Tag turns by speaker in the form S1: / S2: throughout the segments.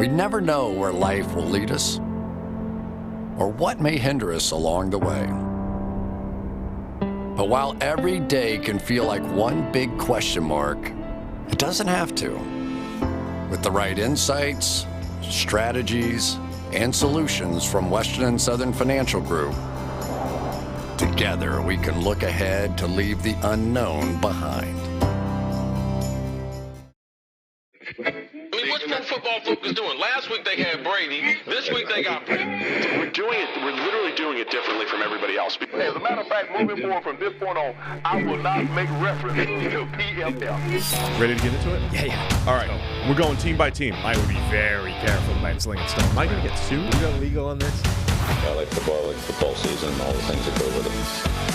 S1: We never know where life will lead us or what may hinder us along the way. But while every day can feel like one big question mark, it doesn't have to. With the right insights, strategies, and solutions from Western and Southern Financial Group, together we can look ahead to leave the unknown behind.
S2: What's Pro Football Focus doing? Last week they had Brady. This week they got Brady.
S3: We're literally doing it differently from everybody else.
S4: As a matter of fact, moving forward from this point on, I will not make reference to PFF.
S5: Ready to get into it?
S6: Yeah.
S5: All right. We're going team by team.
S6: I would be very careful about slinging stuff.
S5: Am I going to get sued?
S6: We got legal on this?
S7: I like football season, and all the things that go with it.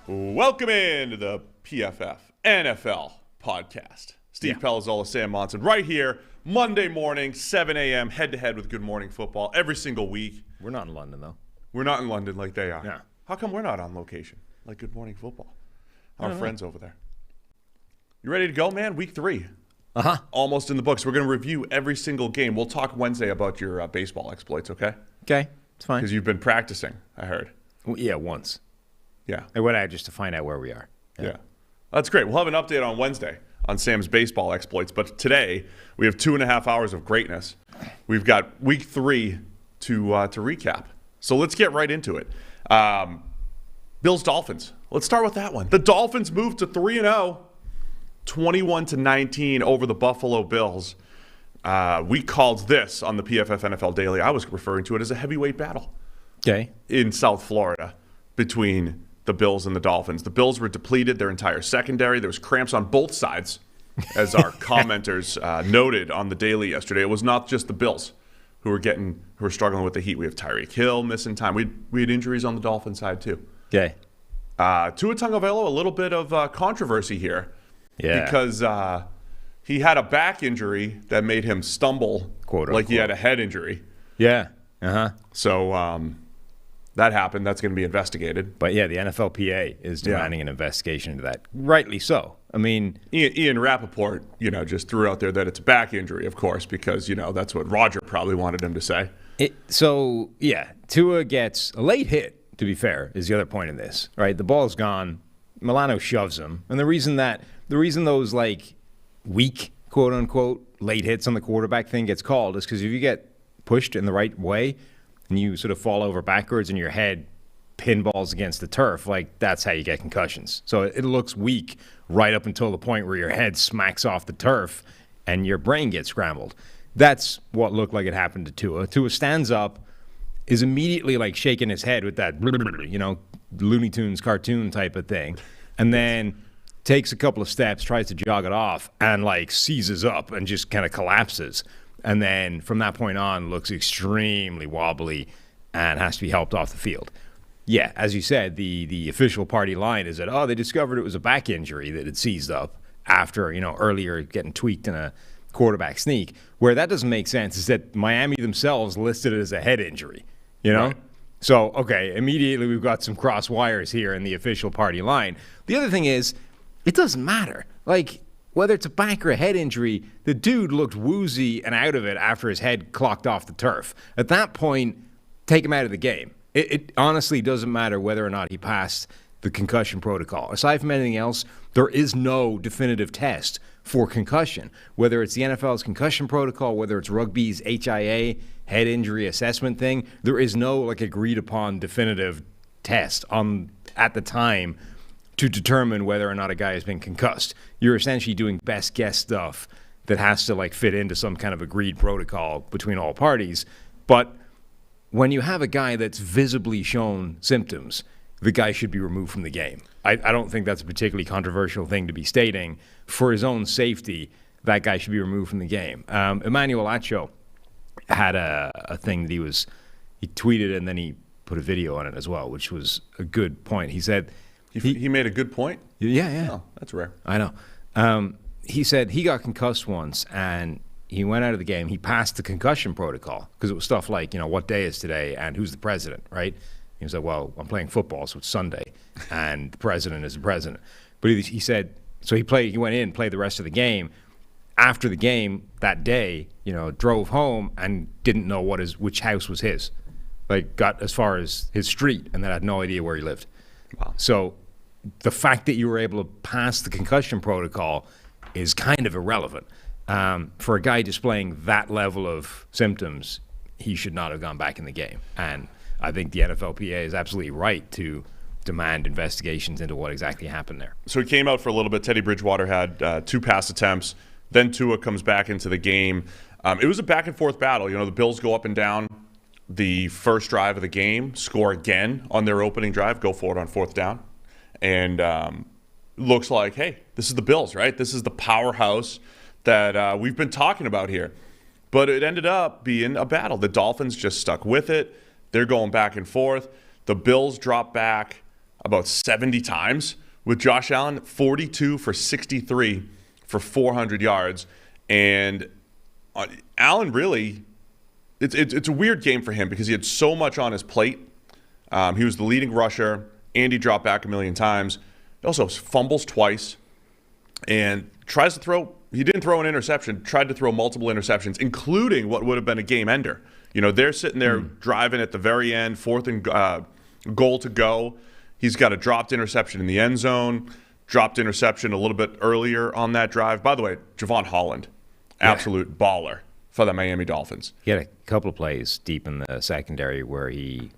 S5: Welcome into the PFF NFL podcast. Steve Palazzolo, Sam Monson, right here, Monday morning, 7 a.m., head-to-head with Good Morning Football every single week.
S6: We're not in London, though.
S5: We're not in London like they are.
S6: Yeah.
S5: How come we're not on location like Good Morning Football? Our friends over there. You ready to go, man? Week 3.
S6: Uh-huh.
S5: Almost in the books. We're going to review every single game. We'll talk Wednesday about your baseball exploits, okay?
S6: Okay, it's fine.
S5: Because you've been practicing, I heard.
S6: Well, yeah, once.
S5: Yeah.
S6: I went out just to find out where we are.
S5: Yeah. That's great. We'll have an update on Wednesday on Sam's baseball exploits. But today, we have 2.5 hours of greatness. We've got week 3 to recap. So let's get right into it. Bills-Dolphins. Let's start with that one. The Dolphins moved to 3-0, 21-19 over the Buffalo Bills. We called this on the PFF NFL Daily. I was referring to it as a heavyweight battle.
S6: Okay.
S5: In South Florida between the Bills and the Dolphins. The Bills were depleted, their entire secondary. There was cramps on both sides, as our commenters noted on the Daily yesterday. It was not just the Bills who were struggling with the heat. We have Tyreek Hill missing time. We had injuries on the Dolphins side too.
S6: Okay.
S5: Tua Tagovailoa, a little bit of controversy here.
S6: Yeah.
S5: Because he had a back injury that made him stumble,
S6: Quote,
S5: like he
S6: unquote.
S5: had a head injury.
S6: Yeah. Uh-huh.
S5: So that happened. That's going to be investigated.
S6: But, yeah, the NFLPA is demanding an investigation into that. Rightly so. I mean,
S5: Ian Rappaport, just threw out there that it's a back injury, of course, because, that's what Roger probably wanted him to say.
S6: Tua gets a late hit, to be fair, is the other point in this, right? The ball's gone. Milano shoves him. And the reason those, weak, quote-unquote, late hits on the quarterback thing gets called is because if you get pushed in the right way and you sort of fall over backwards and your head pinballs against the turf, that's how you get concussions. So it looks weak right up until the point where your head smacks off the turf and your brain gets scrambled. That's what looked like it happened to Tua. Tua stands up, is immediately shaking his head with that, Looney Tunes cartoon type of thing, and then takes a couple of steps, tries to jog it off, and seizes up and just kind of collapses. And then from that point on, looks extremely wobbly and has to be helped off the field. Yeah, as you said, the official party line is that, they discovered it was a back injury that had seized up after, earlier getting tweaked in a quarterback sneak. Where that doesn't make sense is that Miami themselves listed it as a head injury,
S5: Right.
S6: So, okay, immediately we've got some cross wires here in the official party line. The other thing is, it doesn't matter. Whether it's a back or a head injury, the dude looked woozy and out of it after his head clocked off the turf. At that point, take him out of the game. It honestly doesn't matter whether or not he passed the concussion protocol. Aside from anything else, there is no definitive test for concussion. Whether it's the NFL's concussion protocol, whether it's rugby's HIA, head injury assessment thing, there is no agreed upon definitive test at the time to determine whether or not a guy has been concussed. You're essentially doing best guess stuff that has to fit into some kind of agreed protocol between all parties. But when you have a guy that's visibly shown symptoms, the guy should be removed from the game. I don't think that's a particularly controversial thing to be stating. For his own safety, that guy should be removed from the game. Emmanuel Acho had a thing that he tweeted and then he put a video on it as well, which was a good point. He said
S5: he made a good point.
S6: Yeah.
S5: Oh, that's rare.
S6: I know. He said he got concussed once and he went out of the game. He passed the concussion protocol because it was stuff like, what day is today and who's the president, right? He was like, well, I'm playing football, so it's Sunday, and the president is the president. But he said, so he went in, played the rest of the game. After the game that day, drove home and didn't know which house was his. Like, got as far as his street and then had no idea where he lived.
S5: Wow.
S6: So the fact that you were able to pass the concussion protocol is kind of irrelevant. For a guy displaying that level of symptoms, he should not have gone back in the game. And I think the NFLPA is absolutely right to demand investigations into what exactly happened there.
S5: So he came out for a little bit. Teddy Bridgewater had 2 pass attempts. Then Tua comes back into the game. It was a back-and-forth battle. The Bills go up and down the first drive of the game, score again on their opening drive, go for it on 4th down. And looks like, hey, this is the Bills, right? This is the powerhouse that we've been talking about here. But it ended up being a battle. The Dolphins just stuck with it. They're going back and forth. The Bills dropped back about 70 times with Josh Allen, 42 for 63 for 400 yards. And Allen really, it's a weird game for him because he had so much on his plate. He was the leading rusher. Andy dropped back a million times. He also fumbles twice and tries to throw. He didn't throw an interception, tried to throw multiple interceptions, including what would have been a game ender. They're sitting there driving at the very end, 4th and goal to go. He's got a dropped interception in the end zone, dropped interception a little bit earlier on that drive. By the way, Javon Holland, absolute baller for the Miami Dolphins.
S6: He had a couple of plays deep in the secondary where he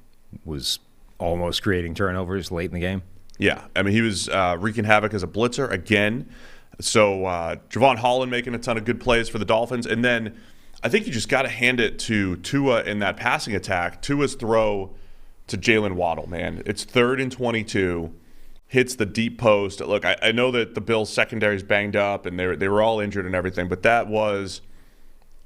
S6: was almost creating turnovers late in the game.
S5: Yeah, I mean, he was wreaking havoc as a blitzer again. So Javon Holland making a ton of good plays for the Dolphins. And then I think you just got to hand it to Tua in that passing attack. Tua's throw to Jalen Waddle, man. It's 3rd and 22, hits the deep post. Look, I know that the Bills' secondary's banged up and they were all injured and everything, but that was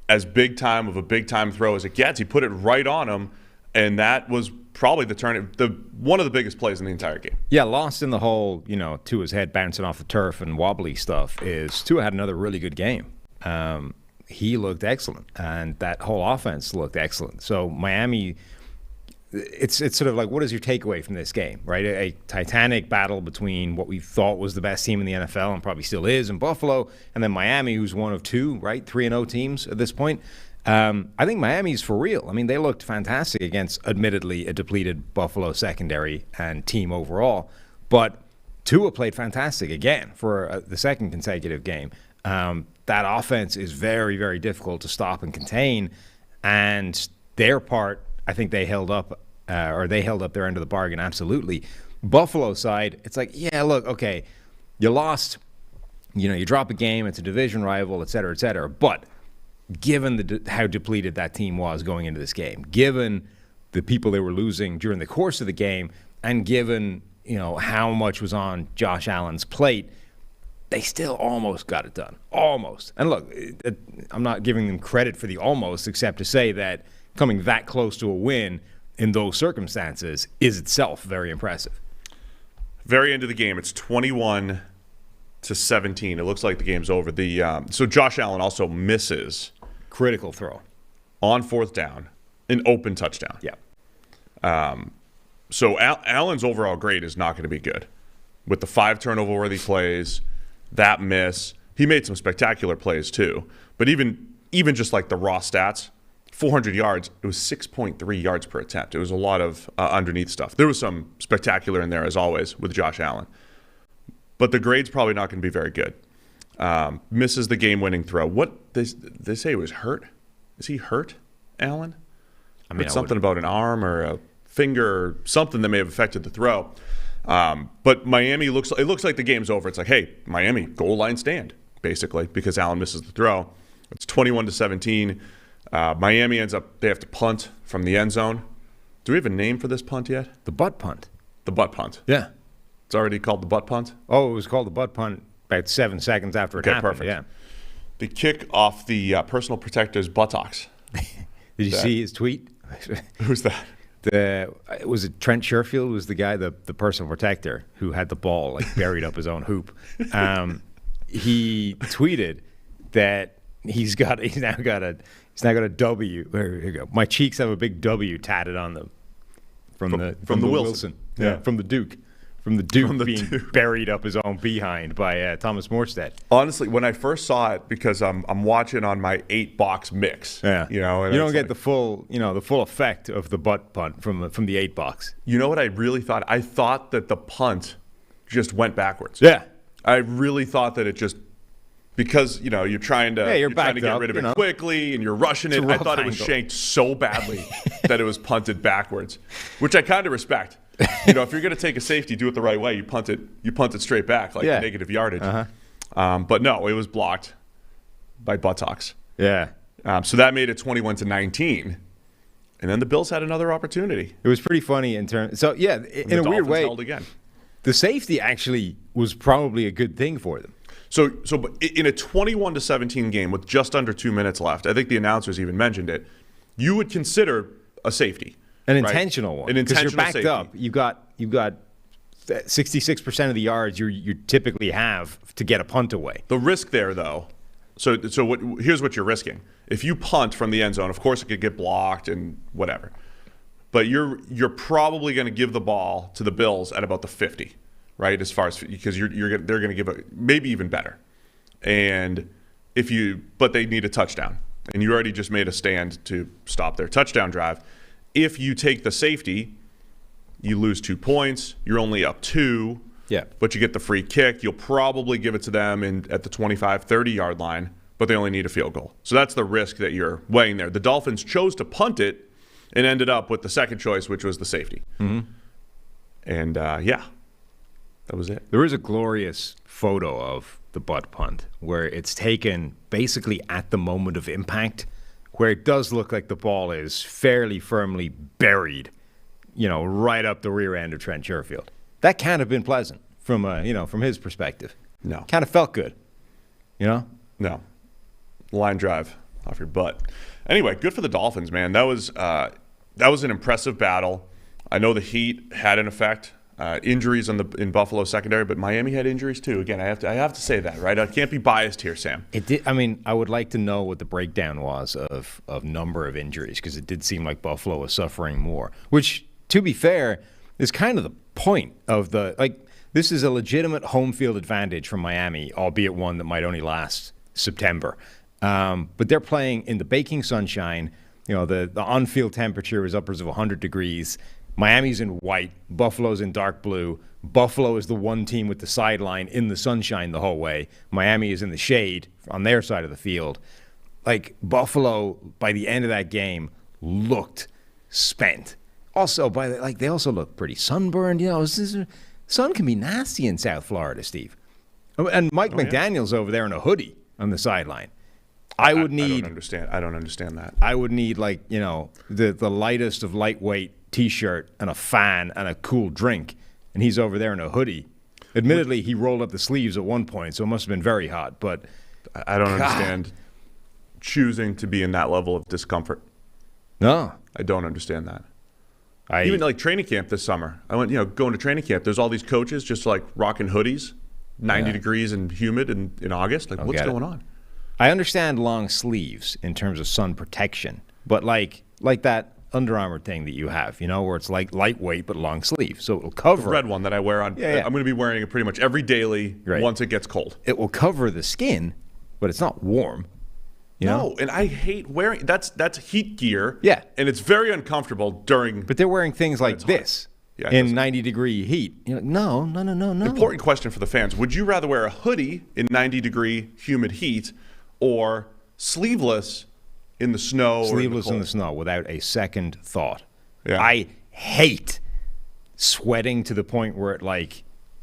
S5: as big time of a big-time throw as it gets. He put it right on him, and that was probably one of the biggest plays in the entire game.
S6: Yeah, lost in the whole, Tua's head bouncing off the turf and wobbly stuff is Tua had another really good game. He looked excellent, and that whole offense looked excellent. So Miami, it's sort of like, what is your takeaway from this game, right? A titanic battle between what we thought was the best team in the NFL and probably still is in Buffalo, and then Miami, who's one of 2, right, 3-0 teams at this point. I think Miami's for real. I mean, they looked fantastic against, admittedly, a depleted Buffalo secondary and team overall. But Tua played fantastic again for the second consecutive game. That offense is very, very difficult to stop and contain. And their part, I think they held up their end of the bargain, absolutely. Buffalo side, it's like, yeah, look, okay, you lost, you drop a game, it's a division rival, et cetera, but given how depleted that team was going into this game, given the people they were losing during the course of the game, and given how much was on Josh Allen's plate, they still almost got it done. Almost. And look, I'm not giving them credit for the almost, except to say that coming that close to a win in those circumstances is itself very impressive.
S5: Very end of the game, it's 21-17. It looks like the game's over. So Josh Allen also misses
S6: critical throw
S5: on 4th down, an open touchdown.
S6: Yeah.
S5: So Allen's overall grade is not going to be good. With the 5 turnover-worthy plays, that miss, he made some spectacular plays too. But even just like the raw stats, 400 yards, it was 6.3 yards per attempt. It was a lot of underneath stuff. There was some spectacular in there, as always, with Josh Allen. But the grade's probably not going to be very good. Misses the game-winning throw. What they say he was hurt? Is he hurt, Allen? I mean, something about an arm or a finger or something that may have affected the throw. But Miami looks like the game's over. It's like, hey, Miami, goal line stand, basically, because Allen misses the throw. It's 21-17. Miami they have to punt from the end zone. Do we have a name for this punt yet?
S6: The butt punt.
S5: The butt punt.
S6: Yeah.
S5: It's already called the butt punt?
S6: Oh, it was called the butt punt about 7 seconds after it happened.
S5: Perfect.
S6: Yeah.
S5: The kick off the personal protector's buttocks.
S6: Did you see his tweet?
S5: Who's that?
S6: Was it Trent Sherfield was the guy, the personal protector who had the ball like buried up his own hoop. He tweeted that he's now got a W. There you go. My cheeks have a big W tatted on them from the
S5: Wilson.
S6: Yeah, from the Duke. From the Duke being
S5: Duke.
S6: buried up his own behind by Thomas Morstead.
S5: Honestly, when I first saw it, because I'm watching on my 8-box mix.
S6: Yeah,
S5: you know, and
S6: you don't get the full effect of the butt punt from the 8-box.
S5: You know what I really thought? I thought that the punt just went backwards.
S6: Yeah,
S5: I really thought that it just because you're trying to
S6: you're
S5: trying to get
S6: up,
S5: rid of it quickly and you're rushing it. I thought it was shanked so badly that it was punted backwards, which I kind of respect. If you're going to take a safety, do it the right way. You punt it straight back, like negative yardage. But no, it was blocked by buttocks.
S6: Yeah.
S5: So that made it 21-19, and then the Bills had another opportunity.
S6: It was pretty funny in terms. So yeah, in a weird way,
S5: held again.
S6: The safety actually was probably a good thing for them.
S5: So in a 21-17 game with just under 2 minutes left, I think the announcers even mentioned it. You would consider a safety.
S6: An intentional one.
S5: An intentional
S6: because you're backed
S5: safety.
S6: up. You got 66% of the yards you typically have to get a punt away.
S5: The risk there, though. Here's what you're risking. If you punt from the end zone, of course it could get blocked and whatever. But you're probably going to give the ball to the Bills at about the 50, right? As far as because they're going to give it maybe even better. And but they need a touchdown, and you already just made a stand to stop their touchdown drive. If you take the safety, you lose 2 points. You're only up 2.
S6: Yeah.
S5: But you get the free kick. You'll probably give it to them at the 25, 30-yard line, but they only need a field goal. So that's the risk that you're weighing there. The Dolphins chose to punt it and ended up with the second choice, which was the safety. Mm-hmm. And, that was it.
S6: There is a glorious photo of the butt punt where it's taken basically at the moment of impact, where it does look like the ball is fairly firmly buried, right up the rear end of Trent Sherfield. That can't have been pleasant from his perspective.
S5: No.
S6: Kind of felt good,
S5: No. Line drive off your butt. Anyway, good for the Dolphins, man. That was an impressive battle. I know the Heat had an effect. Injuries in Buffalo secondary, but Miami had injuries too. Again, I have to say that, right? I can't be biased here, Sam.
S6: It did. I mean, I would like to know what the breakdown was of number of injuries, because it did seem like Buffalo was suffering more. Which, to be fair, is kind of the point of this is a legitimate home field advantage from Miami, albeit one that might only last September. But they're playing in the baking sunshine. The on-field temperature is upwards of 100 degrees. Miami's in white, Buffalo's in dark blue. Buffalo is the one team with the sideline in the sunshine the whole way. Miami is in the shade on their side of the field. Buffalo, by the end of that game, looked spent. Also, they also look pretty sunburned. Sun can be nasty in South Florida, Steve. And Mike McDaniel's over there in a hoodie on the sideline. I don't
S5: understand that.
S6: I would need the lightest of lightweight T-shirt and a fan and a cool drink, and he's over there in a hoodie. Admittedly, he rolled up the sleeves at one point, so it must have been very hot. But
S5: I don't understand choosing to be in that level of discomfort.
S6: No,
S5: I don't understand that. Even training camp this summer, I went going to training camp. There's all these coaches just rocking hoodies, 90 degrees and humid in August. What's going on?
S6: I understand long sleeves in terms of sun protection, but like that Under Armour thing that you have, where it's lightweight but long sleeve, so it will cover.
S5: The red one that I wear on. Yeah. I'm going to be wearing it pretty much every daily once it gets cold.
S6: It will cover the skin, but it's not warm.
S5: No, and I hate wearing that's heat gear.
S6: Yeah,
S5: and it's very uncomfortable during.
S6: But they're wearing things like this in 90-degree heat. No.
S5: Important question for the fans: would you rather wear a hoodie in 90-degree humid heat, or sleeveless in the snow?
S6: Sleeveless in the snow, without a second thought.
S5: Yeah.
S6: I hate sweating to the point where it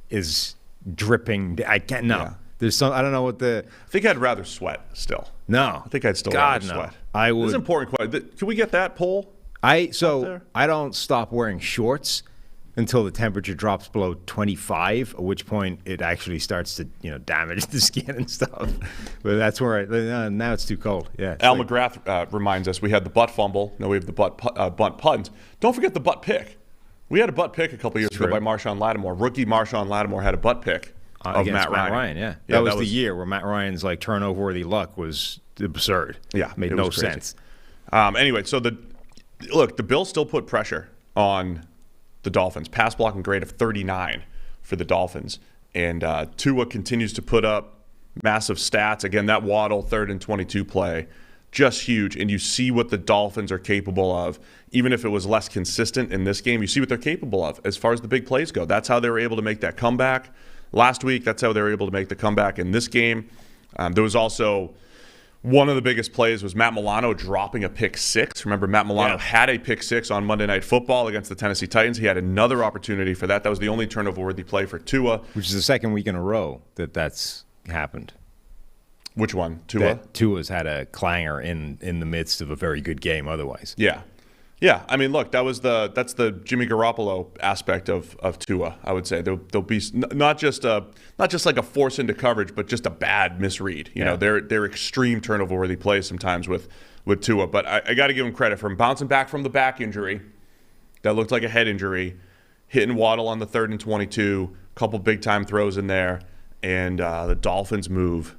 S6: is dripping. I can't. No. Yeah. There's some. I don't know what the.
S5: I think I'd rather sweat still.
S6: No.
S5: I think I'd still rather sweat.
S6: I would.
S5: This is an important question. Can we get that poll?
S6: I don't stop wearing shorts until the temperature drops below 25, at which point it actually starts to damage the skin and stuff. But that's where now it's too cold. Yeah.
S5: Al McGrath reminds us we had the butt fumble. Now we have the butt punt. Don't forget the butt pick. We had a butt pick a couple years ago by Marshawn Lattimore. Rookie Marshawn Lattimore had a butt pick of
S6: against
S5: Matt Ryan.
S6: Yeah. That was the year where Matt Ryan's turnover-worthy luck was absurd.
S5: Yeah,
S6: made no sense.
S5: Anyway, so the Bills still put pressure on the Dolphins. Pass blocking grade of 39 for the Dolphins. And Tua continues to put up massive stats. Again, that Waddle 3rd and 22 play, just huge. And you see what the Dolphins are capable of. Even if it was less consistent in this game, you see what they're capable of as far as the big plays go. That's how they were able to make that comeback last week. That's how they were able to make the comeback in this game. There was also one of the biggest plays was Matt Milano dropping a pick six. Remember, Matt Milano had a pick six on Monday Night Football against the Tennessee Titans. He had another opportunity for that. That was the only turnover-worthy play for Tua.
S6: Which is the second week in a row that's happened.
S5: Which one? Tua?
S6: Tua's had a clanger in the midst of a very good game otherwise.
S5: Yeah. Yeah, I mean, look, that's the Jimmy Garoppolo aspect of Tua. I would say there'll be not just like a force into coverage, but just a bad misread. You know, they're extreme turnover-worthy plays sometimes with Tua. But I got to give him credit for him bouncing back from the back injury that looked like a head injury, hitting Waddle on the 3rd and 22, a couple big-time throws in there, and the Dolphins move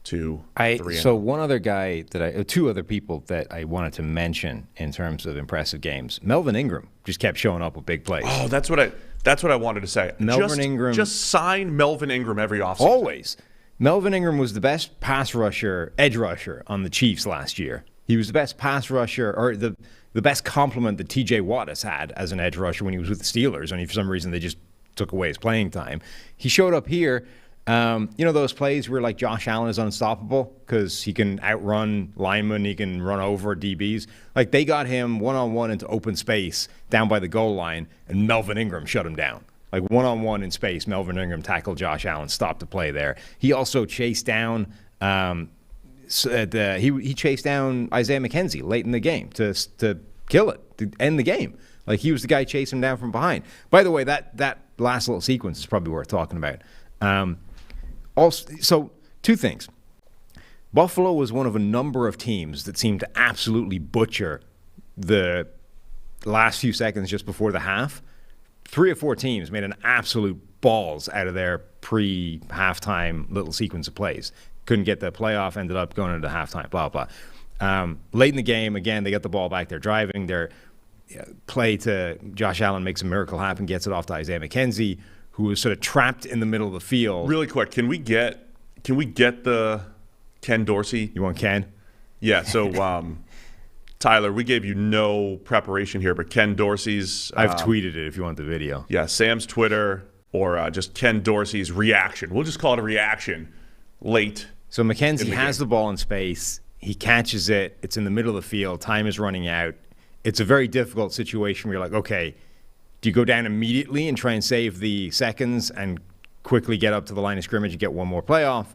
S5: to 3.
S6: So one other guy two other people that I wanted to mention in terms of impressive games. Melvin Ingram just kept showing up with big plays.
S5: Oh, that's what I wanted to say.
S6: Ingram.
S5: Just sign Melvin Ingram every offseason.
S6: Always. Melvin Ingram was the best edge rusher on the Chiefs last year. He was the best pass rusher, or the best compliment that TJ Watt has had as an edge rusher when he was with the Steelers, and for some reason they just took away his playing time. He showed up here. Those plays where like Josh Allen is unstoppable because he can outrun linemen, he can run over DBs. Like they got him one-on-one into open space down by the goal line, and Melvin Ingram shut him down. Like one-on-one in space, Melvin Ingram tackled Josh Allen, stopped the play there. He also chased down he chased down Isaiah McKenzie late in the game to kill it, to end the game. Like he was the guy chasing him down from behind. By the way, that last little sequence is probably worth talking about. So, two things. Buffalo was one of a number of teams that seemed to absolutely butcher the last few seconds just before the half. 3 or 4 teams made an absolute balls out of their pre-halftime little sequence of plays. Couldn't get the playoff, ended up going into halftime, blah, blah. Late in the game, again, they got the ball back. They're driving. Their play to Josh Allen makes a miracle happen, gets it off to Isaiah McKenzie, who was sort of trapped in the middle of the field.
S5: Really quick, can we get the Ken Dorsey?
S6: You want Ken?
S5: Yeah, so Tyler, we gave you no preparation here, but Ken Dorsey's...
S6: I've tweeted it if you want the video.
S5: Yeah, Sam's Twitter or just Ken Dorsey's reaction. We'll just call it a reaction late.
S6: So McKenzie has the ball in space. He catches it. It's in the middle of the field. Time is running out. It's a very difficult situation where you're like, okay, do you go down immediately and try and save the seconds and quickly get up to the line of scrimmage and get one more playoff?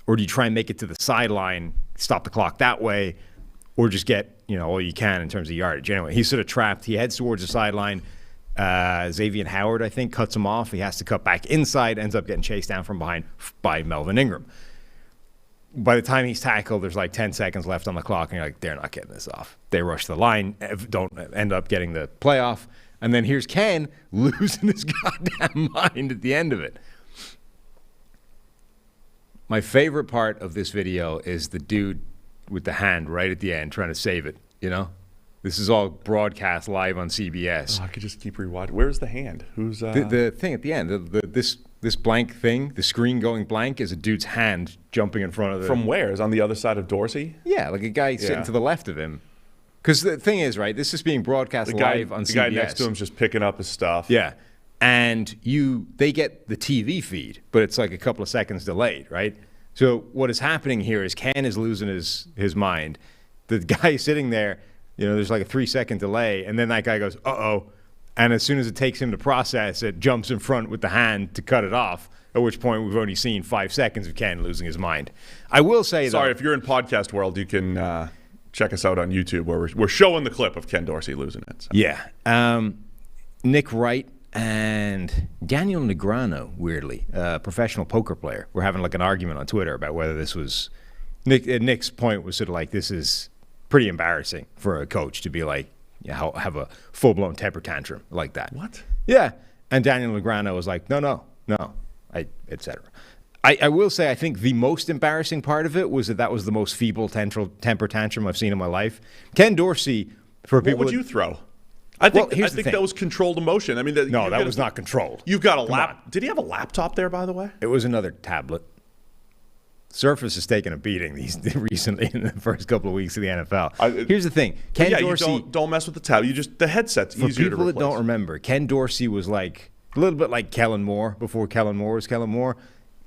S6: Or do you try and make it to the sideline, stop the clock that way, or just get all you can in terms of yardage? Anyway, he's sort of trapped. He heads towards the sideline. Xavier Howard, I think, cuts him off. He has to cut back inside, ends up getting chased down from behind by Melvin Ingram. By the time he's tackled, there's like 10 seconds left on the clock, and you're like, they're not getting this off. They rush the line, don't end up getting the playoff. And then here's Ken losing his goddamn mind at the end of it. My favorite part of this video is the dude with the hand right at the end trying to save it, This is all broadcast live on CBS.
S5: Oh, I could just keep rewatching. Where's the hand? Who's
S6: the thing at the end? This blank thing, the screen going blank, is a dude's hand jumping in front of the...
S5: From where? Is on the other side of Dorsey?
S6: Yeah, like a guy sitting to the left of him. Because the thing is, right, this is being broadcast live on CBS. The guy
S5: next to him is just picking up his stuff.
S6: Yeah. And they get the TV feed, but it's like a couple of seconds delayed, right? So what is happening here is Ken is losing his mind. The guy sitting there, there's like a 3-second delay, and then that guy goes, uh-oh. And as soon as it takes him to process, it jumps in front with the hand to cut it off, at which point we've only seen 5 seconds of Ken losing his mind. I will say,
S5: Sorry, if you're in podcast world, you can... check us out on YouTube where we're showing the clip of Ken Dorsey losing it. So.
S6: Yeah. Nick Wright and Daniel Negreanu, weirdly, a professional poker player, were having like an argument on Twitter about whether this was... Nick's point was sort of like, this is pretty embarrassing for a coach to be like, have a full-blown temper tantrum like that.
S5: What?
S6: Yeah. And Daniel Negreanu was like, no, et cetera. I will say I think the most embarrassing part of it was that was the most feeble temper tantrum I've seen in my life. Ken Dorsey, for people...
S5: What would you throw? I think
S6: here's the thing.
S5: that was controlled emotion. I mean,
S6: that was not controlled.
S5: You've got a lap. Did he have a laptop there, by the way?
S6: It was another tablet. Surface has taken a beating recently in the first couple of weeks of the NFL. Here's the thing. Ken Dorsey.
S5: You don't mess with the tab. The headset's easier to replace. For people that
S6: don't remember, Ken Dorsey was like a little bit like Kellen Moore before Kellen Moore was Kellen Moore.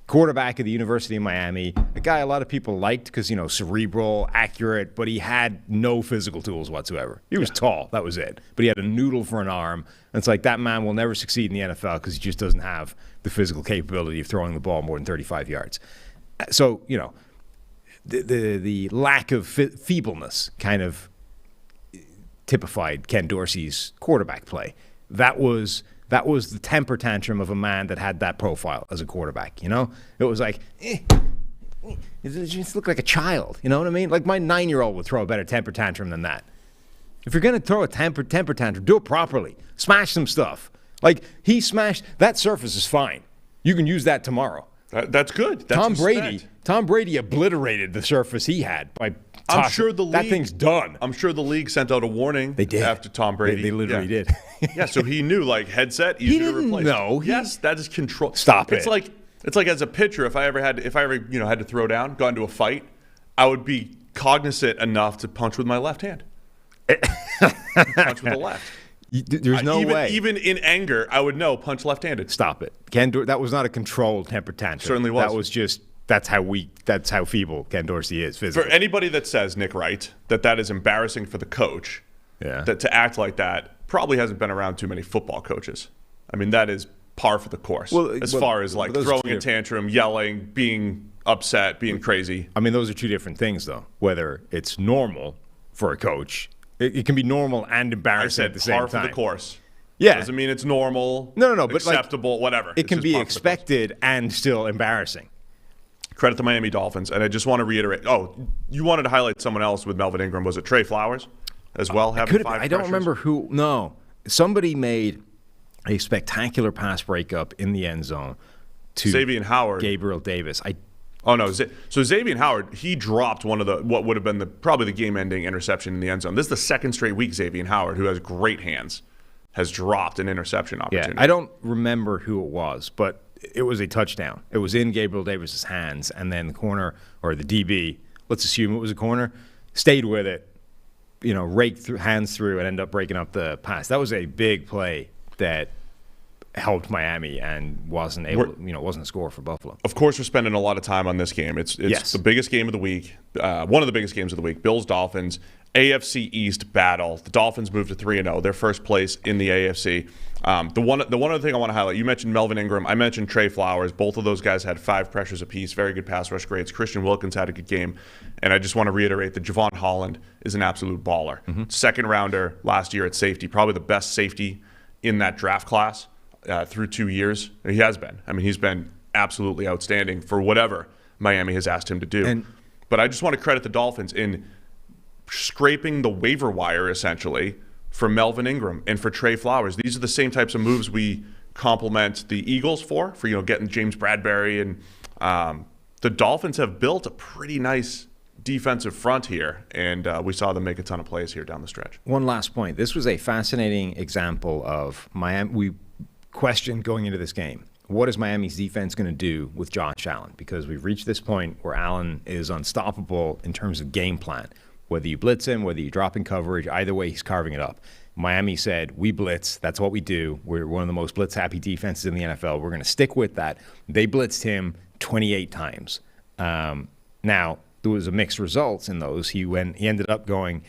S6: Quarterback of the University of Miami, a guy a lot of people liked because, cerebral, accurate, but he had no physical tools whatsoever. He was tall, that was it. But he had a noodle for an arm. And it's like that man will never succeed in the NFL because he just doesn't have the physical capability of throwing the ball more than 35 yards. So, the lack of feebleness kind of typified Ken Dorsey's quarterback play. That was the temper tantrum of a man that had that profile as a quarterback, It was like, it just looked like a child, you know what I mean? Like my 9-year-old would throw a better temper tantrum than that. If you're going to throw a temper tantrum, do it properly. Smash some stuff. Like he smashed, that surface is fine. You can use that tomorrow.
S5: That's good. That's
S6: Tom Brady obliterated the surface he had by
S5: I'm sure the league,
S6: that thing's done.
S5: I'm sure the league sent out a warning.
S6: They did
S5: after Tom Brady.
S6: They literally did.
S5: Yeah, so he knew headset easy to replace.
S6: No,
S5: yes, that is control.
S6: Stop
S5: it. It's like as a pitcher, if I ever had to throw down, got into a fight, I would be cognizant enough to punch with my left hand. Punch with the left.
S6: There's no way.
S5: Even in anger, I would know punch left-handed.
S6: Stop it. That was not a controlled temper tantrum.
S5: Certainly was.
S6: That was just that's how feeble Ken Dorsey is physically.
S5: For anybody that says, Nick Wright, that is embarrassing for the coach, that to act like that probably hasn't been around too many football coaches. I mean, that is par for the course as far as throwing a tantrum, yelling, being upset, being crazy.
S6: I mean, those are two different things, though. Whether it's normal for a coach. It can be normal and embarrassing at the same time.
S5: Par for the course.
S6: Yeah.
S5: Doesn't mean it's normal.
S6: No, but
S5: acceptable, whatever.
S6: It can be expected and still embarrassing.
S5: Credit the Miami Dolphins. And I just want to reiterate. Oh, you wanted to highlight someone else with Melvin Ingram. Was it Trey Flowers as well? Having 5
S6: I don't remember who. No. Somebody made a spectacular pass breakup in the end zone to
S5: Xavier Howard.
S6: Gabriel Davis.
S5: Oh, no. So Xavier Howard, he dropped one of what would have been probably the game-ending interception in the end zone. This is the second straight week Xavier Howard, who has great hands, has dropped an interception opportunity.
S6: Yeah, I don't remember who it was, but it was a touchdown. It was in Gabriel Davis's hands, and then the corner, or the DB, let's assume it was a corner, stayed with it, raked hands through and ended up breaking up the pass. That was a big play that helped Miami and wasn't a score for Buffalo.
S5: Of course, we're spending a lot of time on this game. It's the biggest game of the week, one of the biggest games of the week. Bills-Dolphins, AFC East battle. The Dolphins moved to 3-0, their first place in the AFC. The one other thing I want to highlight, you mentioned Melvin Ingram. I mentioned Trey Flowers. Both of those guys had 5 pressures apiece, very good pass rush grades. Christian Wilkins had a good game. And I just want to reiterate that Javon Holland is an absolute baller. Mm-hmm. Second rounder last year at safety, probably the best safety in that draft class. Through 2 years. He has been. I mean, he's been absolutely outstanding for whatever Miami has asked him to do. But I just want to credit the Dolphins in scraping the waiver wire, essentially, for Melvin Ingram and for Trey Flowers. These are the same types of moves we compliment the Eagles for getting James Bradbury. And the Dolphins have built a pretty nice defensive front here, and we saw them make a ton of plays here down the stretch.
S6: One last point. This was a fascinating example of Miami. We question going into this game, what is Miami's defense going to do with Josh Allen? Because we've reached this point where Allen is unstoppable in terms of game plan. Whether you blitz him, whether you drop in coverage, either way, he's carving it up. Miami said, we blitz. That's what we do. We're one of the most blitz-happy defenses in the NFL. We're going to stick with that. They blitzed him 28 times. Now, there was a mixed results in those. He ended up going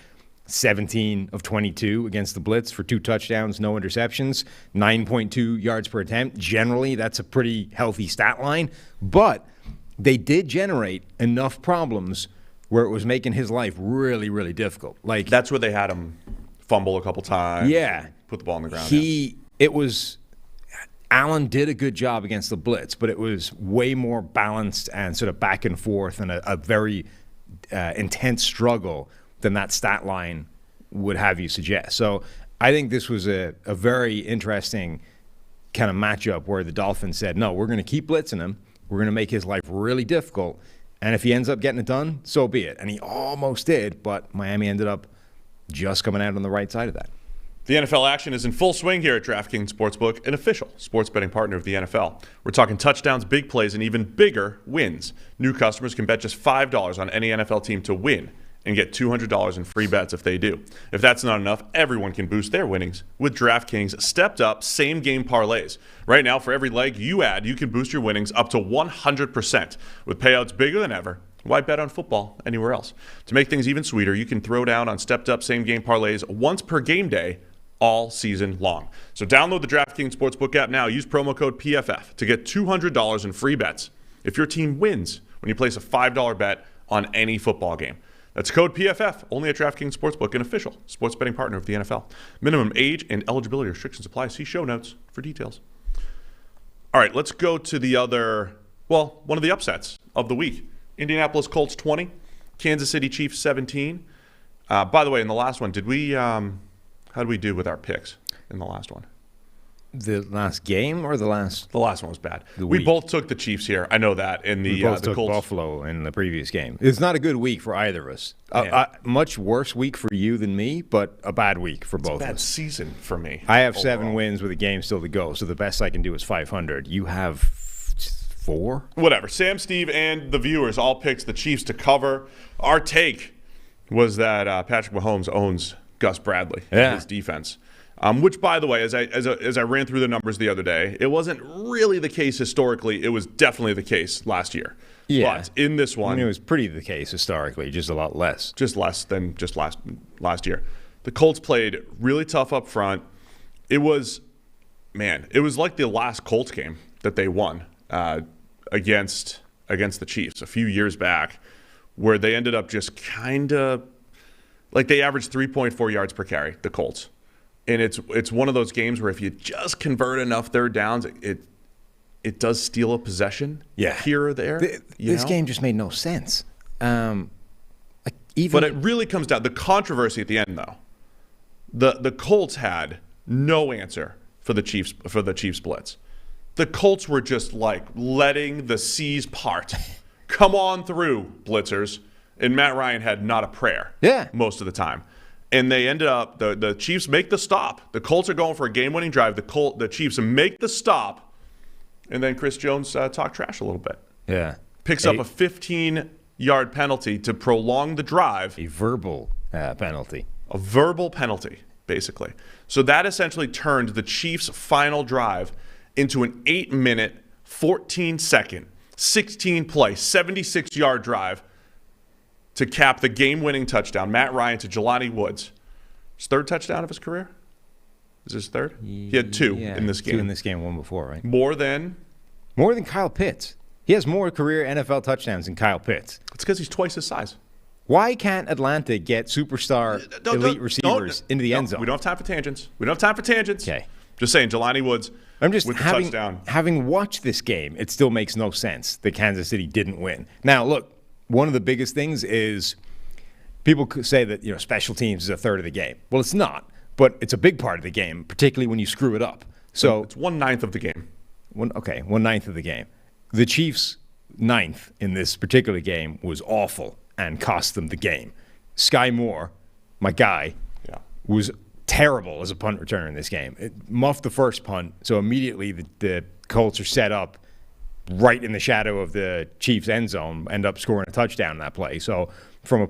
S6: 17 of 22 against the blitz for 2 touchdowns, no interceptions, 9.2 yards per attempt. Generally, that's a pretty healthy stat line. But they did generate enough problems where it was making his life really, really difficult. Like
S5: that's where they had him fumble a couple times.
S6: Yeah.
S5: Put the ball on the ground.
S6: Allen did a good job against the blitz, but it was way more balanced and sort of back and forth and a very intense struggle than that stat line would have you suggest. So I think this was a very interesting kind of matchup where the Dolphins said, no, we're going to keep blitzing him. We're going to make his life really difficult. And if he ends up getting it done, so be it. And he almost did, but Miami ended up just coming out on the right side of that.
S5: The NFL action is in full swing here at DraftKings Sportsbook, an official sports betting partner of the NFL. We're talking touchdowns, big plays, and even bigger wins. New customers can bet just $5 on any NFL team to win and get $200 in free bets if they do. If that's not enough, everyone can boost their winnings with DraftKings stepped-up same-game parlays. Right now, for every leg you add, you can boost your winnings up to 100%. With payouts bigger than ever, why bet on football anywhere else? To make things even sweeter, you can throw down on stepped-up same-game parlays once per game day all season long. So download the DraftKings Sportsbook app now. Use promo code PFF to get $200 in free bets if your team wins when you place a $5 bet on any football game. That's code PFF, only at DraftKings Sportsbook, an official sports betting partner of the NFL. Minimum age and eligibility restrictions apply. See show notes for details. All right, let's go to the other, one of the upsets of the week. Indianapolis Colts 20, Kansas City Chiefs 17. By the way, in the last one, how did we do with our picks in the last one?
S6: The last game or the last?
S5: The last one was bad. We both took the Chiefs here. I know that. In the
S6: we both
S5: the
S6: took
S5: Colts.
S6: Buffalo in the previous game. It's not a good week for either of us. Much worse week for you than me, but a bad week for both of us.
S5: Bad season for me.
S6: I have 7 wins with a game still to go, so the best I can do is 500. You have 4?
S5: Whatever. Sam, Steve, and the viewers all picked the Chiefs to cover. Our take was that Patrick Mahomes owns Gus Bradley and his defense. Which, by the way, as I ran through the numbers the other day, it wasn't really the case historically. It was definitely the case last year.
S6: Yeah.
S5: But in this one,
S6: it was pretty the case historically, just a lot less.
S5: Just less than just last year. The Colts played really tough up front. It was like the last Colts game that they won against the Chiefs a few years back, where they ended up just kind of like they averaged 3.4 yards per carry, the Colts. And it's one of those games where if you just convert enough third downs, it does steal a possession here or there.
S6: This game just made no sense.
S5: But it really comes down the controversy at the end, though. The Colts had no answer for the Chiefs blitz. The Colts were just like letting the seas part. Come on through, blitzers. And Matt Ryan had not a prayer most of the time. And they ended up, the Chiefs make the stop. The Colts are going for a game-winning drive. The Chiefs make the stop. And then Chris Jones talked trash a little bit.
S6: Yeah.
S5: Picks up a 15-yard penalty to prolong the drive.
S6: A verbal penalty.
S5: A verbal penalty, basically. So that essentially turned the Chiefs' final drive into an 8-minute, 14-second, 16-play, 76-yard drive to cap the game-winning touchdown. Matt Ryan to Jelani Woods. His third touchdown of his career? Is his third? He had 2 in this game.
S6: 2 in this game, 1 before, right?
S5: More than
S6: Kyle Pitts. He has more career NFL touchdowns than Kyle Pitts.
S5: It's because he's twice his size.
S6: Why can't Atlanta get superstar elite receivers into the end zone?
S5: We don't have time for tangents.
S6: Okay.
S5: Just saying, Jelani Woods with the touchdown.
S6: Having watched this game, it still makes no sense that Kansas City didn't win. Now, look, one of the biggest things is people could say that special teams is a third of the game. Well, it's not, but it's a big part of the game, particularly when you screw it up. So
S5: it's 1/9 of the game.
S6: 1/9 of the game. The Chiefs' 9th in this particular game was awful and cost them the game. Sky Moore, my guy, was terrible as a punt returner in this game. It muffed the first punt, so immediately the Colts are set up right in the shadow of the Chiefs' end zone, end up scoring a touchdown in that play. So from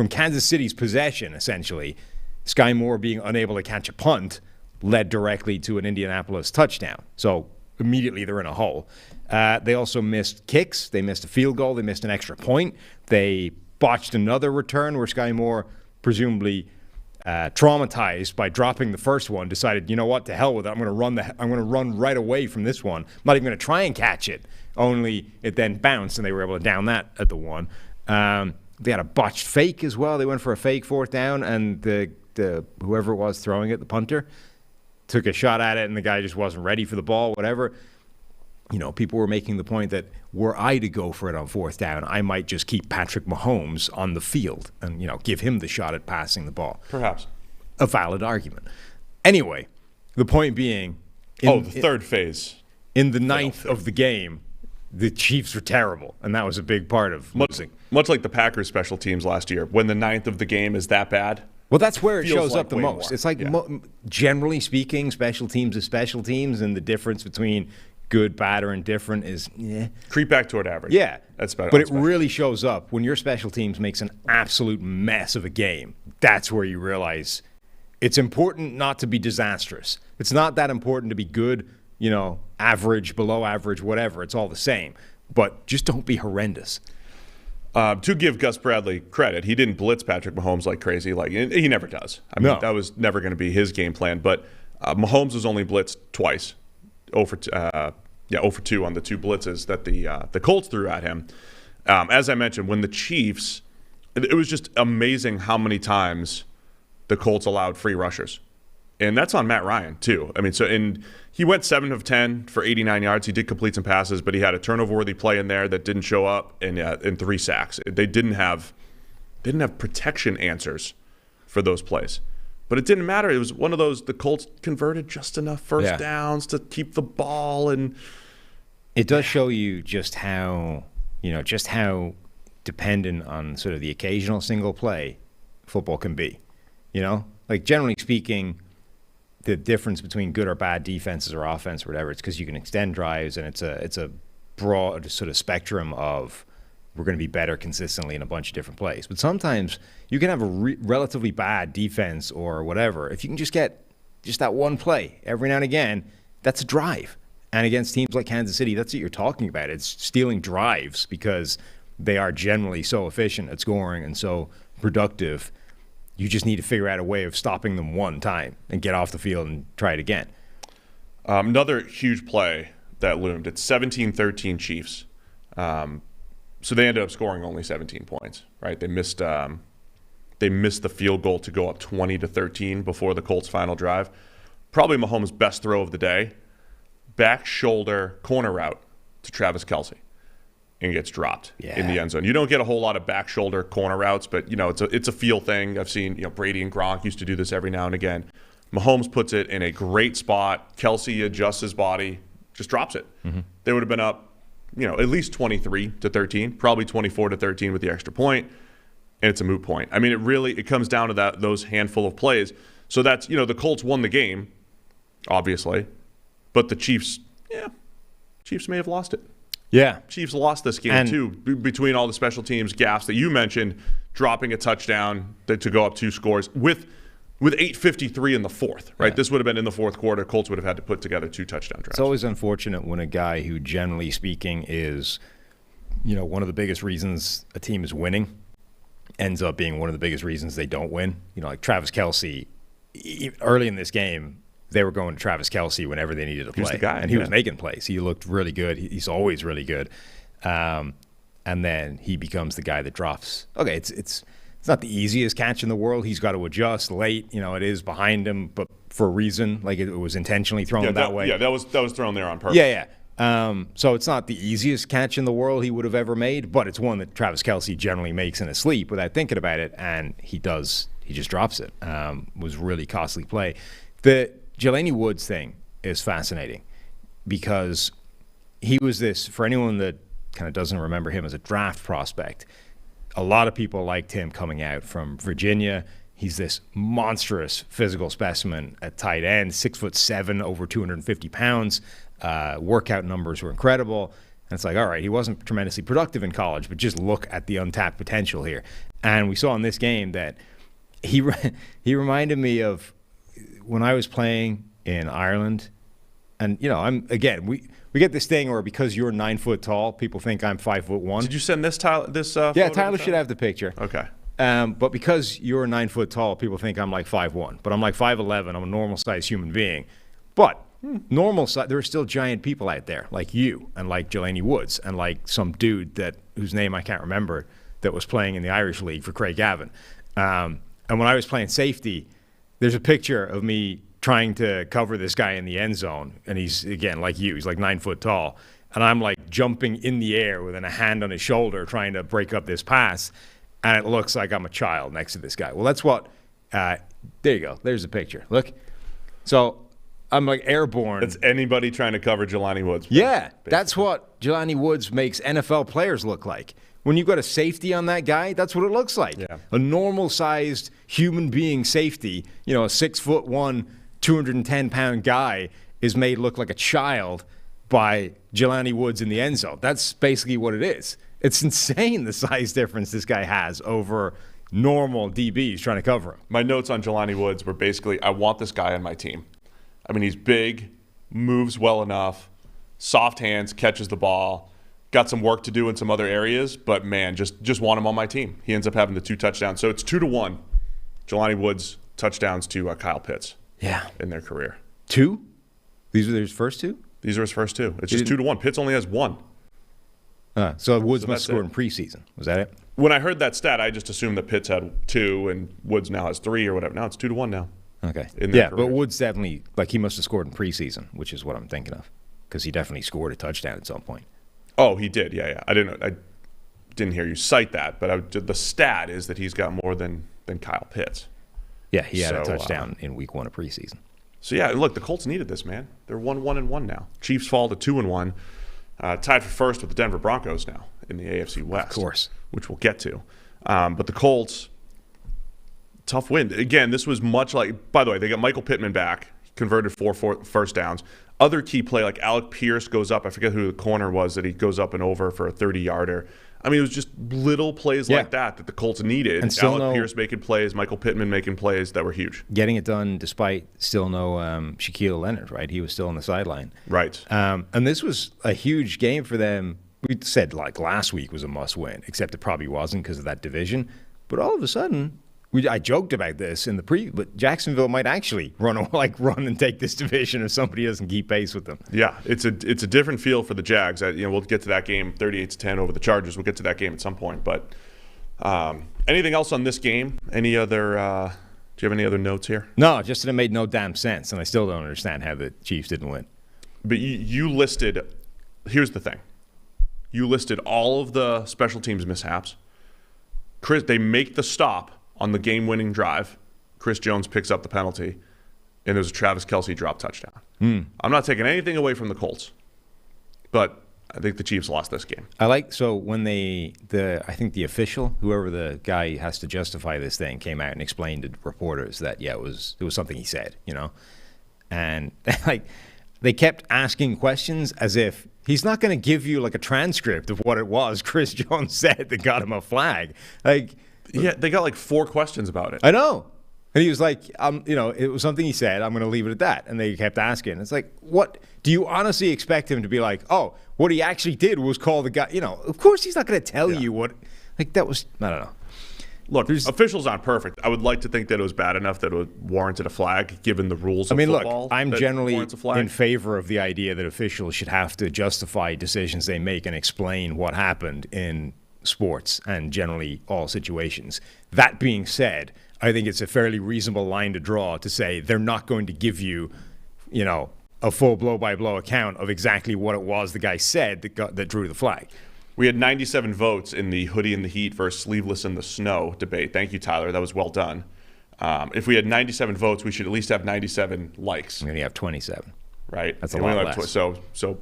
S6: Kansas City's possession, essentially, Sky Moore being unable to catch a punt led directly to an Indianapolis touchdown. So immediately they're in a hole. They also missed kicks. They missed a field goal. They missed an extra point. They botched another return where Sky Moore, presumably traumatized by dropping the first one, decided, you know what, to hell with it. I'm going to run right away from this one. I'm not even going to try and catch it. Only it then bounced, and they were able to down that at the one. They had a botched fake as well. They went for a fake 4th down, and the whoever it was throwing it, the punter, took a shot at it, and the guy just wasn't ready for the ball, whatever. People were making the point that were I to go for it on 4th down, I might just keep Patrick Mahomes on the field and, give him the shot at passing the ball.
S5: Perhaps.
S6: A valid argument. Anyway, the point being...
S5: the third phase.
S6: In the 9th of the game, the Chiefs were terrible, and that was a big part of losing.
S5: Much like the Packers special teams last year. When the 9th of the game is that bad,
S6: Well, that's where it
S5: Feels
S6: shows
S5: like
S6: up the
S5: way
S6: most.
S5: more.
S6: It's like,
S5: Yeah.
S6: generally speaking, special teams is special teams, and the difference between good, bad, or indifferent is,
S5: Creep back toward average.
S6: yeah.
S5: That's better.
S6: But it really shows up when your special teams makes an absolute mess of a game. That's where you realize it's important not to be disastrous. It's not that important to be good, average, below average, whatever. It's all the same. But just don't be horrendous.
S5: To give Gus Bradley credit, he didn't blitz Patrick Mahomes like crazy. Like he never does. I mean, that was never going to be his game plan. But Mahomes was only blitzed twice. 0 for 2 on the 2 blitzes that the Colts threw at him. As I mentioned, when the Chiefs, it was just amazing how many times the Colts allowed free rushers. And that's on Matt Ryan, too. I mean, and he went 7 of 10 for 89 yards. He did complete some passes, but he had a turnover-worthy play in there that didn't show up, and 3 sacks. They didn't have protection answers for those plays. But it didn't matter. It was one of those, the Colts converted just enough first downs to keep the ball. And
S6: it does show you just how dependent on sort of the occasional single play football can be. Like generally speaking, the difference between good or bad defenses or offense or whatever, it's because you can extend drives, and it's a broad sort of spectrum of we're going to be better consistently in a bunch of different plays. But sometimes you can have a relatively bad defense or whatever. If you can just get just that one play every now and again, that's a drive. And against teams like Kansas City, that's what you're talking about. It's stealing drives because they are generally so efficient at scoring and so productive. You just need to figure out a way of stopping them one time and get off the field and try it again.
S5: Another huge play that loomed. It's 17-13 Chiefs. So they ended up scoring only 17 points, right? They missed the field goal to go up 20-13 before the Colts' final drive. Probably Mahomes' best throw of the day. Back shoulder corner route to Travis Kelce, and gets dropped in the end zone. You don't get a whole lot of back shoulder corner routes, but it's a feel thing. I've seen Brady and Gronk used to do this every now and again. Mahomes puts it in a great spot. Kelce adjusts his body, just drops it. Mm-hmm. They would have been up, at least 23-13, probably 24-13 with the extra point, and it's a moot point. I mean, it comes down to those handful of plays. So that's the Colts won the game, obviously, but the Chiefs may have lost it.
S6: Yeah.
S5: Chiefs lost this game, too, between all the special teams gaffes that you mentioned, dropping a touchdown to go up 2 scores with 8:53 in the fourth, right? Yeah. This would have been in the fourth quarter. Colts would have had to put together 2 touchdown drives.
S6: It's always unfortunate when a guy who, generally speaking, is, one of the biggest reasons a team is winning ends up being one of the biggest reasons they don't win. Like Travis Kelce, early in this game, they were going to Travis Kelce whenever they needed a play.
S5: He was the guy.
S6: And he was making plays. He looked really good. He's always really good. And then he becomes the guy that drops. Okay, it's not the easiest catch in the world. He's got to adjust late. It is behind him, but for a reason. Like it was intentionally thrown that way.
S5: Yeah, that was thrown there on purpose.
S6: Yeah. So it's not the easiest catch in the world he would have ever made, but it's one that Travis Kelce generally makes in his sleep without thinking about it, and he does. He just drops it. Was really costly play. The Jelani Woods thing is fascinating because he was this, for anyone that kind of doesn't remember him as a draft prospect, a lot of people liked him coming out from Virginia. He's this monstrous physical specimen at tight end, 6'7", over 250 pounds. Workout numbers were incredible. And it's like, all right, he wasn't tremendously productive in college, but just look at the untapped potential here. And we saw in this game that he reminded me of when I was playing in Ireland. And, we get this thing where because you're 9 foot tall, people think I'm 5'1".
S5: Did you send this Tyler?
S6: Yeah, Tyler should have the picture.
S5: Okay.
S6: But because you're 9 foot tall, people think I'm like 5'1". But I'm like 5'11". I'm a normal sized human being. But normal size, there are still giant people out there like you and like Jelani Woods and like some dude whose name I can't remember that was playing in the Irish League for Craig Gavin. And when I was playing safety, there's a picture of me trying to cover this guy in the end zone, and he's, again, like you, he's like 9 foot tall, and I'm like jumping in the air with a hand on his shoulder trying to break up this pass, and it looks like I'm a child next to this guy. Well, that's what, there you go, there's the picture. Look, so I'm like airborne.
S5: That's anybody trying to cover Jelani Woods.
S6: Yeah,
S5: basically.
S6: that's what Jelani Woods makes NFL players look like. When you've got a safety on that guy, that's what it looks like.
S5: Yeah.
S6: A normal-sized human being safety, a 6'1", 210-pound guy is made look like a child by Jelani Woods in the end zone. That's basically what it is. It's insane the size difference this guy has over normal DBs trying to cover him.
S5: My notes on Jelani Woods were basically, I want this guy on my team. I mean, he's big, moves well enough, soft hands, catches the ball. Got some work to do in some other areas, but man, just want him on my team. He ends up having the 2 touchdowns. So it's 2-1. Jelani Woods touchdowns to Kyle Pitts.
S6: Yeah.
S5: In their career.
S6: 2? These are his first 2?
S5: These are his first 2. It's just 2-1. Pitts only has 1.
S6: So Woods must have scored in preseason. Was that it?
S5: When I heard that stat, I just assumed that Pitts had 2 and Woods now has 3 or whatever. Now it's 2-1 now.
S6: Okay.
S5: Career.
S6: But Woods definitely, he must have scored in preseason, which is what I'm thinking of, because he definitely scored a touchdown at some point.
S5: Oh, he did. Yeah. I didn't hear you cite that, but the stat is that he's got more than Kyle Pitts.
S6: Yeah, he had a touchdown in week 1 of preseason.
S5: So yeah, look, the Colts needed this, man. They're 1-1 now. Chiefs fall to 2-1, tied for first with the Denver Broncos now in the AFC West,
S6: of course,
S5: which we'll get to. But the Colts, tough win. Again, this was much like. By the way, they got Michael Pittman back, converted 4 first downs. Other key play, like Alec Pierce goes up. I forget who the corner was that he goes up and over for a 30-yarder. I mean, it was just little plays like that the Colts needed.
S6: And still
S5: Alec Pierce making plays, Michael Pittman making plays that were huge.
S6: Getting it done despite still no Shaquille Leonard, right? He was still on the sideline.
S5: Right.
S6: And this was a huge game for them. We said last week was a must-win, except it probably wasn't because of that division. But all of a sudden, I joked about this in the but Jacksonville might actually run and take this division if somebody doesn't keep pace with them.
S5: Yeah, it's a different feel for the Jags. We'll get to that game, 38-10 over the Chargers. We'll get to that game at some point. But anything else on this game? Any other? Do you have any other notes here?
S6: No, just that it made no damn sense, and I still don't understand how the Chiefs didn't win.
S5: But you listed. Here's the thing. You listed all of the special teams mishaps. Chris, they make the stop on the game-winning drive. Chris Jones picks up the penalty, and there's a Travis Kelce drop touchdown. I'm not taking anything away from the Colts, but I think the Chiefs lost this game.
S6: When I think the official, whoever the guy has to justify this thing, came out and explained to reporters that it was something he said, and they kept asking questions as if he's not going to give you a transcript of what it was Chris Jones said that got him a flag.
S5: Yeah, they got 4 questions about it.
S6: I know. And he was like, it was something he said. I'm going to leave it at that. And they kept asking. It's like, what? Do you honestly expect him to be like, oh, what he actually did was call the guy? Of course he's not going to tell you what. That was, I don't know.
S5: Look, officials aren't perfect. I would like to think that it was bad enough that it warranted a flag, given the rules of football.
S6: Look, I'm generally in favor of the idea that officials should have to justify decisions they make and explain what happened in sports and generally all situations. That being said, I think it's a fairly reasonable line to draw to say they're not going to give you, a full blow-by-blow account of exactly what it was the guy said that drew the flag.
S5: We had 97 votes in the hoodie in the heat versus sleeveless in the snow debate. Thank you, Tyler. That was well done. If we had 97 votes, we should at least have 97 likes.
S6: And you have 27.
S5: Right?
S6: That's a lot less.
S5: So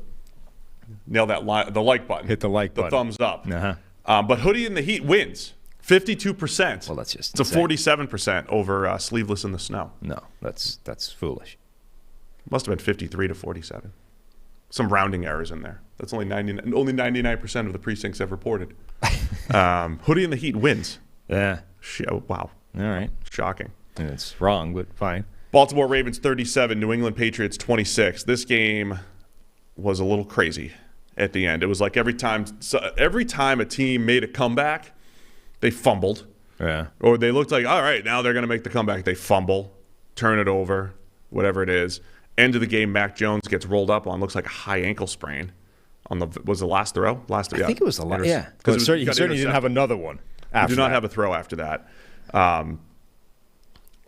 S5: nail that the like button.
S6: Hit the like button.
S5: The thumbs up.
S6: Uh-huh.
S5: But hoodie in the heat wins 52%.
S6: Well, that's just
S5: it's insane. A 47% over sleeveless in the snow.
S6: No, that's foolish.
S5: Must have been 53-47. Some rounding errors in there. That's only 99% of the precincts have reported. Hoodie in the heat wins.
S6: Yeah.
S5: Wow.
S6: All right.
S5: Shocking.
S6: And it's wrong, but fine.
S5: Baltimore Ravens 37, New England Patriots 26. This game was a little crazy at the end. It was like every time a team made a comeback, they fumbled.
S6: Yeah.
S5: Or they looked like, all right, now they're going to make the comeback. They fumble, turn it over, whatever it is. End of the game, Mac Jones gets rolled up on, looks like a high ankle sprain. Was the last throw?
S6: I think it was the last. Yeah. Because he certainly didn't have another one after
S5: He did not have a throw after that.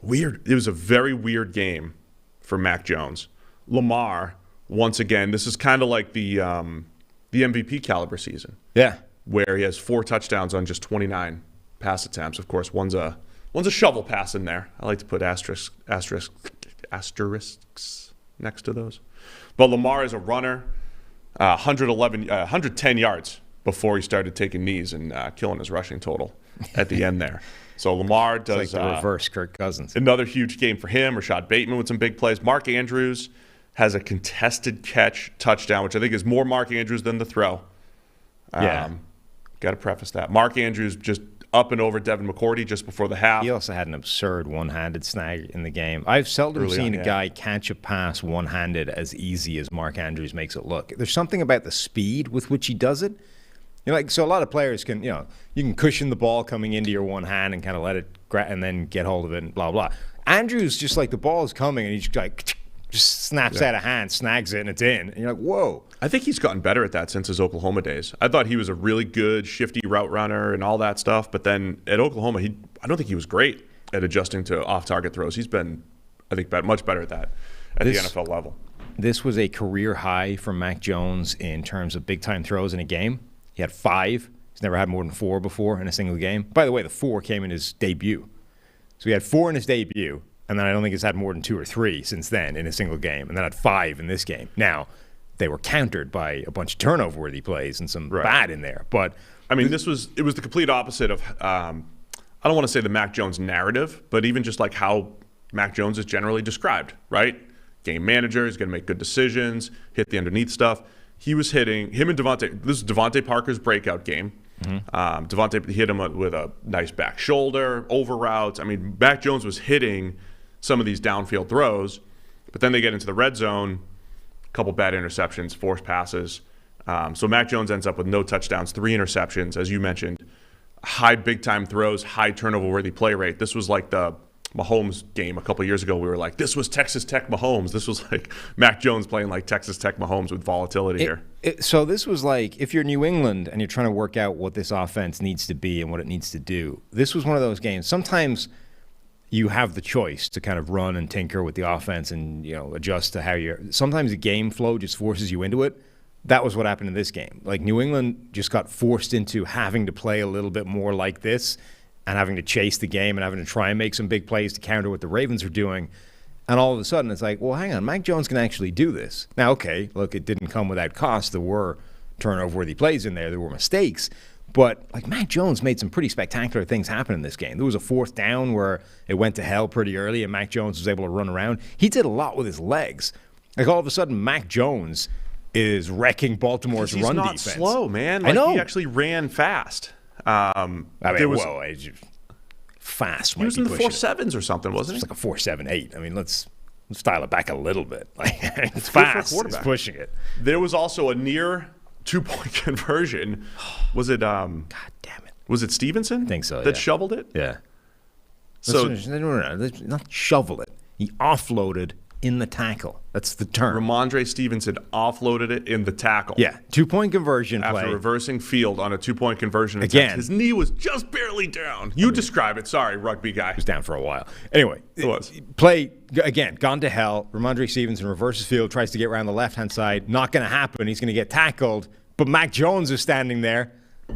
S5: Weird. It was a very weird game for Mac Jones. Lamar, once again, this is kind of like the MVP caliber season.
S6: Yeah.
S5: Where he has 4 touchdowns on just 29 pass attempts. Of course, one's a shovel pass in there. I like to put asterisks next to those. But Lamar is a runner, 110 yards before he started taking knees and killing his rushing total at the end there. So Lamar does
S6: it's like the reverse Kirk Cousins.
S5: Another huge game for him. Rashad Bateman with some big plays. Mark Andrews has a contested catch touchdown, which I think is more Mark Andrews than the throw.
S6: Yeah.
S5: Got to preface that. Mark Andrews just up and over Devin McCourty just before the half.
S6: He also had an absurd one-handed snag in the game. I've seldom seen a guy catch a pass one-handed as easy as Mark Andrews makes it look. There's something about the speed with which he does it. So a lot of players can, you can cushion the ball coming into your one hand and kind of let it and then get hold of it and blah, blah. Andrews just like the ball is coming and he just snaps out of hand, snags it, and it's in. And you're like, whoa.
S5: I think he's gotten better at that since his Oklahoma days. I thought he was a really good, shifty route runner and all that stuff. But then at Oklahoma, I don't think he was great at adjusting to off-target throws. He's been, I think, much better at that at the NFL level. This
S6: was a career high for Mac Jones in terms of big-time throws in a game. He had 5. He's never had more than 4 before in a single game. By the way, the 4 came in his debut. So he had 4 in his debut, and then I don't think he's had more than 2 or 3 since then in a single game, and then had 5 in this game. Now, they were countered by a bunch of turnover-worthy plays and some bad in there. But
S5: I mean, it was the complete opposite of I don't want to say the Mac Jones narrative, but even just like how Mac Jones is generally described, right? Game manager, he's going to make good decisions, hit the underneath stuff. He was hitting him and Devontae. This is Devontae Parker's breakout game. Devontae hit him with a nice back shoulder, over routes. I mean, Mac Jones was hitting some of these downfield throws, but then they get into the red zone, a couple bad interceptions, forced passes. So Mac Jones ends up with no touchdowns, 3 interceptions, as you mentioned, high big-time throws, high turnover-worthy play rate. This was like the Mahomes game a couple years ago. We were like, this was Texas Tech Mahomes. This was like Mac Jones playing like Texas Tech Mahomes with volatility here.
S6: So this was like, if you're New England and you're trying to work out what this offense needs to be and what it needs to do, this was one of those games. Sometimes you have the choice to kind of run and tinker with the offense and adjust to how you're. Sometimes the game flow just forces you into it. That was what happened in this game. Like New England just got forced into having to play a little bit more like this and having to chase the game and having to try and make some big plays to counter what the Ravens are doing. And all of a sudden, it's like, well, hang on, Mac Jones can actually do this. Now, okay, look, it didn't come without cost. There were turnover-worthy plays in there. There were mistakes. But, like, Mac Jones made some pretty spectacular things happen in this game. There was a 4th down where it went to hell pretty early and Mac Jones was able to run around. He did a lot with his legs. Like, all of a sudden, Mac Jones is wrecking Baltimore's run defense.
S5: He's not slow, man. Like,
S6: I know.
S5: He actually ran fast.
S6: Fast.
S5: He was in the 4.7s or something, wasn't he?
S6: It's like a 4.78. I mean, let's dial it back a little bit. Like, it's
S5: fast.
S6: It's pushing it.
S5: There was also a near 2-point conversion. Was it? God
S6: damn it!
S5: Was it Stevenson?
S6: I think so.
S5: That shoveled it.
S6: Yeah.
S5: So
S6: no, not shovel it. He offloaded in the tackle. That's the term.
S5: Ramondre Stevenson offloaded it in the tackle.
S6: Yeah, 2-point conversion
S5: after
S6: play.
S5: reversing field on a 2-point conversion attempt.
S6: Again.
S5: His knee was just barely down. Describe it. Sorry, rugby guy.
S6: He was down for a while. Anyway,
S5: it was.
S6: Play, again, gone to hell. Ramondre Stevenson reverses field, tries to get around the left-hand side. Not going to happen. He's going to get tackled. But Mac Jones is standing there.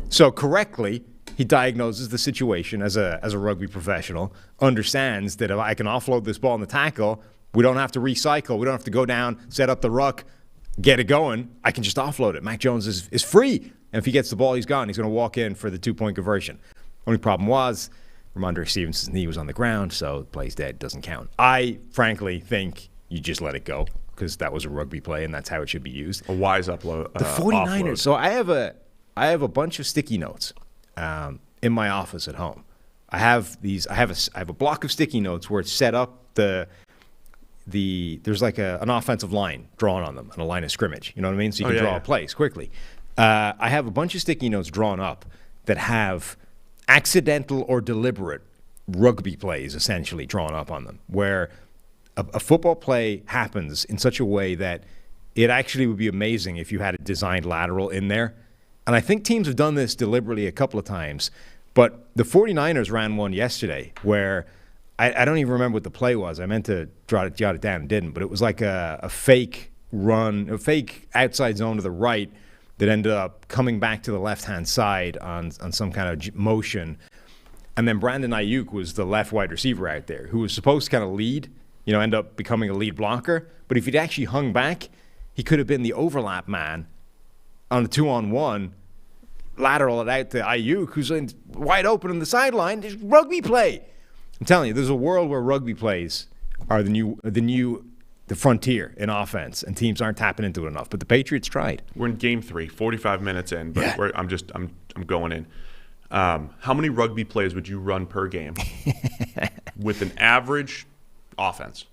S6: So correctly, he diagnoses the situation as a rugby professional, understands that if I can offload this ball in the tackle, we don't have to recycle. We don't have to go down, set up the ruck, get it going. I can just offload it. Mac Jones is free. And if he gets the ball, he's gone. He's going to walk in for the 2-point conversion. Only problem was Ramondre Stevenson's knee was on the ground, so the play's dead. Doesn't count. I, frankly, think you just let it go because that was a rugby play, and that's how it should be used.
S5: A wise upload.
S6: The 49ers.
S5: Offload.
S6: So I have a bunch of sticky notes in my office at home. I have a block of sticky notes where it's set up there's like an offensive line drawn on them and a line of scrimmage. You know what I mean? So you can draw plays quickly. I have a bunch of sticky notes drawn up that have accidental or deliberate rugby plays essentially drawn up on them, where a football play happens in such a way that it actually would be amazing if you had a designed lateral in there. And I think teams have done this deliberately a couple of times, but the 49ers ran one yesterday where I don't even remember what the play was. I meant to jot it down and didn't, but it was like a fake run, a fake outside zone to the right that ended up coming back to the left-hand side on some kind of motion. And then Brandon Ayuk was the left wide receiver out there who was supposed to kind of lead end up becoming a lead blocker. But if he'd actually hung back, he could have been the overlap man on the 2-on-1, lateral it out to Ayuk, who's wide open on the sideline. It's rugby play. I'm telling you, there's a world where rugby plays are the frontier in offense, and teams aren't tapping into it enough. But the Patriots tried.
S5: We're in game 3, 45 minutes in, but I'm going in. How many rugby plays would you run per game with an average offense?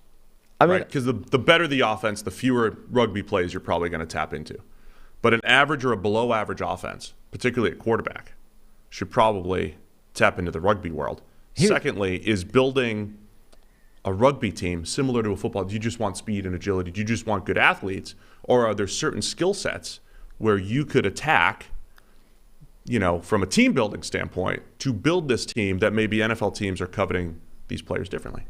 S5: Right? Because the better the offense, the fewer rugby plays you're probably going to tap into. But an average or a below average offense, particularly at quarterback, should probably tap into the rugby world. Secondly, is building a rugby team similar to a football. Do you just want speed and agility? Do you just want good athletes? Or are there certain skill sets where you could attack, from a team building standpoint, to build this team that maybe NFL teams are coveting these players differently?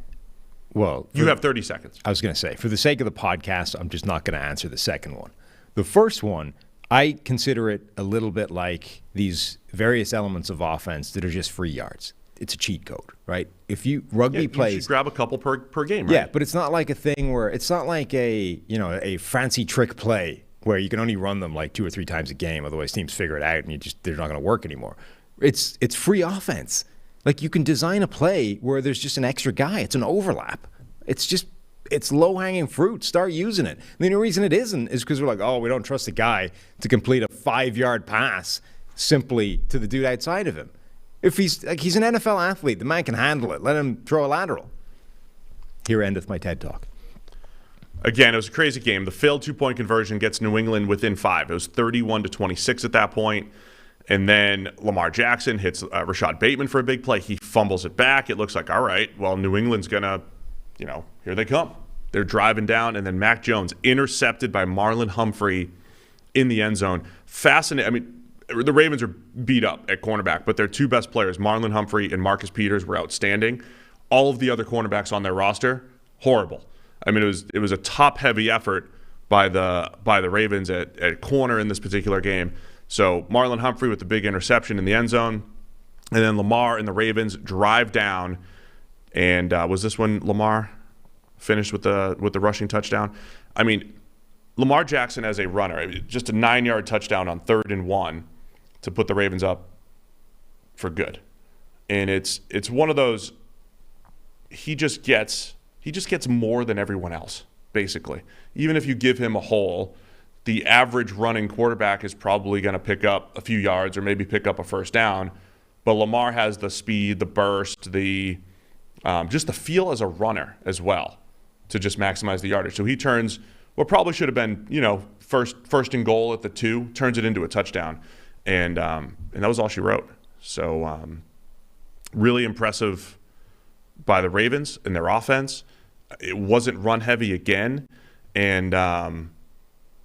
S6: Well,
S5: you have 30 seconds.
S6: I was going to say, for the sake of the podcast, I'm just not going to answer the second one. The first one, I consider it a little bit like these various elements of offense that are just free yards. It's a cheat code, right? If you plays,
S5: you should grab a couple per game, right?
S6: Yeah, but it's not like a thing where it's not like a fancy trick play where you can only run them like 2 or 3 times a game, otherwise teams figure it out and they're not going to work anymore. It's free offense. Like you can design a play where there's just an extra guy. It's an overlap. It's low-hanging fruit. Start using it. The only reason it isn't is because we're like, we don't trust the guy to complete a 5-yard pass simply to the dude outside of him. If he's an NFL athlete, the man can handle it. Let him throw a lateral. Here endeth my TED Talk.
S5: Again, it was a crazy game. The failed 2-point conversion gets New England within 5. It was 31-26 at that point. And then Lamar Jackson hits Rashad Bateman for a big play. He fumbles it back. It looks like, all right, well, New England's going to, here they come. They're driving down. And then Mac Jones intercepted by Marlon Humphrey in the end zone. Fascinating. I mean, the Ravens are beat up at cornerback, but their 2 best players, Marlon Humphrey and Marcus Peters, were outstanding. All of the other cornerbacks on their roster, horrible. I mean, it was a top-heavy effort by the Ravens at corner in this particular game. So Marlon Humphrey with the big interception in the end zone, and then Lamar and the Ravens drive down. And was this when Lamar finished with the rushing touchdown? I mean, Lamar Jackson as a runner, just a 9-yard touchdown on 3rd and 1 to put the Ravens up for good. And it's one of those, he just gets more than everyone else, basically. Even if you give him a hole, the average running quarterback is probably going to pick up a few yards or maybe pick up a first down. But Lamar has the speed, the burst, just the feel as a runner as well to just maximize the yardage. So he turns what probably should have been, first and goal at the 2, turns it into a touchdown. And that was all she wrote. So really impressive by the Ravens and their offense. It wasn't run heavy again. And,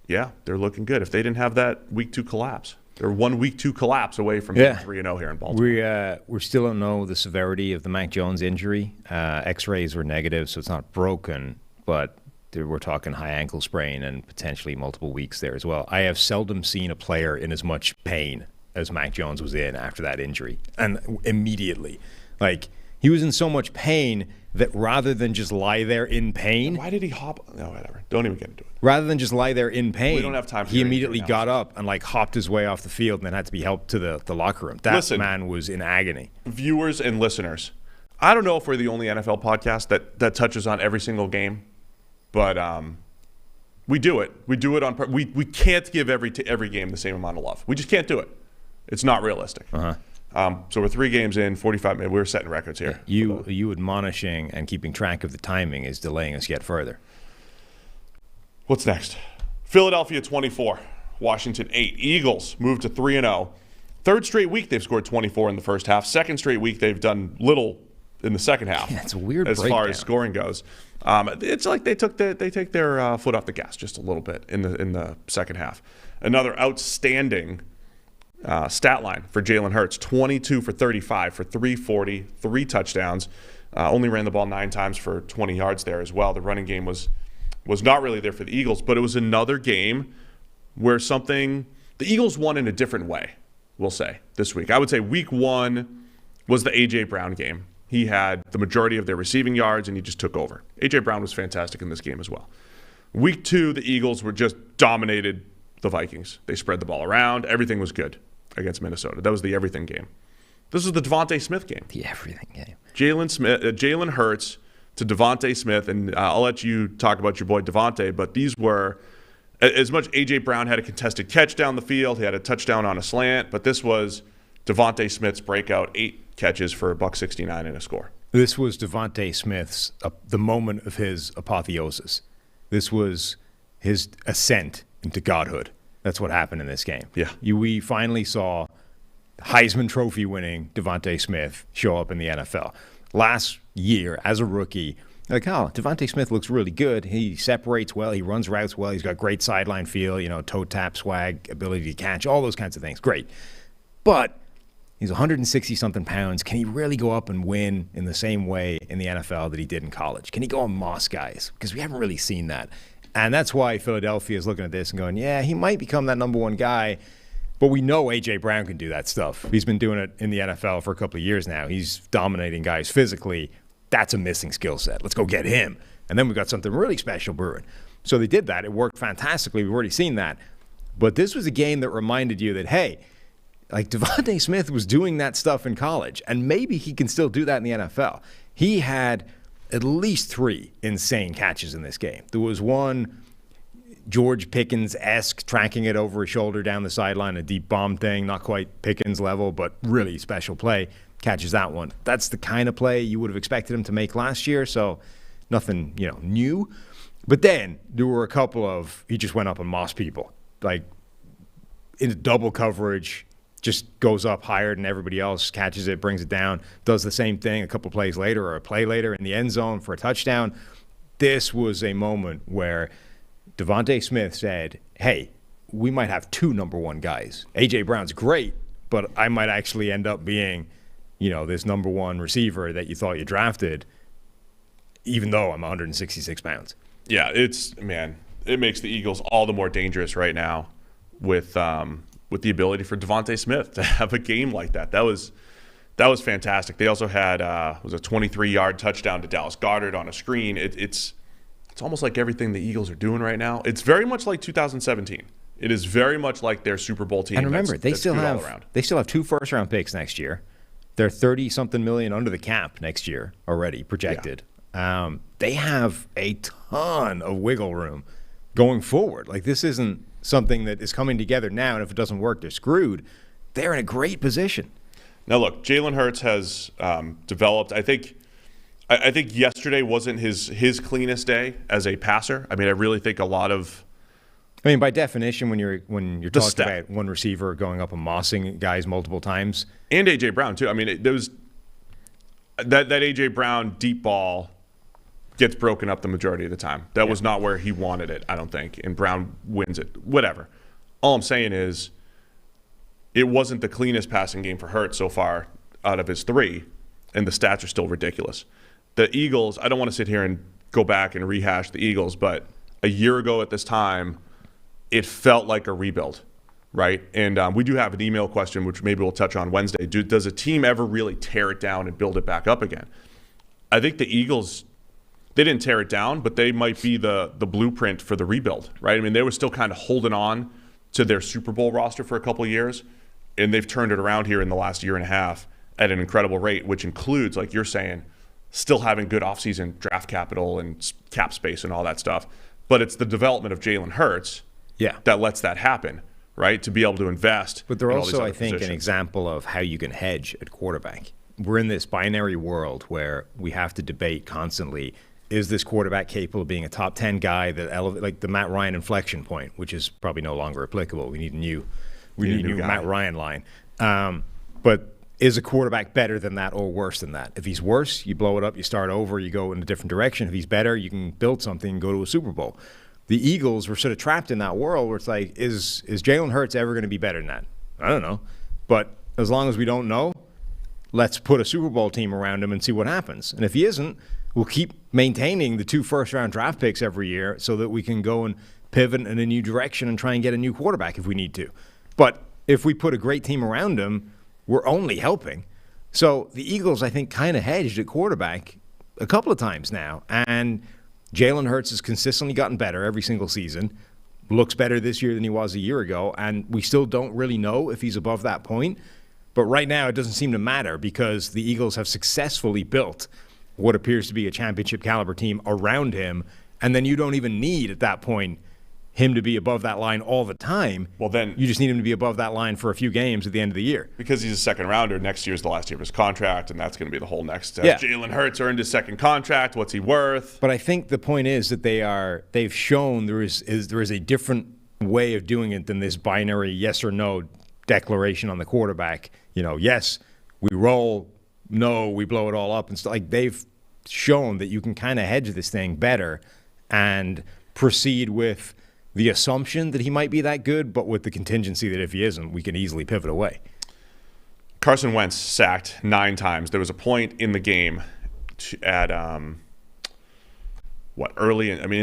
S5: they're looking good. If they didn't have that week 2 collapse, they're 1 week 2 collapse away from being 3-0 here in Baltimore.
S6: We still don't know the severity of the Mac Jones injury. X-rays were negative, so it's not broken, but we're talking high ankle sprain and potentially multiple weeks there as well. I have seldom seen a player in as much pain as Mac Jones was in after that injury. And immediately. Like, he was in so much pain that rather than just lie there in pain...
S5: Why did he hop? No, whatever. Don't even get into it.
S6: Rather than just lie there in pain,
S5: we don't have time for
S6: he immediately got up and hopped his way off the field and then had to be helped to the locker room. That man was in agony.
S5: Viewers and listeners, I don't know if we're the only NFL podcast that touches on every single game. But we do it. We do it on purpose. We can't give every game the same amount of love. We just can't do it. It's not realistic. So we're 3 games in, 45 minutes. We're setting records here.
S6: You admonishing and keeping track of the timing is delaying us yet further.
S5: What's next? Philadelphia 24, Washington 8. Eagles move to 3-0. 3rd straight week they've scored 24 in the first half. 2nd straight week they've done little in the second half.
S6: Yeah, it's a weird
S5: as
S6: breakdown.
S5: Far as scoring goes. It's like they take their foot off the gas just a little bit in the second half. Another outstanding stat line for Jalen Hurts: 22 for 35 for 340, 3 touchdowns. Only ran the ball 9 times for 20 yards there as well. The running game was not really there for the Eagles, but it was another game where the Eagles won in a different way. We'll say this week. I would say week 1 was the A.J. Brown game. he had the majority of their receiving yards, and he just took over. A.J. Brown was fantastic in this game as well. Week 2, the Eagles were just dominated the Vikings. They spread the ball around. Everything was good against Minnesota. That was the everything game. This is the Devontae Smith game.
S6: The everything game.
S5: Jalen Hurts to Devontae Smith, and I'll let you talk about your boy Devontae, but these were, as much A.J. Brown had a contested catch down the field, he had a touchdown on a slant, but this was Devontae Smith's breakout, 8 catches for $169 and a score.
S6: This was Devontae Smith's, the moment of his apotheosis. This was his ascent into godhood. That's what happened in this game.
S5: Yeah.
S6: We finally saw Heisman Trophy winning Devontae Smith show up in the NFL. Last year, as a rookie, like, oh, Devontae Smith looks really good. He separates well. He runs routes well. He's got great sideline feel, toe tap, swag, ability to catch, all those kinds of things. Great. But he's 160-something pounds. Can he really go up and win in the same way in the NFL that he did in college? Can he go and moss guys? Because we haven't really seen that. And that's why Philadelphia is looking at this and going, yeah, he might become that number one guy. But we know A.J. Brown can do that stuff. He's been doing it in the NFL for a couple of years now. He's dominating guys physically. That's a missing skill set. Let's go get him. And then we got something really special brewing. So they did that. It worked fantastically. We've already seen that. But this was a game that reminded you that, hey, like Devontae Smith was doing that stuff in college, and maybe he can still do that in the NFL. He had at least 3 insane catches in this game. There was one George Pickens-esque, tracking it over his shoulder down the sideline, a deep bomb thing, not quite Pickens level, but really special play. Catches that one. That's the kind of play you would have expected him to make last year, so nothing, new. But then there were a couple of, he just went up and mossed people, like in double coverage, just goes up higher than everybody else, catches it, brings it down, does the same thing a couple plays later or a play later in the end zone for a touchdown. This was a moment where Devontae Smith said, hey, we might have 2 number 1 guys. A.J. Brown's great, but I might actually end up being, this number 1 receiver that you thought you drafted, even though I'm 166 pounds.
S5: Yeah, it makes the Eagles all the more dangerous right now with the ability for Devontae Smith to have a game like that. That was fantastic. They also had was a 23-yard touchdown to Dallas Goedert on a screen. It's almost like everything the Eagles are doing right now. It's very much like 2017. It is very much like their Super Bowl team.
S6: And remember, they still have 2 first-round picks next year. They're 30-something million under the cap next year already projected. Yeah. They have a ton of wiggle room going forward. Like, this isn't something that is coming together now, and if it doesn't work, they're screwed. They're in a great position.
S5: Now, look, Jalen Hurts has developed. I think yesterday wasn't his cleanest day as a passer. I mean, I really think a lot of.
S6: I mean, by definition, when you're talking about one receiver going up and mossing guys multiple times,
S5: and A.J. Brown too. I mean, there was that A.J. Brown deep ball gets broken up the majority of the time. That was not where he wanted it, I don't think, and Brown wins it. Whatever. All I'm saying is, it wasn't the cleanest passing game for Hurts so far out of his 3, and the stats are still ridiculous. The Eagles, I don't want to sit here and go back and rehash the Eagles, but a year ago at this time, it felt like a rebuild, right? And we do have an email question, which maybe we'll touch on Wednesday. Does a team ever really tear it down and build it back up again? I think the Eagles, they didn't tear it down, but they might be the blueprint for the rebuild, right? I mean, they were still kind of holding on to their Super Bowl roster for a couple of years, and they've turned it around here in the last year and a half at an incredible rate, which includes, like you're saying, still having good offseason draft capital and cap space and all that stuff. But it's the development of Jalen Hurts that lets that happen, right? To be able to invest.
S6: But they're
S5: in
S6: also,
S5: all
S6: I
S5: these
S6: think,
S5: positions.
S6: an example of how you can hedge at quarterback. We're in this binary world where we have to debate constantly, is this quarterback capable of being a top 10 guy that like the Matt Ryan inflection point, which is probably no longer applicable. We need a new Matt Ryan line. But is a quarterback better than that or worse than that? If he's worse, you blow it up, you start over, you go in a different direction. If he's better, you can build something and go to a Super Bowl. The Eagles were sort of trapped in that world where it's like, is Jalen Hurts ever going to be better than that? I don't know. But as long as we don't know, let's put a Super Bowl team around him and see what happens. And if he isn't, we'll keep maintaining the 2 first-round draft picks every year so that we can go and pivot in a new direction and try and get a new quarterback if we need to. But if we put a great team around him, we're only helping. So the Eagles, I think, kind of hedged at quarterback a couple of times now. And Jalen Hurts has consistently gotten better every single season. Looks better this year than he was a year ago. And we still don't really know if he's above that point. But right now, it doesn't seem to matter because the Eagles have successfully built what appears to be a championship caliber team around him. And then you don't even need, at that point, him to be above that line all the time.
S5: Well, then
S6: you just need him to be above that line for a few games at the end of the year.
S5: Because he's a second rounder, next year's the last year of his contract, and that's going to be the whole next. Jalen Hurts earned his second contract. What's he worth?
S6: But I think the point is that they've shown there is a different way of doing it than this binary yes or no declaration on the quarterback. Yes, we roll. No, we blow it all up and stuff. Like, they've shown that you can kind of hedge this thing better and proceed with the assumption that he might be that good, but with the contingency that if he isn't, we can easily pivot away.
S5: Carson Wentz sacked 9 times. There was a point in the game at in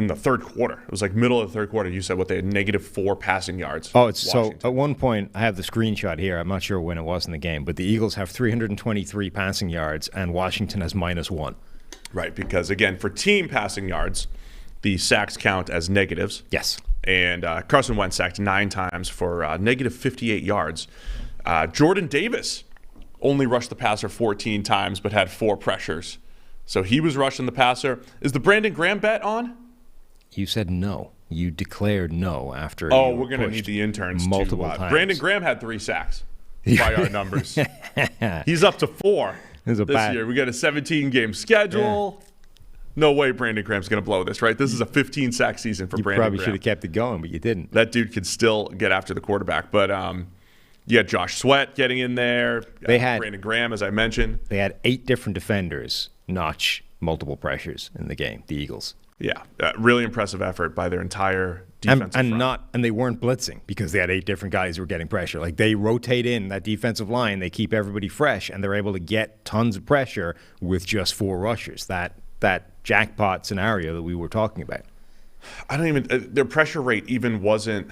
S5: the third quarter. It was like middle of the third quarter. You said they had -4 passing yards.
S6: Oh, so at one point, I have the screenshot here. I'm not sure when it was in the game, but the Eagles have 323 passing yards and Washington has -1.
S5: Right, because again, for team passing yards, the sacks count as negatives.
S6: Yes.
S5: And Carson Wentz sacked 9 times for -58 yards. Jordan Davis only rushed the passer 14 times but had 4 pressures. So he was rushing the passer. Is the Brandon Graham bet on?
S6: You said no. You declared no after.
S5: Oh, we're going to need the interns
S6: multiple times.
S5: Brandon Graham had 3 sacks by our numbers. He's up to 4 this year. We got a 17-game schedule. Yeah. No way Brandon Graham's going to blow this, right? This is a 15-sack season for Brandon Graham.
S6: You probably should have kept it going, but you didn't.
S5: That dude could still get after the quarterback. But you had Josh Sweat getting in there. They had Brandon Graham, as I mentioned.
S6: They had 8 different defenders notch multiple pressures in the game, the Eagles.
S5: Yeah, really impressive effort by their entire defensive front.
S6: And they weren't blitzing because they had 8 different guys who were getting pressure. Like, they rotate in that defensive line. They keep everybody fresh, and they're able to get tons of pressure with just 4 rushers. That jackpot scenario that we were talking about.
S5: Their pressure rate even wasn't,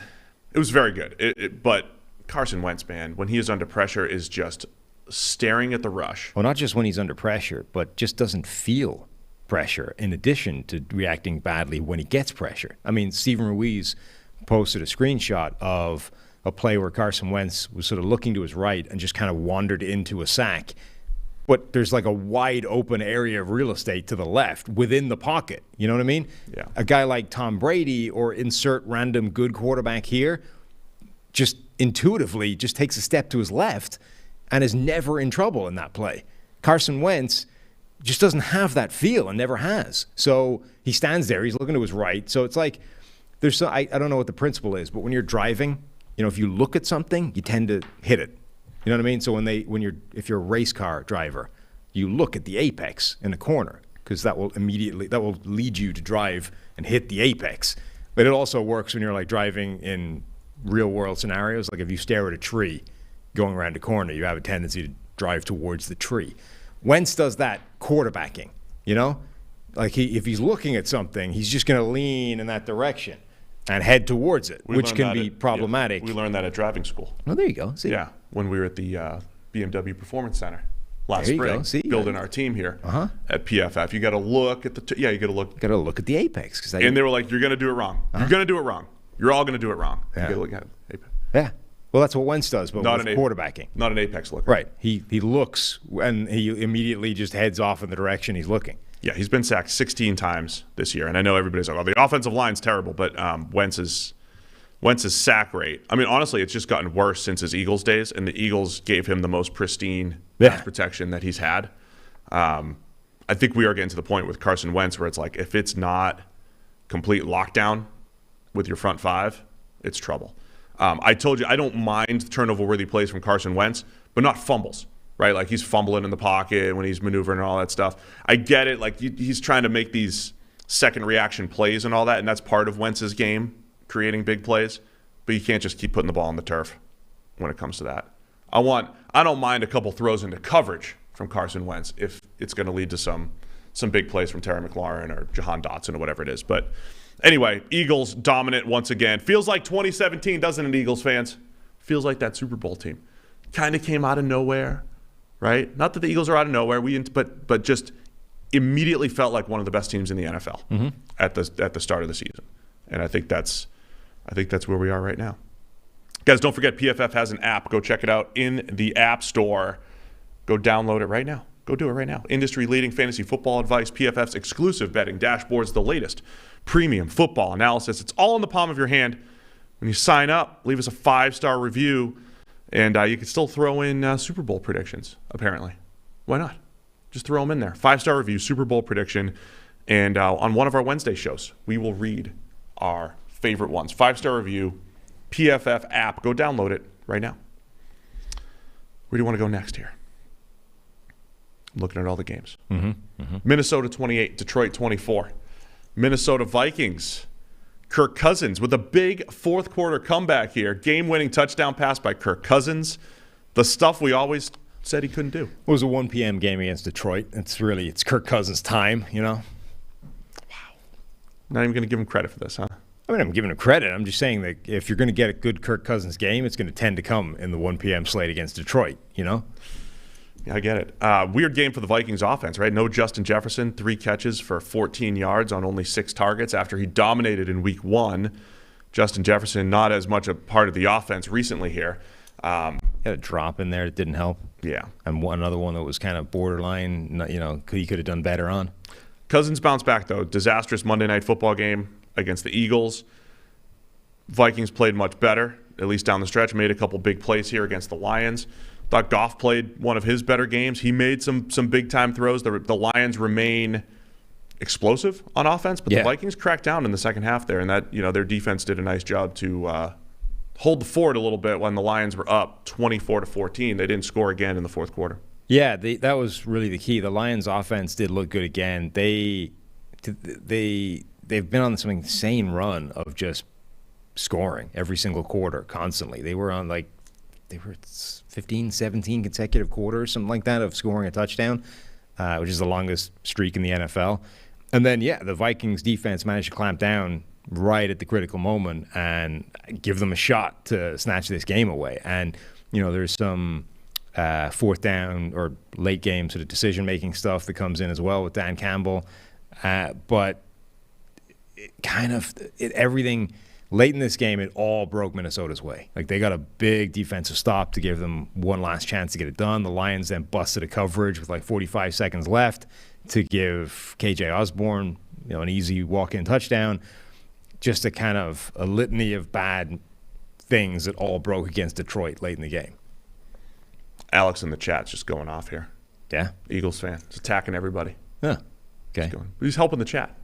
S5: it was very good. But Carson Wentz, man, when he is under pressure, is just staring at the rush.
S6: Well, not just when he's under pressure, but just doesn't feel pressure in addition to reacting badly when he gets pressure. I mean, Steven Ruiz posted a screenshot of a play where Carson Wentz was sort of looking to his right and just kind of wandered into a sack. But there's like a wide open area of real estate to the left within the pocket. You know what I mean?
S5: Yeah.
S6: A guy like Tom Brady or insert random good quarterback here just intuitively just takes a step to his left and is never in trouble in that play. Carson Wentz just doesn't have that feel and never has. So he stands there. He's looking to his right. So it's like I don't know what the principle is, but when you're driving, if you look at something, you tend to hit it. You know what I mean? So if you're a race car driver, you look at the apex in the corner because that will lead you to drive and hit the apex. But it also works when you're like driving in real world scenarios. Like if you stare at a tree going around a corner, you have a tendency to drive towards the tree. Wentz does that quarterbacking, like if he's looking at something, he's just going to lean in that direction and head towards it, which can be problematic.
S5: We learned that at driving school.
S6: Oh, there you go. See?
S5: Yeah, when we were at the BMW Performance Center last spring, building our team here at PFF. You got to look at you got to look.
S6: Got to look at the apex
S5: and they were like, "You're going to do it wrong. You're going to do it wrong. You're all going to do it wrong."
S6: Yeah.
S5: You got to look at apex.
S6: Yeah. Well, that's what Wentz does, but
S5: not
S6: with quarterbacking.
S5: Not an apex looker.
S6: Right. He looks, and he immediately just heads off in the direction he's looking.
S5: Yeah, he's been sacked 16 times this year, and I know everybody's like, "Oh, the offensive line's terrible," but Wentz's sack rate. I mean, honestly, it's just gotten worse since his Eagles days, and the Eagles gave him the most pristine pass protection that he's had. I think we are getting to the point with Carson Wentz where it's like, if it's not complete lockdown with your front 5, it's trouble. I told you I don't mind turnover-worthy plays from Carson Wentz, but not fumbles, right? Like he's fumbling in the pocket when he's maneuvering and all that stuff. I get it. Like he's trying to make these second reaction plays and all that, and that's part of Wentz's game, creating big plays. But you can't just keep putting the ball on the turf when it comes to that. I don't mind a couple throws into coverage from Carson Wentz if it's going to lead to some big plays from Terry McLaurin or Jahan Dotson or whatever it is. But anyway, Eagles dominant once again. Feels like 2017, doesn't it, Eagles fans? Feels like that Super Bowl team. Kind of came out of nowhere. right? Not that the Eagles are out of nowhere, but just immediately felt like one of the best teams in the NFL at the start of the season. And I think that's where we are right now. Guys, don't forget PFF has an app. Go check it out in the App Store. Go download it right now. Go do it right now. Industry-leading fantasy football advice, PFF's exclusive betting dashboards, the latest premium football analysis. It's all in the palm of your hand. When you sign up, leave us a 5-star review, and you can still throw in Super Bowl predictions, apparently. Why not? Just throw them in there. 5-star review, Super Bowl prediction, and on one of our Wednesday shows, we will read our favorite ones. 5-star review, PFF app. Go download it right now. Where do you want to go next here? I'm looking at all the games. Minnesota 28, Detroit 24. Minnesota Vikings. Kirk Cousins with a big fourth quarter comeback here. Game-winning touchdown pass by Kirk Cousins. The stuff we always said he couldn't do.
S6: It was a 1 p.m. game against Detroit. It's Kirk Cousins' time, Wow.
S5: Not even going to give him credit for this, huh?
S6: I mean, I'm giving him credit. I'm just saying that if you're going to get a good Kirk Cousins game, it's going to tend to come in the 1 p.m. slate against Detroit, Yeah,
S5: I get it. Weird game for the Vikings offense, right? No Justin Jefferson, 3 catches for 14 yards on only 6 targets after he dominated in week 1. Justin Jefferson, not as much a part of the offense recently here.
S6: He had a drop in there that didn't help.
S5: Yeah.
S6: And another one that was kind of borderline, he could have done better on.
S5: Cousins bounced back, though. Disastrous Monday Night Football game against the Eagles. Vikings played much better, at least down the stretch. Made a couple big plays here against the Lions. Thought Goff played one of his better games. He made some big-time throws. The Lions remain explosive on offense, but the Vikings cracked down in the second half there, and that their defense did a nice job to hold the fort a little bit when the Lions were up 24-14. They didn't score again in the fourth quarter.
S6: Yeah, that was really the key. The Lions' offense did look good again. They've been on some insane run of just scoring every single quarter constantly. They were 15, 17 consecutive quarters, something like that, of scoring a touchdown, which is the longest streak in the NFL. And then, the Vikings defense managed to clamp down right at the critical moment and give them a shot to snatch this game away. And, there's some fourth down or late game sort of decision-making stuff that comes in as well with Dan Campbell. But everything late in this game, it all broke Minnesota's way. Like, they got a big defensive stop to give them one last chance to get it done. The Lions then busted a coverage with 45 seconds left to give KJ Osborne, an easy walk-in touchdown. Just a litany of bad things that all broke against Detroit late in the game.
S5: Alex in the chat's just going off here.
S6: Yeah?
S5: Eagles fan. He's attacking everybody.
S6: Yeah. Okay.
S5: He's helping the chat.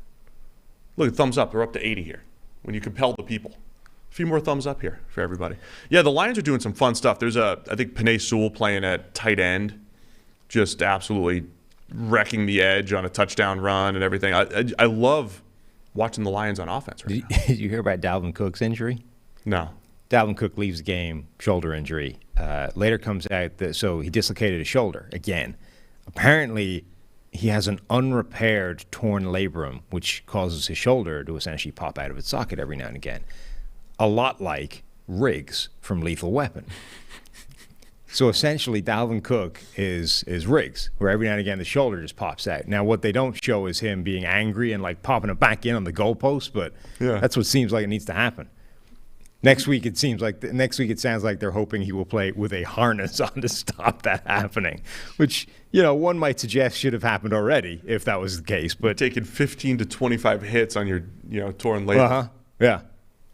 S5: Look, thumbs up. They're up to 80 here. When you compel the people. A few more thumbs up here for everybody. Yeah, the Lions are doing some fun stuff. There's I think Penei Sewell playing at tight end, just absolutely wrecking the edge on a touchdown run and everything. I love watching the Lions on offense right now.
S6: Did you hear about Dalvin Cook's injury?
S5: No.
S6: Dalvin Cook leaves the game, shoulder injury. Later comes out that so he dislocated his shoulder again. Apparently, he has an unrepaired torn labrum, which causes his shoulder to essentially pop out of its socket every now and again. A lot like Riggs from Lethal Weapon. So essentially, Dalvin Cook is Riggs, where every now and again the shoulder just pops out. Now, what they don't show is him being angry and popping it back in on the goalpost, but that's what seems like it needs to happen. Next week, it sounds like they're hoping he will play with a harness on to stop that happening, which, one might suggest should have happened already if that was the case. But
S5: taking 15 to 25 hits on your, torn labrum.
S6: Yeah.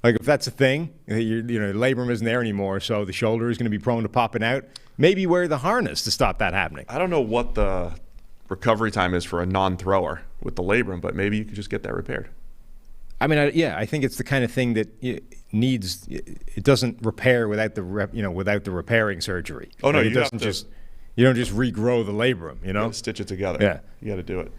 S6: If that's a thing, your labrum isn't there anymore, so the shoulder is going to be prone to popping out. Maybe wear the harness to stop that happening.
S5: I don't know what the recovery time is for a non-thrower with the labrum, but maybe you could just get that repaired.
S6: I mean, I think it's the kind of thing that it doesn't repair without the repairing surgery.
S5: Oh no,
S6: you don't just regrow the labrum.
S5: You gotta stitch it together.
S6: Yeah,
S5: you got to do it.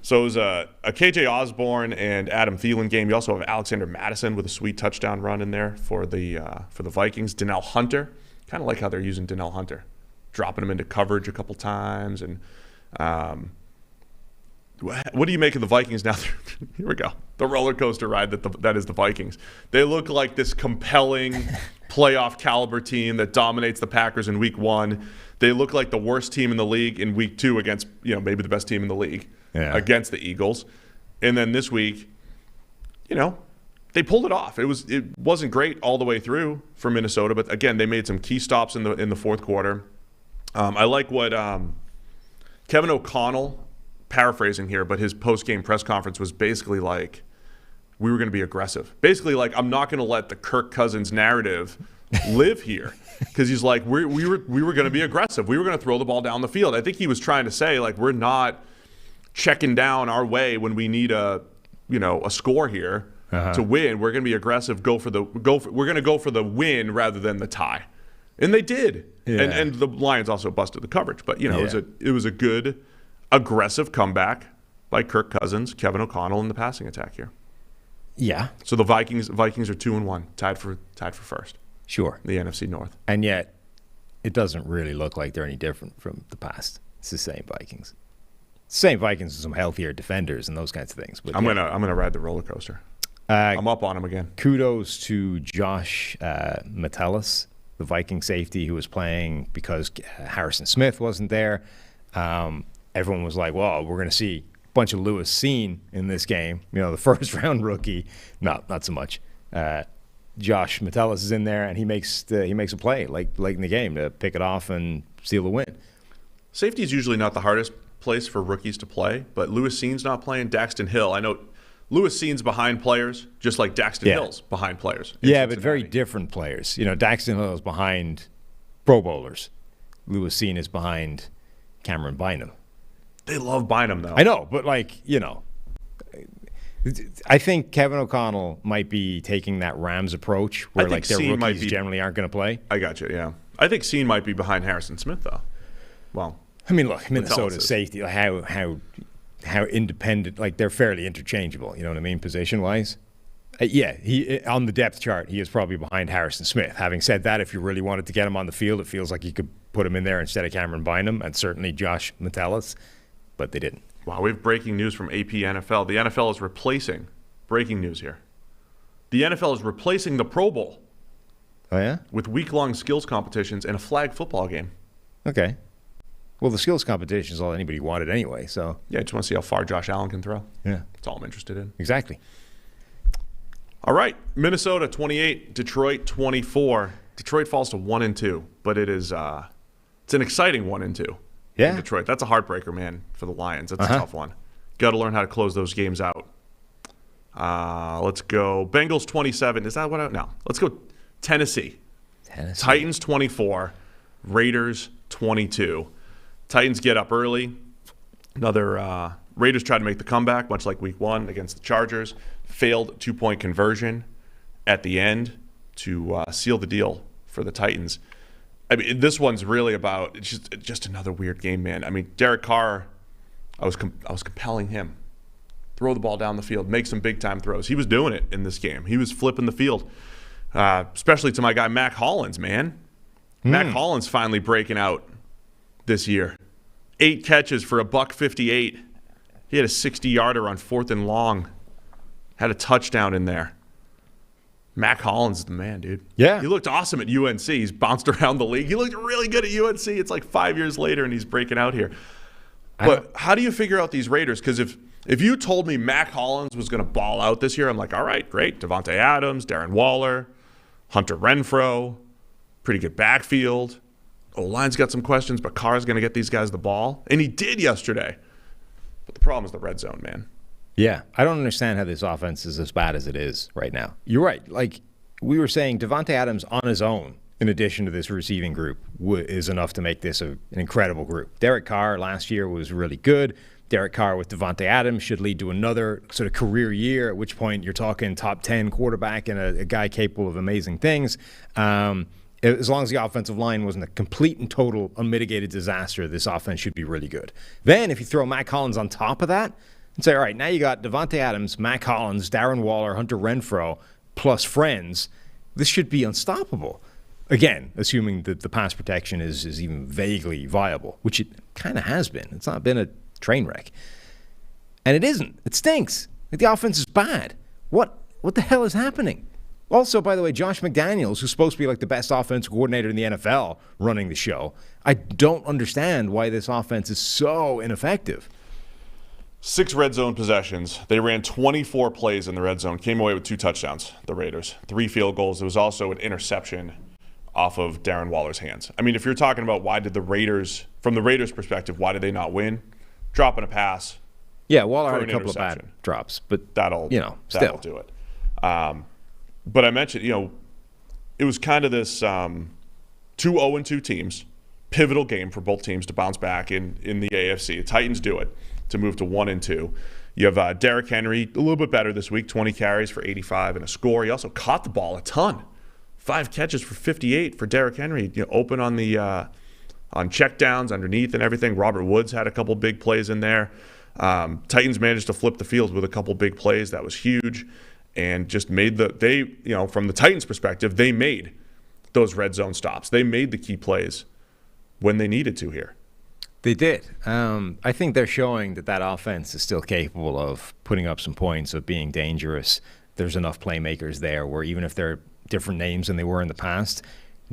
S5: So it was a KJ Osborne and Adam Thielen game. You also have Alexander Mattison with a sweet touchdown run in there for the Vikings. Donnell Hunter, kind of like how they're using Donnell Hunter, dropping him into coverage a couple times. And what do you make of the Vikings now? Here we go. The roller coaster ride that is the Vikings. They look like this compelling playoff caliber team that dominates the Packers in week 1. They look like the worst team in the league in week 2 against, maybe the best team in the league against the Eagles. And then this week, they pulled it off. It wasn't great all the way through for Minnesota, but again, they made some key stops in the fourth quarter. I like what Kevin O'Connell, paraphrasing here, but his post-game press conference was basically like, we were going to be aggressive. Basically like, I'm not going to let the Kirk Cousins narrative live here. Because he's like, we were going to be aggressive. We were going to throw the ball down the field. I think he was trying to say, like, we're not checking down our way when we need a score here to win. We're going to be aggressive. We're going to go for the win rather than the tie, and they did. Yeah. And the Lions also busted the coverage, but it was a good aggressive comeback by Kirk Cousins, Kevin O'Connell in the passing attack here.
S6: Yeah.
S5: So the Vikings are 2-1, tied for first.
S6: Sure.
S5: The NFC North. And
S6: yet, it doesn't really look like they're any different from the past. It's the same Vikings. Same Vikings with some healthier defenders and those kinds of things. But
S5: I'm gonna ride the roller coaster. I'm up on him again.
S6: Kudos to Josh Metellus, the Viking safety who was playing because Harrison Smith wasn't there. Everyone was like, well, we're going to see a bunch of Lewis Cine in this game. The first-round rookie. No, not so much. Josh Metellus is in there, and he makes a play late in the game to pick it off and seal the win.
S5: Safety is usually not the hardest place for rookies to play, but Lewis Cine's not playing. Daxton Hill, I know Lewis Cine's behind players, just like Daxton Hill's behind players.
S6: Yeah, but very different players. Daxton Hill is behind Pro Bowlers. Lewis Cine is behind Cameron Bynum.
S5: They love Bynum, though.
S6: I know, but I think Kevin O'Connell might be taking that Rams approach where their rookies generally aren't going to play.
S5: I got you, yeah. I think Cine might be behind Harrison Smith, though. Well,
S6: I mean, look, Minnesota's safety, how independent, they're fairly interchangeable, you know what I mean, position-wise. He on the depth chart, he is probably behind Harrison Smith. Having said that, if you really wanted to get him on the field, it feels like you could put him in there instead of Cameron Bynum and certainly Josh Metellus, but they didn't.
S5: Wow, we have breaking news from AP NFL. The NFL is replacing, breaking news here, the NFL is replacing the Pro Bowl.
S6: Oh, yeah?
S5: With week-long skills competitions and a flag football game.
S6: Okay. Well, the skills competition is all anybody wanted anyway, so.
S5: Yeah, I just want to see how far Josh Allen can throw.
S6: Yeah.
S5: That's all I'm interested in.
S6: Exactly.
S5: All right, Minnesota 28, Detroit 24. Detroit falls to 1-2, but it's an exciting 1-2.
S6: Yeah.
S5: In Detroit. That's a heartbreaker, man, for the Lions. That's a tough one. Got to learn how to close those games out. Let's go Bengals 27. Is that what no. Let's go Tennessee. Titans 24, Raiders 22. Titans get up early. Another Raiders try to make the comeback, much like week 1 against the Chargers. Failed 2-point conversion at the end to seal the deal for the Titans. I mean, this one's really about it's just another weird game, man. I mean, Derek Carr, I was compelling him. Throw the ball down the field, make some big-time throws. He was doing it in this game. He was flipping the field, especially to my guy Mac Hollins, man. Mac Hollins finally breaking out this year. 8 catches for $158. He had a 60-yarder on 4th and long. Had a touchdown in there. Mac Hollins is the man, dude.
S6: Yeah.
S5: He looked awesome at UNC. He's bounced around the league. He looked really good at UNC. It's like 5 years later, and he's breaking out here. But how do you figure out these Raiders? Because if you told me Mac Hollins was going to ball out this year, I'm like, all right, great. Devontae Adams, Darren Waller, Hunter Renfrow, pretty good backfield. O-line's got some questions, but Carr's going to get these guys the ball. And he did yesterday. But the problem is the red zone, man.
S6: Yeah, I don't understand how this offense is as bad as it is right now. You're right. Like we were saying, Devontae Adams on his own, in addition to this receiving group, is enough to make this an incredible group. Derek Carr last year was really good. Derek Carr with Devontae Adams should lead to another sort of career year, at which point you're talking top 10 quarterback and a guy capable of amazing things. As long as the offensive line wasn't a complete and total unmitigated disaster, this offense should be really good. Then if you throw Mac Hollins on top of that, and say, all right, now you got Devontae Adams, Mac Hollins, Darren Waller, Hunter Renfrow, plus friends. This should be unstoppable. Again, assuming that the pass protection is even vaguely viable, which it kind of has been. It's not been a train wreck. And it isn't. It stinks. The offense is bad. What the hell is happening? Also, by the way, Josh McDaniels, who's supposed to be like the best offensive coordinator in the NFL running the show, I don't understand why this offense is so ineffective.
S5: 6 red zone possessions. They ran 24 plays in the red zone, came away with 2 touchdowns, the Raiders. 3 field goals. There was also an interception off of Darren Waller's hands. I mean, if you're talking about why did the Raiders, from the Raiders' perspective, why did they not win? Dropping a pass.
S6: Yeah, Waller had a couple of bad drops, but
S5: that'll
S6: still
S5: do it. But I mentioned, it was kind of this 2 0-2 teams, pivotal game for both teams to bounce back in the AFC. The Titans do it to move to 1-2. You have Derrick Henry, a little bit better this week, 20 carries for 85 and a score. He also caught the ball a ton. 5 catches for 58 for Derrick Henry. Open on the on checkdowns underneath and everything. Robert Woods had a couple big plays in there. Titans managed to flip the field with a couple big plays. That was huge. And just made from the Titans' perspective, they made those red zone stops. They made the key plays when they needed to here.
S6: They did. I think they're showing that offense is still capable of putting up some points, of being dangerous. There's enough playmakers there where even if they're different names than they were in the past,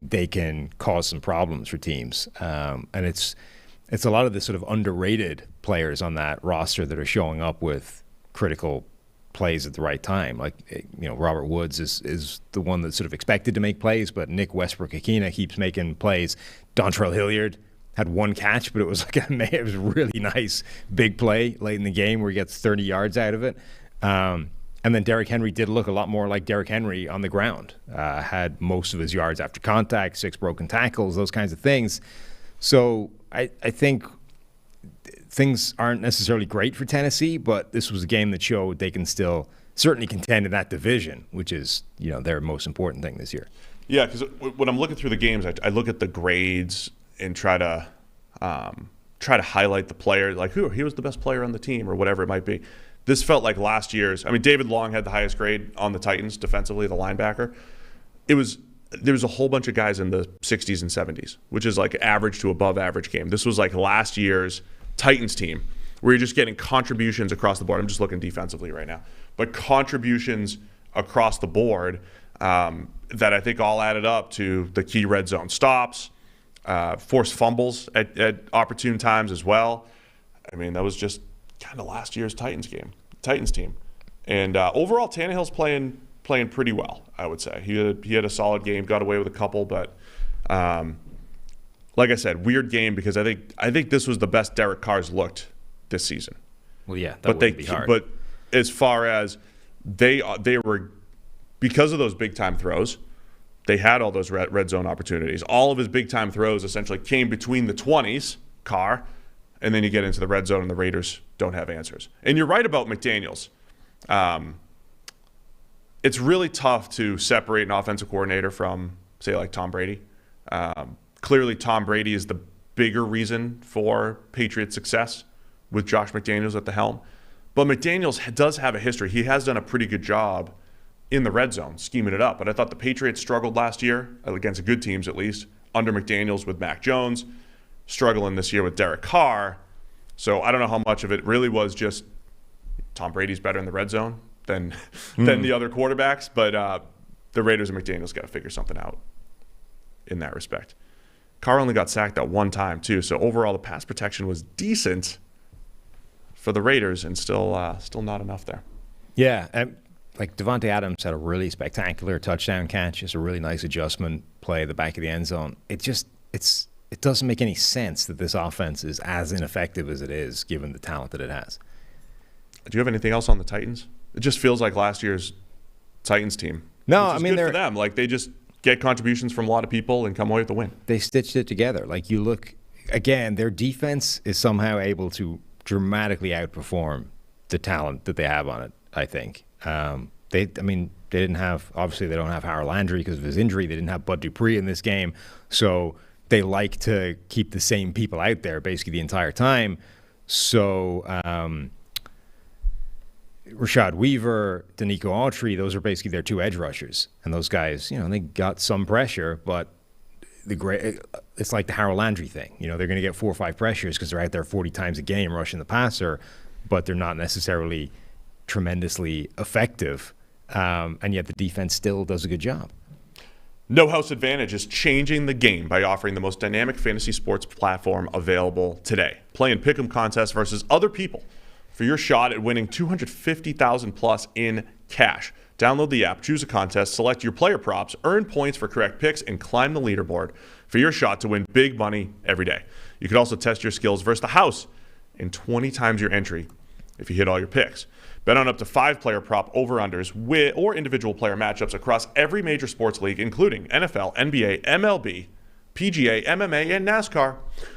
S6: they can cause some problems for teams. And it's a lot of the sort of underrated players on that roster that are showing up with critical plays at the right time. Like, Robert Woods is the one that's sort of expected to make plays, but Nick Westbrook-Akina keeps making plays. Dontrell Hilliard had 1 catch, but it was it was a really nice big play late in the game where he gets 30 yards out of it. And then Derrick Henry did look a lot more like Derrick Henry on the ground. Had most of his yards after contact, 6 broken tackles, those kinds of things. So I think things aren't necessarily great for Tennessee, but this was a game that showed they can still certainly contend in that division, which is their most important thing this year.
S5: Yeah, because when I'm looking through the games, I look at the grades and try to highlight the player, like he was the best player on the team or whatever it might be. This felt like last year's. I mean, David Long had the highest grade on the Titans defensively, the linebacker. There was a whole bunch of guys in the 60s and 70s, which is like average to above average game. This was like last year's Titans team where you're just getting contributions across the board. I'm just looking defensively right now, but contributions across the board that I think all added up to the key red zone stops, forced fumbles at opportune times as well. I mean, that was just kind of last year's Titans team. And overall, Tannehill's playing pretty well, I would say. He had a solid game, got away with a couple, but like I said, weird game because I think this was the best Derek Carr's looked this season.
S6: Well, yeah, that would be hard.
S5: But as far as they were, because of those big time throws, they had all those red zone opportunities. All of his big time throws essentially came between the 20s, Carr, and then you get into the red zone and the Raiders don't have answers. And you're right about McDaniels. It's really tough to separate an offensive coordinator from, say, like Tom Brady. Clearly, Tom Brady is the bigger reason for Patriots' success with Josh McDaniels at the helm. But McDaniels does have a history. He has done a pretty good job in the red zone, scheming it up. But I thought the Patriots struggled last year, against good teams at least, under McDaniels with Mac Jones, struggling this year with Derek Carr. So I don't know how much of it really was just Tom Brady's better in the red zone than the other quarterbacks. But the Raiders and McDaniels got to figure something out in that respect. Carr only got sacked that one time, too. So overall, the pass protection was decent for the Raiders and still not enough there.
S6: Yeah, like Devontae Adams had a really spectacular touchdown catch. It's a really nice adjustment play at the back of the end zone. It doesn't make any sense that this offense is as ineffective as it is, given the talent that it has.
S5: Do you have anything else on the Titans? It just feels like last year's Titans team.
S6: No,
S5: I mean, good for them. Like, they just get contributions from a lot of people and come away with the win.
S6: They stitched it together. Like, you look, again, their defense is somehow able to dramatically outperform the talent that they have on it, I think. They didn't have, obviously they don't have Harold Landry because of his injury. They didn't have Bud Dupree in this game. So they like to keep the same people out there basically the entire time. So Rashad Weaver, Danico Autry, those are basically their 2 edge rushers. And those guys, they got some pressure, but it's like the Harold Landry thing. They're going to get 4 or 5 pressures because they're out there 40 times a game rushing the passer, but they're not necessarily tremendously effective. and yet the defense still does a good job.
S5: No House Advantage is changing the game by offering the most dynamic fantasy sports platform available today. Play in pick'em contests versus other people for your shot at winning $250,000 plus in cash. Download the app, choose a contest, select your player props, earn points for correct picks, and climb the leaderboard for your shot to win big money every day. You can also test your skills versus the house and 20 times your entry if you hit all your picks. Bet on up to 5-player prop over-unders or individual player matchups across every major sports league, including NFL, NBA, MLB, PGA, MMA, and NASCAR.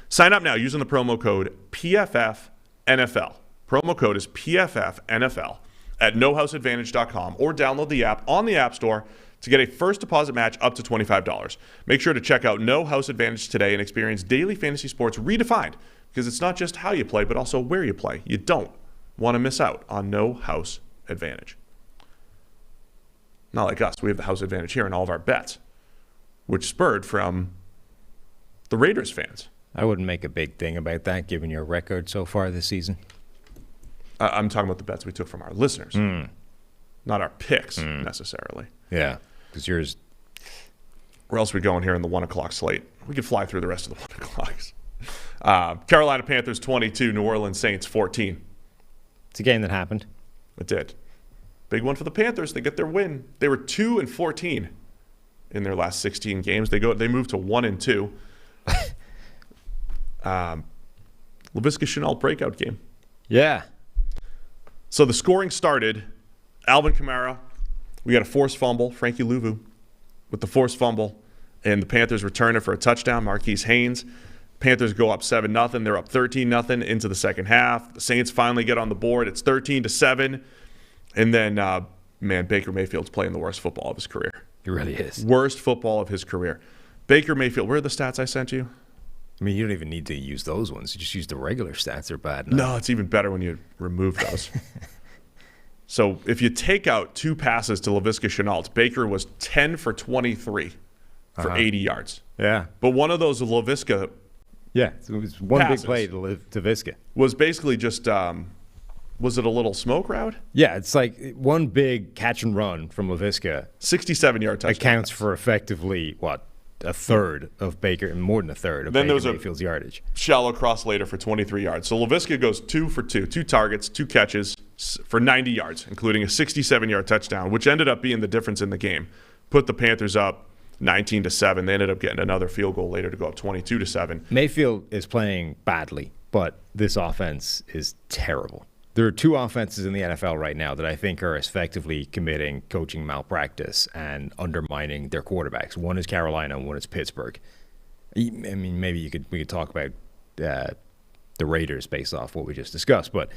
S5: Sign up now using the promo code PFFNFL. Promo code is PFFNFL at nohouseadvantage.com or download the app on the App Store to get a first deposit match up to $25. Make sure to check out No House Advantage today and experience daily fantasy sports redefined, because it's not just how you play, but also where you play. You don't want to miss out on No House Advantage. Not like us. We have the house advantage here in all of our bets, which spurred from the Raiders fans.
S6: I wouldn't make a big thing about that, given your record so far this season.
S5: I'm talking about the bets we took from our listeners, not our picks necessarily.
S6: Yeah, because yours.
S5: Where else are we going here in the 1 o'clock slate? We could fly through the rest of the 1 o'clocks. Carolina Panthers 22, New Orleans Saints 14.
S6: It's a game that happened.
S5: It did. Big one for the Panthers. They get their win. They were 2-14 in their last 16 games. They moved to 1-2. Laviska Shenault breakout game.
S6: Yeah.
S5: So the scoring started. Alvin Kamara, we got a forced fumble. Frankie Louvu with the forced fumble. And the Panthers return it for a touchdown. Marquise Haynes. Panthers go up 7-0. They're up 13-0 into the second half. The Saints finally get on the board. It's 13-7. And then, Baker Mayfield's playing the worst football of his career.
S6: He really is.
S5: Worst football of his career. Baker Mayfield, where are the stats I sent you?
S6: I mean, you don't even need to use those ones. You just use the regular stats. They're bad.
S5: No, it's even better when you remove those. So if you take out 2 passes to Laviska Shenault, Baker was 10 for 23 for 80 yards.
S6: Yeah.
S5: But one of those Laviska
S6: it was one
S5: passes
S6: big play to Viska.
S5: was basically just, was it a little smoke route?
S6: Yeah, it's like one big catch and run from Laviska.
S5: 67-yard touchdown.
S6: Accounts for effectively, a third of Baker, more than a third of Baker Mayfield's yardage.
S5: Shallow cross later for 23 yards. So Laviska goes 2 for 2, 2 targets, 2 catches for 90 yards, including a 67-yard touchdown, which ended up being the difference in the game. Put the Panthers up 19-7. They ended up getting another field goal later to go up 22-7.
S6: Mayfield is playing badly, but this offense is terrible. There are 2 offenses in the NFL right now that I think are effectively committing coaching malpractice and undermining their quarterbacks. One is Carolina and one is Pittsburgh. I mean, maybe we could talk about the Raiders based off what we just discussed, but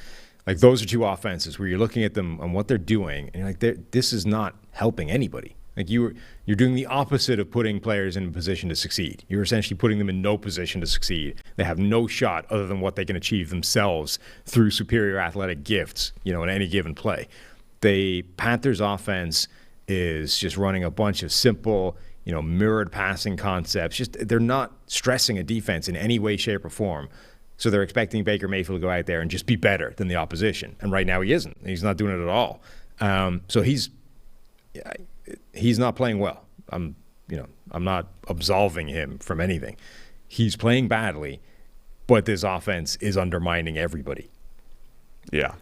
S6: like those are 2 offenses where you're looking at them and what they're doing, and you're like, this is not helping anybody. Like you're doing the opposite of putting players in a position to succeed. You're essentially putting them in no position to succeed. They have no shot other than what they can achieve themselves through superior athletic gifts, in any given play. The Panthers offense is just running a bunch of simple, mirrored passing concepts. They're not stressing a defense in any way, shape, or form. So they're expecting Baker Mayfield to go out there and just be better than the opposition. And right now he isn't. He's not doing it at all. So he's not playing well. I'm not absolving him from anything. He's playing badly, but this offense is undermining everybody.
S5: Yeah.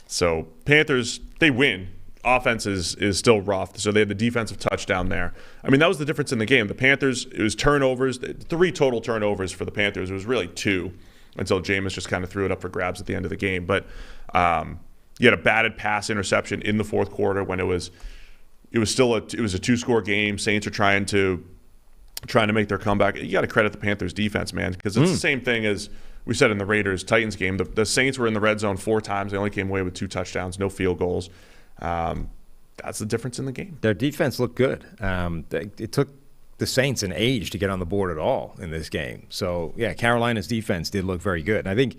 S5: So Panthers, they win. Offense is still rough. So they had the defensive touchdown there. I mean, that was the difference in the game. The Panthers, it was turnovers, 3 total turnovers for the Panthers. It was really 2 until Jameis just kind of threw it up for grabs at the end of the game. But you had a batted pass interception in the fourth quarter when it was a 2-score game. Saints are trying to make their comeback. You got to credit the Panthers defense, man, because it's the same thing as we said in the Raiders-Titans game. The Saints were in the red zone 4 times. They only came away with 2 touchdowns, no field goals. That's the difference in the game.
S6: Their defense looked good. It took the Saints an age to get on the board at all in this game. So, yeah, Carolina's defense did look very good. And I think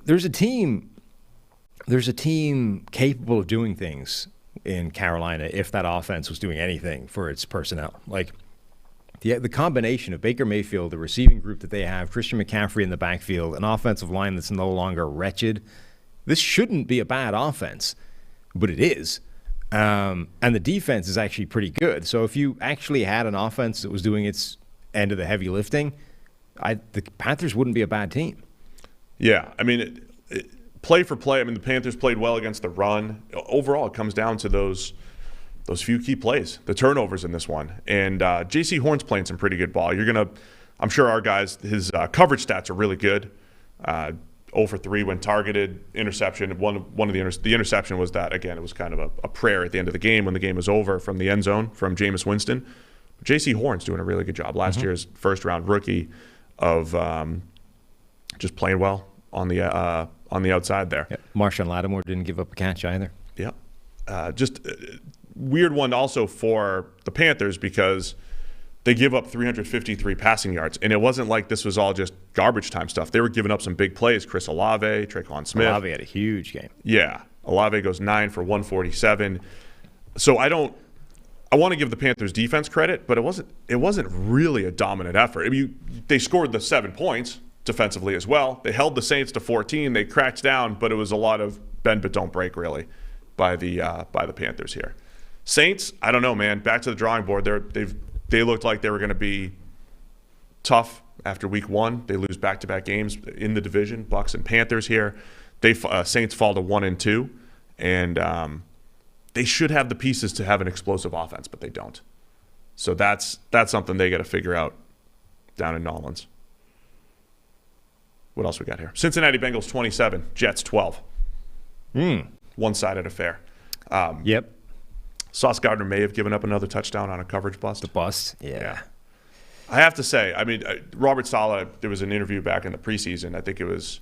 S6: there's a team capable of doing things in Carolina if that offense was doing anything for its personnel. Like the combination of Baker Mayfield, the receiving group that they have, Christian McCaffrey in the backfield, an offensive line that's no longer wretched. This shouldn't be a bad offense. but it is. And the defense is actually pretty good. So if you actually had an offense that was doing its end of the heavy lifting, the Panthers wouldn't be a bad team.
S5: Yeah, I mean, play for play, I mean, the Panthers played well against the run. Overall, it comes down to those few key plays, the turnovers in this one. And J.C. Horn's playing some pretty good ball. I'm sure our guys, his coverage stats are really good. 0 for 3 when targeted, interception. One of the interception was that, again, it was kind of a prayer at the end of the game when the game was over from the end zone from Jameis Winston. J.C. Horn's doing a really good job. Last year's first-round rookie of just playing well on the outside there.
S6: Yep. Marshawn Lattimore didn't give up a catch either.
S5: Yeah. Just weird one also for the Panthers because they give up 353 passing yards, and it wasn't like this was all just garbage time stuff. They were giving up some big plays. Chris Olave, Tre'Quan Smith.
S6: Olave had a huge game.
S5: Yeah. Olave goes 9 for 147. So I want to give the Panthers defense credit, but it wasn't really a dominant effort. I mean, they scored the 7 points defensively as well. They held the Saints to 14. They cracked down, but it was a lot of bend but don't break really by the Panthers here. Saints, I don't know, man. Back to the drawing board. They looked like they were going to be tough after week 1. They lose back-to-back games in the division, Bucs and Panthers here. Saints fall to 1-2, and they should have the pieces to have an explosive offense, but they don't. So that's something they got to figure out down in Nolans. What else we got here? Cincinnati Bengals 27, Jets 12. One-sided affair.
S6: Yep.
S5: Sauce Gardner may have given up another touchdown on a coverage bust.
S6: The bust, yeah.
S5: I have to say, I mean, Robert Saleh, there was an interview back in the preseason. I think it was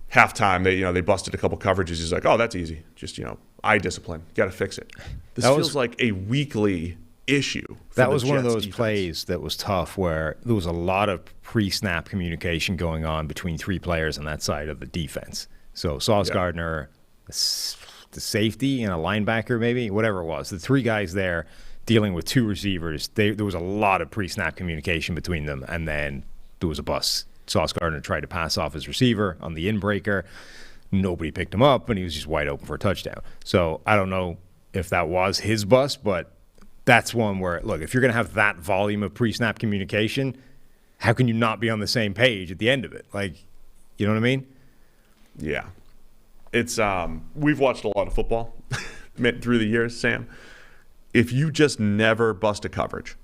S5: halftime. They busted a couple coverages. He's like, oh, that's easy. Just, eye discipline. Got to fix it. This feels like a weekly issue.
S6: That was one of those plays that was tough where there was a lot of pre-snap communication going on between 3 players on that side of the defense. So Sauce Gardner, the safety and a linebacker maybe, whatever it was, the 3 guys there dealing with 2 receivers, there was a lot of pre-snap communication between them, and then there was a bust. Sauce Gardner tried to pass off his receiver on the inbreaker. Nobody picked him up, and he was just wide open for a touchdown. So I don't know if that was his bust, but that's one where, look, if you're going to have that volume of pre-snap communication, how can you not be on the same page at the end of it? Like, you know what I mean?
S5: Yeah. It's we've watched a lot of football through the years, Sam. If you just never bust a coverage,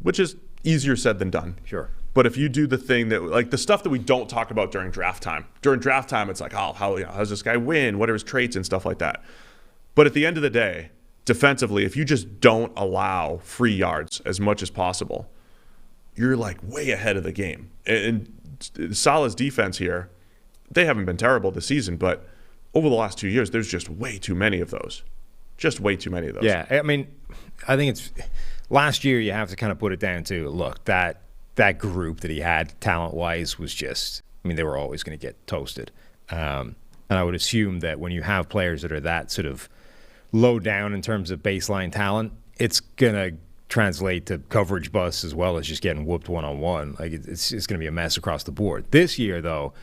S5: which is easier said than done.
S6: Sure.
S5: But if you do the thing that, like the stuff that we don't talk about during draft time. During draft time, it's like, oh, how does this guy win? What are his traits and stuff like that? But at the end of the day, defensively, if you just don't allow free yards as much as possible, you're like way ahead of the game. And Salah's defense here, they haven't been terrible this season, but over the last 2 years, there's just way too many of those. Just way too many of those.
S6: Yeah, I mean, I think it's last year you have to kind of put it down to, look, that group that he had talent-wise was just, I mean, they were always going to get toasted. And I would assume that when you have players that are that sort of low down in terms of baseline talent, it's going to translate to coverage busts as well as just getting whooped one-on-one. Like, it's going to be a mess across the board. This year, though,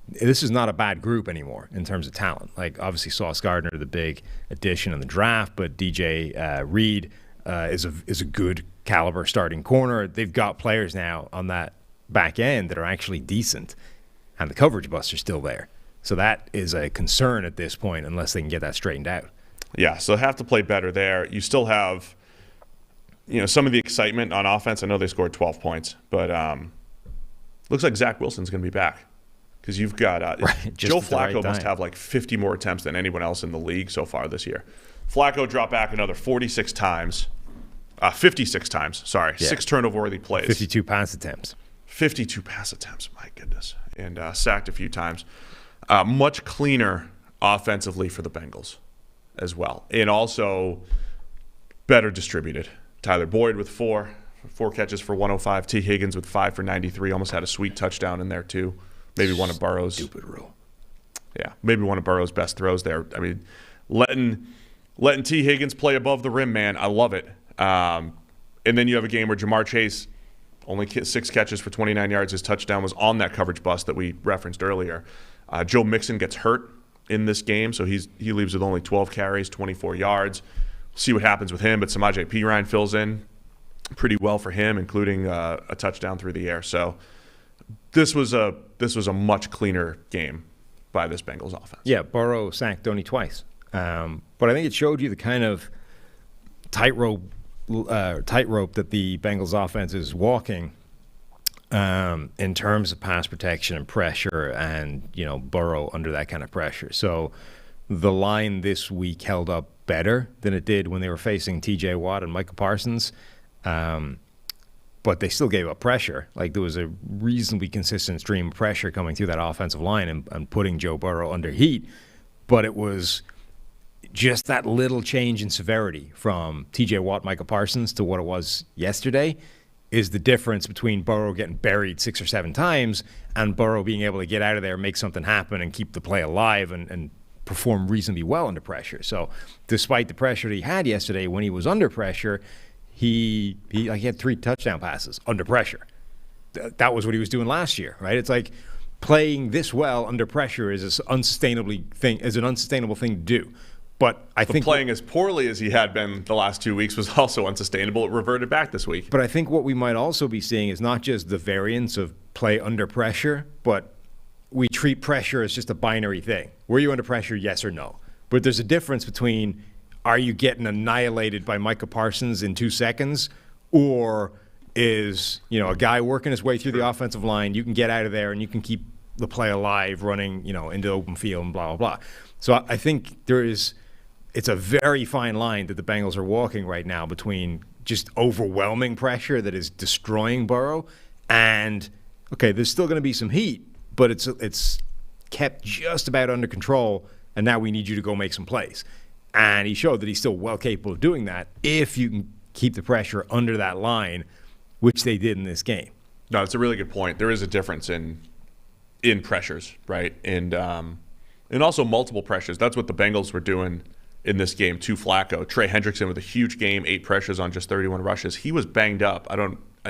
S6: this is not a bad group anymore in terms of talent. Like, obviously, Sauce Gardner, the big addition in the draft, but DJ Reed is a good caliber starting corner. They've got players now on that back end that are actually decent, and the coverage busts are still there. So that is a concern at this point unless they can get that straightened out.
S5: Yeah, so they have to play better there. You still have, some of the excitement on offense. I know they scored 12 points, but looks like Zach Wilson's going to be back. Because you've got Joe Flacco must have like 50 more attempts than anyone else in the league so far this year. Flacco dropped back another 56 times. 56 times, sorry. Yeah. 6 turnover-worthy plays.
S6: 52 pass attempts.
S5: 52 pass attempts, my goodness. And sacked a few times. Much cleaner offensively for the Bengals as well. And also better distributed. Tyler Boyd with 4 catches for 105. T. Higgins with 5 for 93. Almost had a sweet touchdown in there too. Maybe one of Burrow's.
S6: Stupid rule.
S5: Yeah, maybe one of Burrow's best throws there. I mean, letting T. Higgins play above the rim, man, I love it. And then you have a game where Jamar Chase only 6 catches for 29 yards. His touchdown was on that coverage bust that we referenced earlier. Joe Mixon gets hurt in this game, so he leaves with only 12 carries, 24 yards. See what happens with him, but Samaje Perine fills in pretty well for him, including a touchdown through the air. So this was a much cleaner game by this Bengals offense.
S6: Yeah, Burrow sacked only twice, but I think it showed you the kind of tightrope that the Bengals offense is walking in terms of pass protection and pressure, and Burrow under that kind of pressure. So the line this week held up better than it did when they were facing T.J. Watt and Micah Parsons, but they still gave up pressure. Like, there was a reasonably consistent stream of pressure coming through that offensive line and putting Joe Burrow under heat, but it was just that little change in severity from T.J. Watt, Micah Parsons to what it was yesterday is the difference between Burrow getting buried 6 or 7 times and Burrow being able to get out of there, make something happen, and keep the play alive and perform reasonably well under pressure. So despite the pressure that he had yesterday, when he was under pressure, he had 3 touchdown passes under pressure. That was what he was doing last year, right? It's like playing this well under pressure is an unsustainable thing to do. But I think
S5: playing as poorly as he had been the last 2 weeks was also unsustainable. It reverted back this week.
S6: But I think what we might also be seeing is not just the variance of play under pressure, but we treat pressure as just a binary thing. Were you under pressure, yes or no? But there's a difference between, are you getting annihilated by Micah Parsons in 2 seconds, or is a guy working his way through the offensive line, you can get out of there and you can keep the play alive running into the open field and blah, blah, blah. So I think it's a very fine line that the Bengals are walking right now between just overwhelming pressure that is destroying Burrow and, okay, there's still going to be some heat, but it's kept just about under control, and now we need you to go make some plays. And he showed that he's still well capable of doing that if you can keep the pressure under that line, which they did in this game.
S5: No, it's a really good point. There is a difference in pressures, right? And also multiple pressures. That's what the Bengals were doing in this game to Flacco. Trey Hendrickson with a huge game, 8 pressures on just 31 rushes. He was banged up. I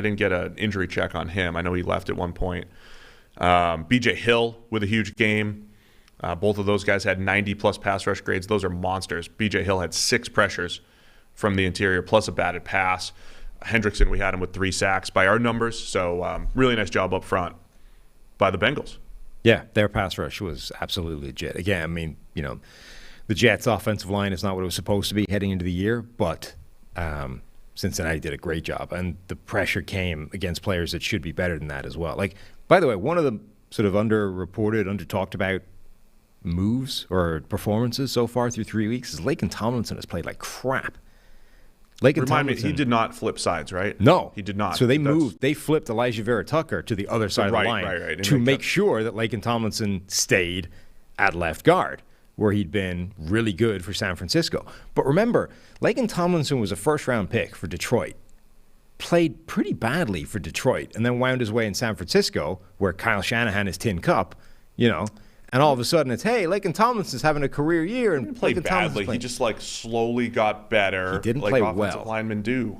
S5: didn't get an injury check on him. I know he left at one point. B.J. Hill with a huge game. Both of those guys had 90-plus pass rush grades. Those are monsters. B.J. Hill had 6 pressures from the interior, plus a batted pass. Hendrickson, we had him with 3 sacks by our numbers. So really nice job up front by the Bengals.
S6: Yeah, their pass rush was absolutely legit. Again, I mean, the Jets' offensive line is not what it was supposed to be heading into the year, but Cincinnati did a great job, and the pressure came against players that should be better than that as well. Like, by the way, one of the sort of under-reported, under-talked about moves or performances so far through 3 weeks is Laken Tomlinson has played like crap.
S5: Remind me, he did not flip sides, right?
S6: No.
S5: He did not.
S6: So they flipped Elijah Vera-Tucker to the other side of the line to make sure that Laken Tomlinson stayed at left guard, where he'd been really good for San Francisco. But remember, Laken Tomlinson was a first-round pick for Detroit, played pretty badly for Detroit, and then wound his way in San Francisco, where Kyle Shanahan is tin cup, and all of a sudden it's, hey, Laken Tomlinson's having a career year. And
S5: he played badly. He just slowly got better.
S6: He didn't play well.
S5: Offensive linemen do.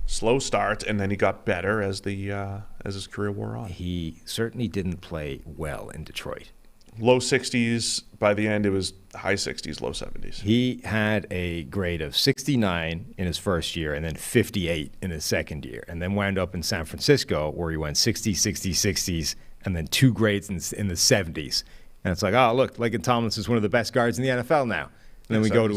S5: Slow start, and then he got better as his career wore on.
S6: He certainly didn't play well in Detroit.
S5: Low 60s. By the end, it was high 60s, low 70s.
S6: He had a grade of 69 in his first year and then 58 in his second year, and then wound up in San Francisco where he went 60, 60, 60s, and then 2 grades in the 70s. And it's like, oh, look, Laken Tomlinson is one of the best guards in the NFL now. And then we go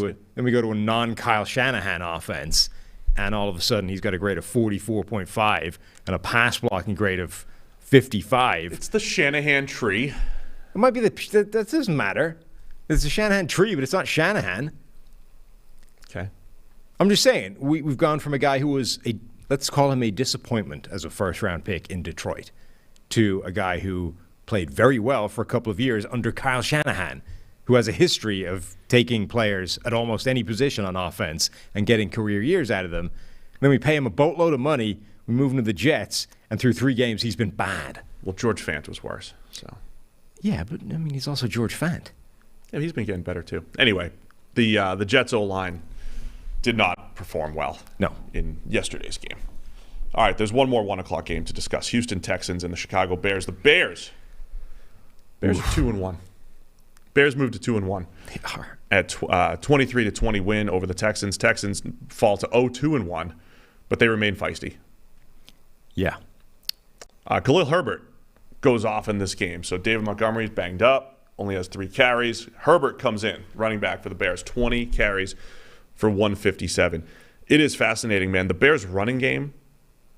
S6: to a non-Kyle Shanahan offense, and all of a sudden he's got a grade of 44.5 and a pass blocking grade of 55.
S5: It's the Shanahan tree.
S6: It might be that doesn't matter. It's a Shanahan tree, but it's not Shanahan.
S5: Okay.
S6: I'm just saying, we've gone from a guy who was let's call him a disappointment as a first-round pick in Detroit to a guy who played very well for a couple of years under Kyle Shanahan, who has a history of taking players at almost any position on offense and getting career years out of them. And then we pay him a boatload of money, we move him to the Jets, and through 3 games he's been bad.
S5: Well, George Fant was worse. So.
S6: Yeah, but I mean, he's also George Fant.
S5: Yeah, he's been getting better too. Anyway, the Jets O-line did not perform well in yesterday's game. All right, there's one more 1 o'clock game to discuss. Houston Texans and the Chicago Bears. The Bears are 2-1. Bears moved to 2-1.
S6: They are.
S5: At 23-20 win over the Texans. Texans fall to 0-2-1, but they remain feisty.
S6: Yeah.
S5: Khalil Herbert goes off in this game. So David Montgomery's banged up, only has 3 carries. Herbert comes in, running back for the Bears, 20 carries for 157. It is fascinating, man. The Bears' running game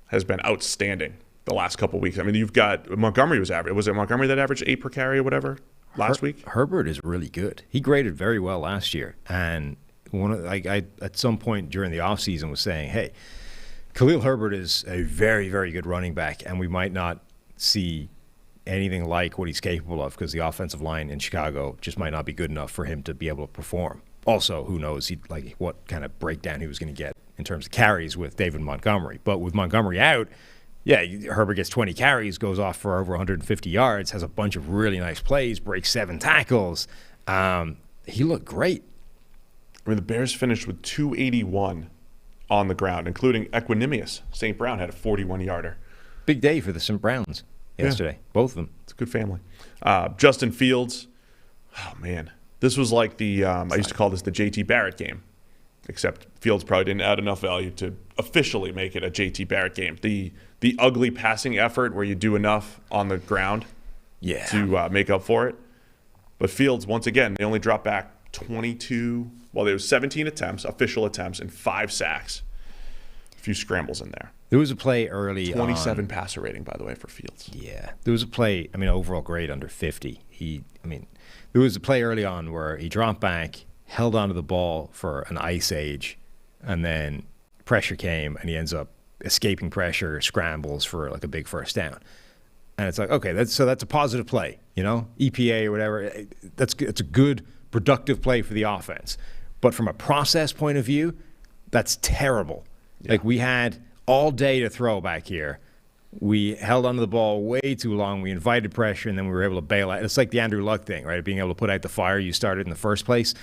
S5: has been outstanding the last couple weeks. I mean, you've got Montgomery was average. Was it Montgomery that averaged 8 per carry or whatever last week?
S6: Herbert is really good. He graded very well last year. And I at some point during the offseason was saying, hey, Khalil Herbert is a very, very good running back, and we might not see anything like what he's capable of because the offensive line in Chicago just might not be good enough for him to be able to perform. Also, who knows what kind of breakdown he was going to get in terms of carries with David Montgomery. But with Montgomery out, yeah, Herbert gets 20 carries, goes off for over 150 yards, has a bunch of really nice plays, breaks 7 tackles. He looked great.
S5: I mean, the Bears finished with 281 on the ground, including Equanimous. St. Brown had a 41-yarder.
S6: Big day for the St. Browns yesterday, both of them.
S5: It's a good family. Justin Fields, oh, man. This was like I used to call this the J.T. Barrett game, except Fields probably didn't add enough value to officially make it a J.T. Barrett game. The ugly passing effort where you do enough on the ground to make up for it. But Fields, once again, they only dropped back 22. Well, there was 17 attempts, official attempts, and 5 sacks. A few scrambles in there.
S6: There was a play early
S5: 27 passer rating, by the way, for Fields.
S6: Yeah. There was a play, overall grade under 50. There was a play early on where he dropped back, held onto the ball for an ice age, and then pressure came, and he ends up escaping pressure, scrambles for like a big first down. And it's like, okay, that's a positive play, EPA or whatever. It's a good, productive play for the offense. But from a process point of view, that's terrible. Yeah. Like, we had all day to throw back here. We held onto the ball way too long. We invited pressure, and then we were able to bail out. It's like the Andrew Luck thing, right? Being able to put out the fire you started in the first place.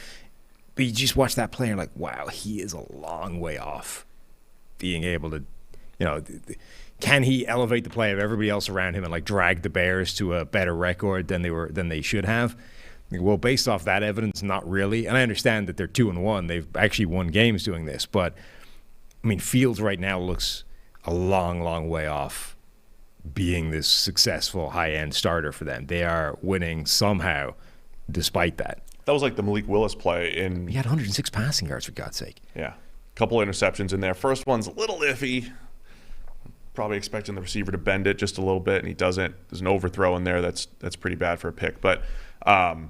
S6: But you just watch that play and you're like, wow, he is a long way off being able to, can he elevate the play of everybody else around him and like drag the Bears to a better record than they should have? Well, based off that evidence, not really. And I understand that they're 2-1. They've actually won games doing this. But, Fields right now looks a long, long way off being this successful high-end starter for them. They are winning somehow despite that.
S5: That was like the Malik Willis play in...
S6: He had 106 passing yards, for God's sake.
S5: Yeah. A couple of interceptions in there. First one's a little iffy. Probably expecting the receiver to bend it just a little bit, and he doesn't. There's an overthrow in there that's pretty bad for a pick. But that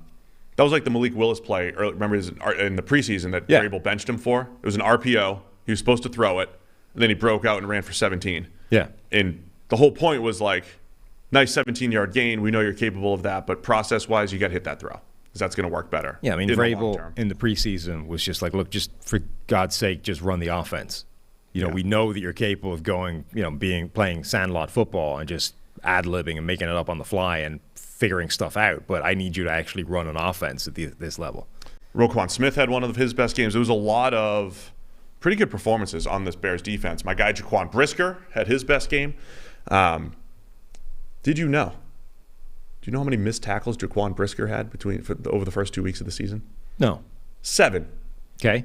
S5: was like the Malik Willis play. Remember in the preseason that Vrabel benched him for? It was an RPO. He was supposed to throw it, and then he broke out and ran for 17.
S6: Yeah.
S5: And the whole point was like, nice 17-yard gain. We know you're capable of that, but process-wise, you got to hit that throw because that's going to work better.
S6: Yeah, Vrabel in the preseason was just like, look, just for God's sake, just run the offense. We know that you're capable of going, playing sandlot football and just ad-libbing and making it up on the fly and figuring stuff out, but I need you to actually run an offense at this level.
S5: Roquan Smith had one of his best games. There was a lot of pretty good performances on this Bears defense. My guy Jaquan Brisker had his best game. Did you know? Do you know how many missed tackles Jaquan Brisker had over the first 2 weeks of the season?
S6: No.
S5: 7.
S6: Okay.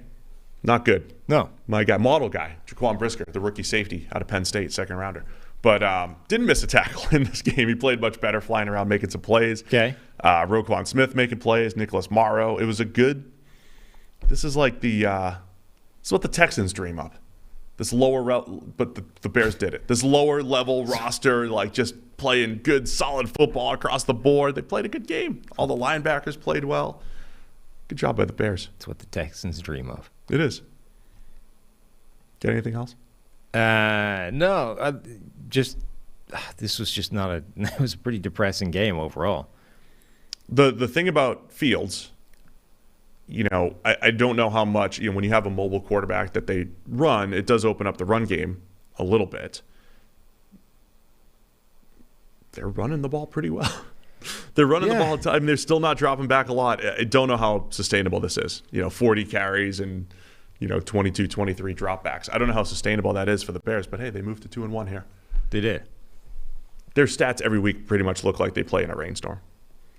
S5: Not good.
S6: No.
S5: My guy, model guy, Jaquan Brisker, the rookie safety out of Penn State, second rounder. But didn't miss a tackle in this game. He played much better, flying around, making some plays.
S6: Okay.
S5: Roquan Smith making plays, Nicholas Morrow. It was this is like this is what the Texans dream up. This but the Bears did it. This lower level roster, like just playing good, solid football across the board. They played a good game. All the linebackers played well. Good job by the Bears.
S6: It's what the Texans dream of.
S5: It is. Got anything else?
S6: No. This was just not it was a pretty depressing game overall.
S5: The thing about Fields, I don't know how much, when you have a mobile quarterback that they run, it does open up the run game a little bit. They're running the ball pretty well. They're running the ball all the time. They're still not dropping back a lot. I don't know how sustainable this is. 40 carries and 22, 23 dropbacks. I don't know how sustainable that is for the Bears, but hey, they moved to 2-1 here.
S6: They did.
S5: Their stats every week pretty much look like they play in a rainstorm.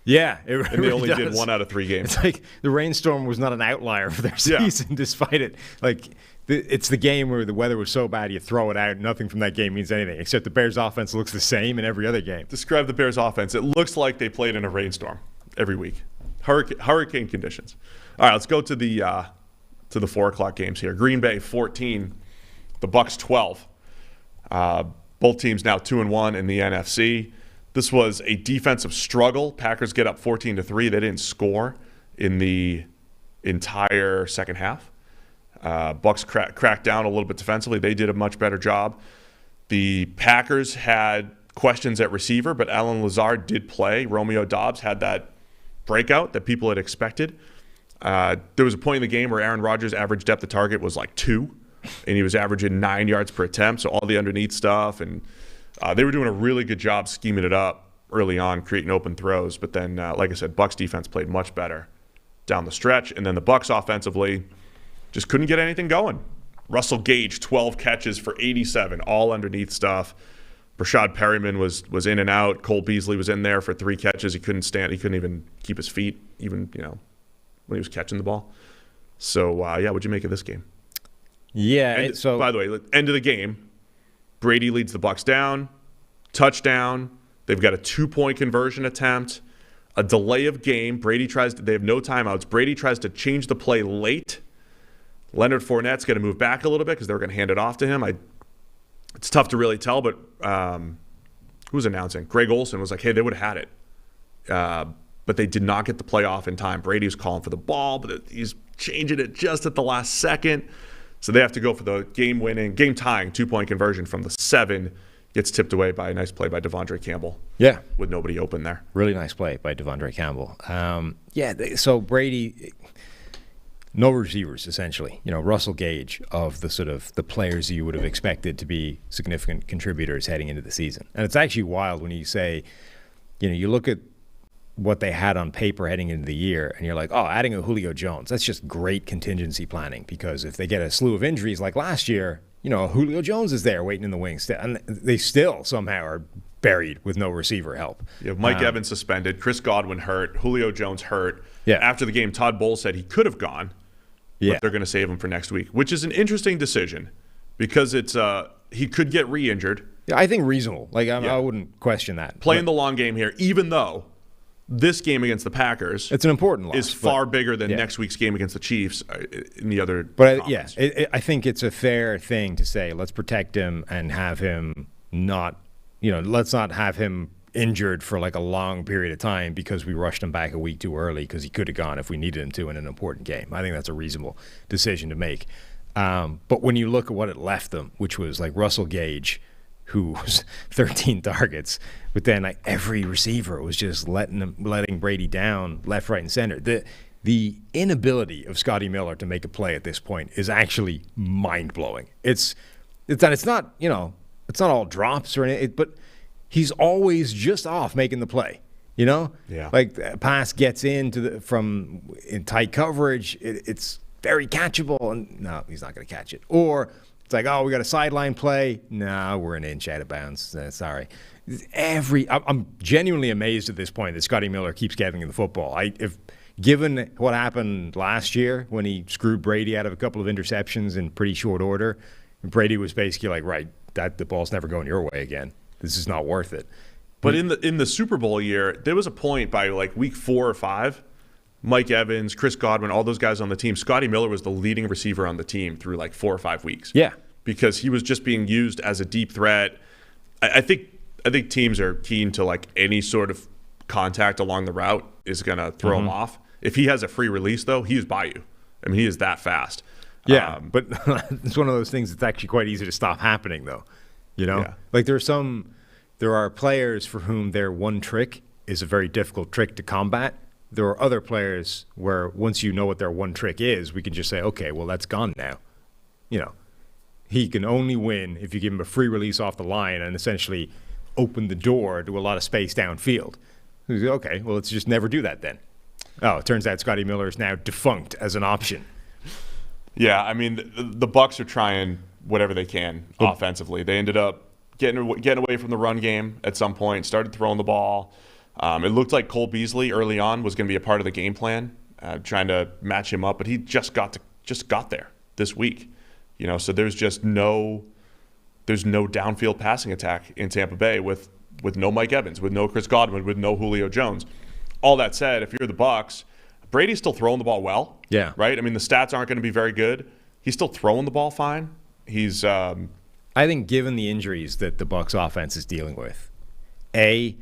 S6: Yeah, it
S5: and they only did 1 out of 3 games.
S6: It's like the rainstorm was not an outlier for their season, despite it. Like, it's the game where the weather was so bad you throw it out. Nothing from that game means anything, except the Bears' offense looks the same in every other game.
S5: Describe the Bears' offense. It looks like they played in a rainstorm every week. Hurricane conditions. All right, let's go to the 4 o'clock games here. Green Bay 14, the Bucs 12. Both teams now 2-1 in the NFC. This was a defensive struggle. Packers get up 14-3. They didn't score in the entire second half. Bucs cracked down a little bit defensively. They did a much better job. The Packers had questions at receiver, but Allen Lazard did play. Romeo Doubs had that breakout that people had expected. There was a point in the game where Aaron Rodgers' average depth of target was like 2, and he was averaging 9 yards per attempt, so all the underneath stuff. And they were doing a really good job scheming it up early on, creating open throws. But then, like I said, Bucs defense played much better down the stretch. And then the Bucs offensively just couldn't get anything going. Russell Gage, 12 catches for 87, all underneath stuff. Rashad Perryman was in and out. Cole Beasley was in there for 3 catches. He couldn't stand. He couldn't even keep his feet, even when he was catching the ball. So, what'd you make of this game?
S6: Yeah.
S5: By the way, end of the game, Brady leads the Bucs down, touchdown. They've got a 2-point conversion attempt, a delay of game. They have no timeouts. Brady tries to change the play late. Leonard Fournette's going to move back a little bit because they were going to hand it off to him. It's tough to really tell, but who was announcing? Greg Olson was like, hey, they would have had it. But they did not get the play off in time. Brady was calling for the ball, but he's changing it just at the last second. So they have to go for the game-tying 2-point conversion from the 7. Gets tipped away by a nice play by Devondre Campbell.
S6: Yeah.
S5: With nobody open there.
S6: Really nice play by Devondre Campbell. So Brady, no receivers, essentially. Russell Gage of the sort of the players you would have expected to be significant contributors heading into the season. And it's actually wild when you say, you look at what they had on paper heading into the year, and you're like, oh, adding a Julio Jones, that's just great contingency planning, because if they get a slew of injuries like last year, Julio Jones is there waiting in the wings, and they still somehow are buried with no receiver help.
S5: You have Mike Evans suspended, Chris Godwin hurt, Julio Jones hurt.
S6: Yeah.
S5: After the game, Todd Bowles said he could have gone, but they're going to save him for next week, which is an interesting decision because it's he could get re-injured.
S6: Yeah, I think reasonable. I wouldn't question that.
S5: Playing the long game here, even though this game against the Packers,
S6: it's an important loss,
S5: is far bigger than next week's game against the Chiefs in the other.
S6: But I think it's a fair thing to say, let's protect him and have him not, let's not have him injured for like a long period of time because we rushed him back a week too early because he could have gone if we needed him to in an important game. I think that's a reasonable decision to make. But when you look at what it left them, which was like Russell Gage, who was 13 targets, but then like every receiver was just letting Brady down left, right, and center. The inability of Scotty Miller to make a play at this point is actually mind-blowing. It's not all drops or anything, but he's always just off making the play. Yeah. Like a pass gets in tight coverage, it's very catchable, and no, he's not going to catch it. Or it's like, oh, we got a sideline play. No, we're an inch out of bounds. Sorry. I'm genuinely amazed at this point that Scotty Miller keeps getting the football. Given what happened last year when he screwed Brady out of a couple of interceptions in pretty short order, Brady was basically like, right, the ball's never going your way again. This is not worth it.
S5: But in the Super Bowl year, there was a point by like week 4 or 5. Mike Evans, Chris Godwin, all those guys on the team, Scotty Miller was the leading receiver on the team through like 4 or 5 weeks.
S6: Yeah.
S5: Because he was just being used as a deep threat. I think teams are keen to like any sort of contact along the route is going to throw him off. If he has a free release, though, he is by you. I mean, he is that fast.
S6: Yeah, but it's one of those things that's actually quite easy to stop happening, though.
S5: Yeah.
S6: Like there are players for whom their one trick is a very difficult trick to combat. There are other players where once you know what their one trick is, we can just say, okay, well, that's gone now. He can only win if you give him a free release off the line and essentially open the door to a lot of space downfield. Okay, well, let's just never do that then. Oh, it turns out Scotty Miller is now defunct as an option.
S5: Yeah, I mean, the Bucs are trying whatever they can offensively. They ended up getting away from the run game at some point, started throwing the ball. It looked like Cole Beasley early on was going to be a part of the game plan, trying to match him up, but he just got there this week. So there's no downfield passing attack in Tampa Bay with no Mike Evans, with no Chris Godwin, with no Julio Jones. All that said, if you're the Bucs, Brady's still throwing the ball well.
S6: Yeah.
S5: Right? I mean, the stats aren't going to be very good. He's still throwing the ball fine. He's
S6: I think given the injuries that the Bucs offense is dealing with, they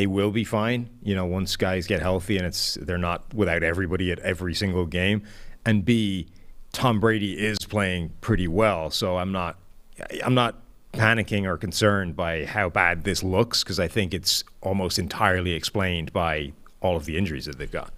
S6: will be fine, once guys get healthy and they're not without everybody at every single game. And B, Tom Brady is playing pretty well. So I'm not panicking or concerned by how bad this looks, because I think it's almost entirely explained by all of the injuries that they've got.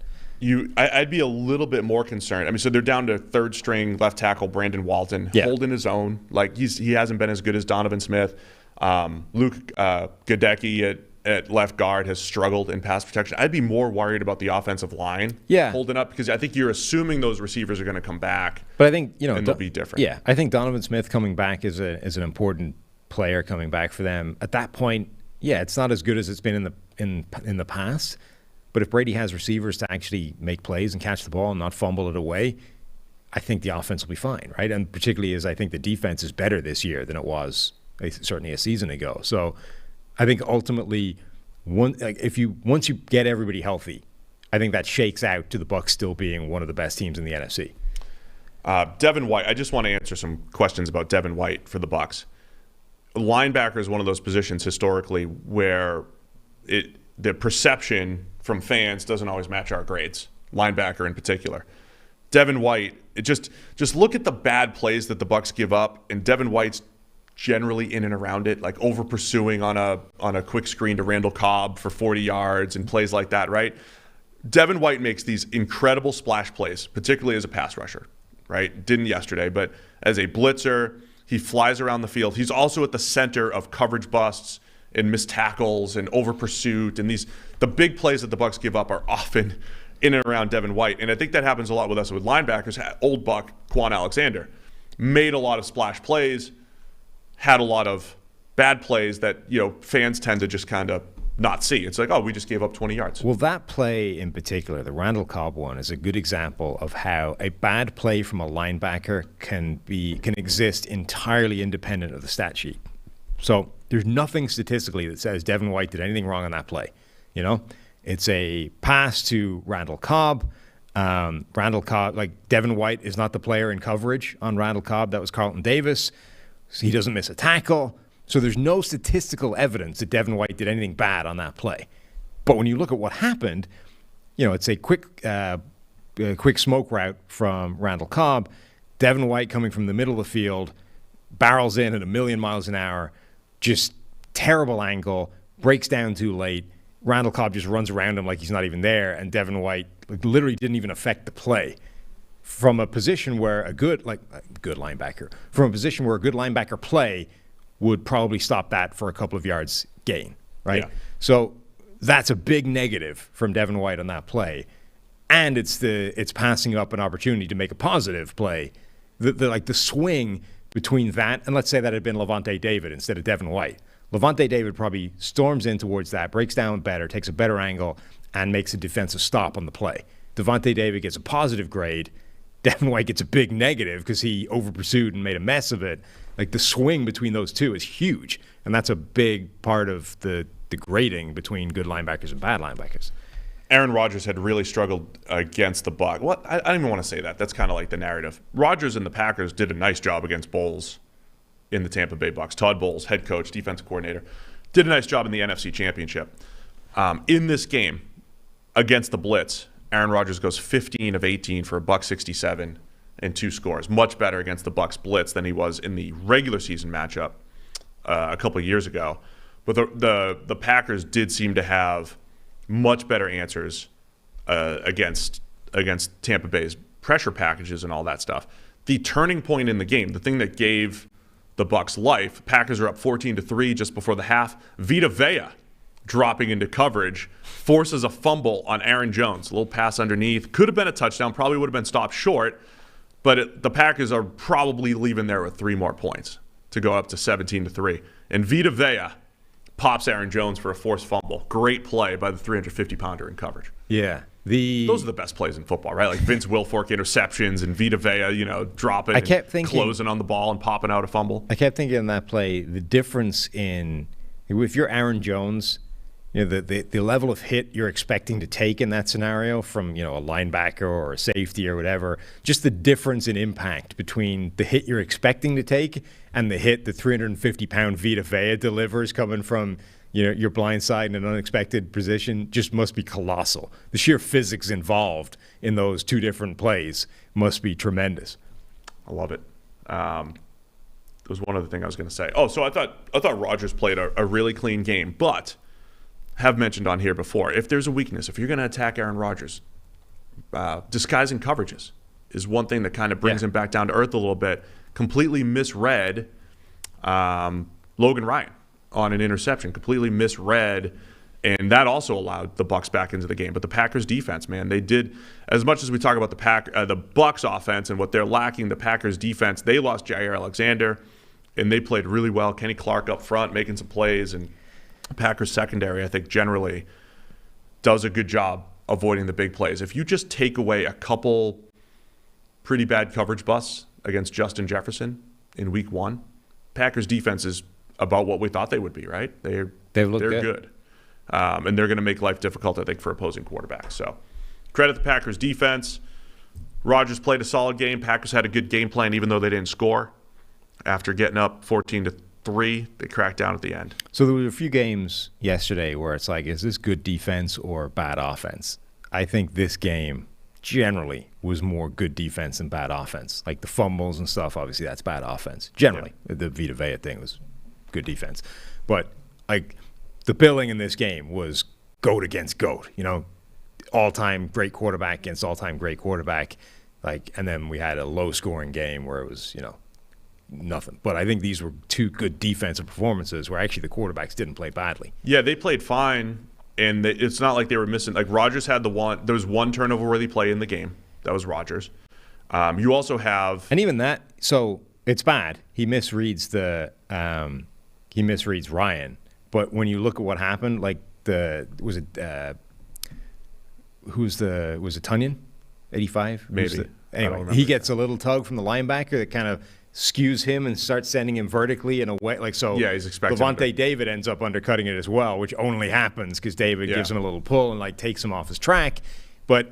S5: I'd be a little bit more concerned. I mean, so they're down to third string left tackle Brandon Walton, holding his own. Like he hasn't been as good as Donovan Smith. Luke Gadecki at left guard has struggled in pass protection. I'd be more worried about the offensive line holding up, because I think you're assuming those receivers are going to come back.
S6: But I think
S5: and they'll be different.
S6: Yeah, I think Donovan Smith coming back is an important player coming back for them. At that point, it's not as good as it's been in the past. But if Brady has receivers to actually make plays and catch the ball and not fumble it away, I think the offense will be fine, right? And particularly as I think the defense is better this year than it was certainly a season ago. So I think ultimately, once you get everybody healthy, I think that shakes out to the Bucs still being one of the best teams in the NFC.
S5: Devin White, I just want to answer some questions about Devin White for the Bucs. Linebacker is one of those positions historically where the perception from fans doesn't always match our grades, linebacker in particular. Devin White, just look at the bad plays that the Bucs give up, and Devin White's generally in and around it, like over pursuing on a quick screen to Randall Cobb for 40 yards and plays like that, right? Devin White makes these incredible splash plays, particularly as a pass rusher, right? Didn't yesterday, but as a blitzer, he flies around the field. He's also at the center of coverage busts and missed tackles and over pursuit, and the big plays that the Bucs give up are often in and around Devin White. And I think that happens a lot with us with linebackers. Old Buck Quan Alexander made a lot of splash plays, had a lot of bad plays that fans tend to just kind of not see. It's like, oh, we just gave up 20 yards.
S6: Well, that play in particular, the Randall Cobb one, is a good example of how a bad play from a linebacker can exist entirely independent of the stat sheet. So there's nothing statistically that says Devin White did anything wrong on that play. It's a pass to Randall Cobb. Randall Cobb, Devin White is not the player in coverage on Randall Cobb. That was Carlton Davis. So he doesn't miss a tackle. So there's no statistical evidence that Devin White did anything bad on that play. But when you look at what happened, it's a quick smoke route from Randall Cobb. Devin White coming from the middle of the field, barrels in at 1,000,000 miles an hour, just terrible angle, breaks down too late. Randall Cobb just runs around him like he's not even there, and Devin White literally didn't even affect the play. From a position where a good linebacker play would probably stop that for a couple of yards gain, right? Yeah. So that's a big negative from Devin White on that play, and it's passing up an opportunity to make a positive play. The swing between that and let's say that had been Levante David instead of Devin White. Levante David probably storms in towards that, breaks down better, takes a better angle, and makes a defensive stop on the play. Levante David gets a positive grade. Devin White gets a big negative because he over-pursued and made a mess of it. The swing between those two is huge, and that's a big part of the grading between good linebackers and bad linebackers.
S5: Aaron Rodgers had really struggled against the Bucs. Well, I don't even want to say that. That's kind of like the narrative. Rodgers and the Packers did a nice job against Bowles in the Tampa Bay Bucs. Todd Bowles, head coach, defensive coordinator, did a nice job in the NFC Championship. In this game against the Blitz, Aaron Rodgers goes 15 of 18 for a $167 and 2 scores. Much better against the Bucs Blitz than he was in the regular season matchup a couple of years ago. But the Packers did seem to have much better answers against Tampa Bay's pressure packages and all that stuff. The turning point in the game, the thing that gave the Bucs life, Packers are up 14-3 just before the half. Vita Vea dropping into coverage forces a fumble on Aaron Jones. A little pass underneath. Could have been a touchdown. Probably would have been stopped short. But the Packers are probably leaving there with 3 more points to go up to 17-3. And Vita Vea pops Aaron Jones for a forced fumble. Great play by the 350-pounder in coverage.
S6: Yeah.
S5: Those are the best plays in football, right? Like Vince Wilfork interceptions and Vita Vea, dropping and closing on the ball and popping out a fumble.
S6: I kept thinking in that play, the difference in if you're Aaron Jones, the level of hit you're expecting to take in that scenario from, a linebacker or a safety or whatever, just the difference in impact between the hit you're expecting to take and the hit the 350-pound Vita Vea delivers coming from your blind side in an unexpected position just must be colossal. The sheer physics involved in those two different plays must be tremendous.
S5: I love it. There was one other thing I was going to say. Oh, so I thought Rodgers played a really clean game, but have mentioned on here before, if there's a weakness, if you're going to attack Aaron Rodgers, disguising coverages is one thing that kind of brings him back down to earth a little bit. Completely misread Logan Ryan on an interception, completely misread, and that also allowed the Bucs back into the game. But the Packers defense, man, they did, as much as we talk about the Bucs offense and what they're lacking, the Packers defense, they lost Jair Alexander, and they played really well. Kenny Clark up front making some plays, and the Packers secondary, I think, generally does a good job avoiding the big plays. If you just take away a couple pretty bad coverage busts against Justin Jefferson in week 1, Packers defense is about what we thought they would be, right? They're good. And they're going to make life difficult, I think, for opposing quarterbacks. So credit the Packers defense. Rodgers played a solid game. Packers had a good game plan, even though they didn't score. After getting up 14-3, they cracked down at the end.
S6: So there were a few games yesterday where it's like, is this good defense or bad offense? I think this game generally was more good defense than bad offense. Like the fumbles and stuff, obviously that's bad offense. Generally, the Vita Vea thing was good defense. But like the billing in this game was GOAT against GOAT, all-time great quarterback against all-time great quarterback. And then we had a low-scoring game where it was, nothing. But I think these were two good defensive performances where actually the quarterbacks didn't play badly.
S5: Yeah, they played fine, and it's not like they were missing. Like Rodgers had there was one turnover-worthy play in the game. That was Rodgers. You also have...
S6: And even that, so it's bad. He misreads Ryan. But when you look at what happened, like was it Tunyon? 85?
S5: Maybe.
S6: Anyway, he gets a little tug from the linebacker that kind of skews him and starts sending him vertically in a way.
S5: Yeah, he's expecting
S6: Levante David ends up undercutting it as well, which only happens because David gives him a little pull and takes him off his track. But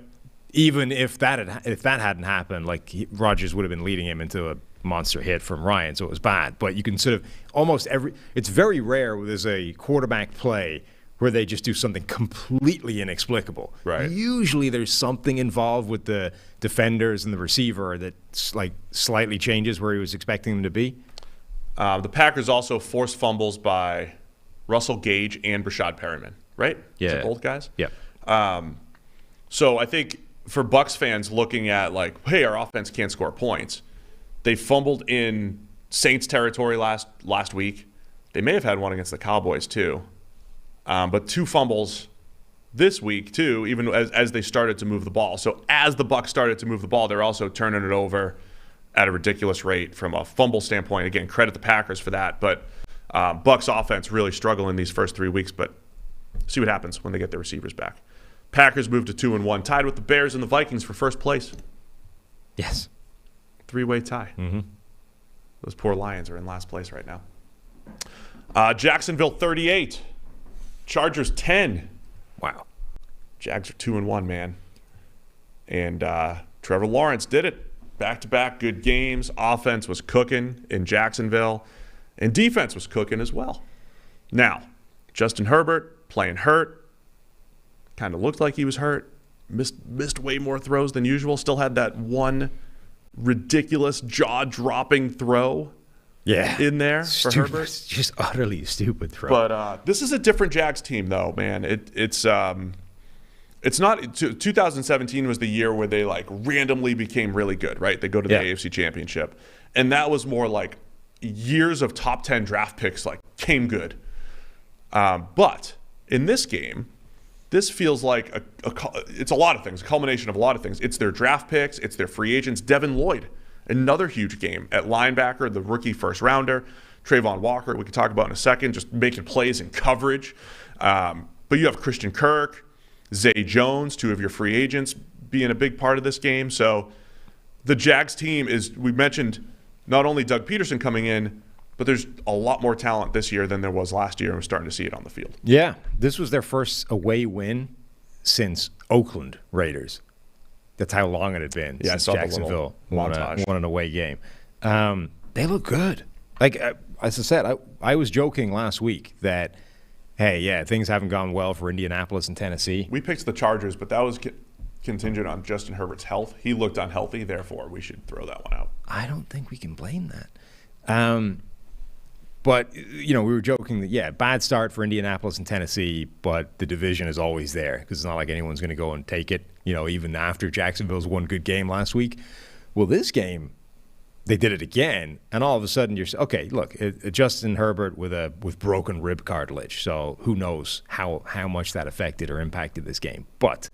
S6: even if that hadn't happened, Rodgers would have been leading him into a monster hit from Ryan, so it was bad. But you can sort of it's very rare where there's a quarterback play where they just do something completely inexplicable.
S5: Right.
S6: Usually there's something involved with the defenders and the receiver that slightly changes where he was expecting them to be.
S5: The Packers also forced fumbles by Russell Gage and Brashad Perriman, right?
S6: Yeah.
S5: Is it both guys?
S6: Yeah.
S5: So I think for Bucs fans looking at hey, our offense can't score points, they fumbled in Saints territory last week. They may have had one against the Cowboys too. But 2 fumbles this week too, even as they started to move the ball. So as the Bucs started to move the ball, they're also turning it over at a ridiculous rate from a fumble standpoint. Again, credit the Packers for that. But Bucs offense really struggling these first 3 weeks, but see what happens when they get their receivers back. Packers moved to 2-1, tied with the Bears and the Vikings for first place.
S6: Yes.
S5: 3-way tie.
S6: Mm-hmm.
S5: Those poor Lions are in last place right now. Jacksonville 38. Chargers 10.
S6: Wow.
S5: Jags are 2-1, man. And Trevor Lawrence did it. Back-to-back good games. Offense was cooking in Jacksonville. And defense was cooking as well. Now, Justin Herbert playing hurt. Kind of looked like he was hurt. Missed way more throws than usual. Still had that one ridiculous jaw-dropping throw in there for Herbert.
S6: Just utterly stupid throw.
S5: But this is a different Jags team, though, man. It's not. 2017 was the year where they randomly became really good, right? They go to the AFC Championship, and that was more years of top 10 draft picks came good. But in this game, this feels like it's a lot of things, a culmination of a lot of things. It's their draft picks, it's their free agents. Devin Lloyd, another huge game at linebacker, the rookie first rounder. Trayvon Walker, we can talk about in a second, just making plays in coverage. But you have Christian Kirk, Zay Jones, two of your free agents, being a big part of this game. So the Jags team is, we mentioned not only Doug Peterson coming in, but there's a lot more talent this year than there was last year, and we're starting to see it on the field.
S6: Yeah, this was their first away win since Oakland Raiders. That's how long it had been since Jacksonville won an away game. They look good. Like, as I said, I was joking last week that, hey, yeah, things haven't gone well for Indianapolis and Tennessee.
S5: We picked the Chargers, but that was contingent on Justin Herbert's health. He looked unhealthy, therefore we should throw that one out.
S6: I don't think we can blame that. But, we were joking that, yeah, bad start for Indianapolis and Tennessee, but the division is always there because it's not like anyone's going to go and take it, even after Jacksonville's one good game last week. Well, this game, they did it again, and all of a sudden you're okay. Look, Justin Herbert with broken rib cartilage, so who knows how much that affected or impacted this game. But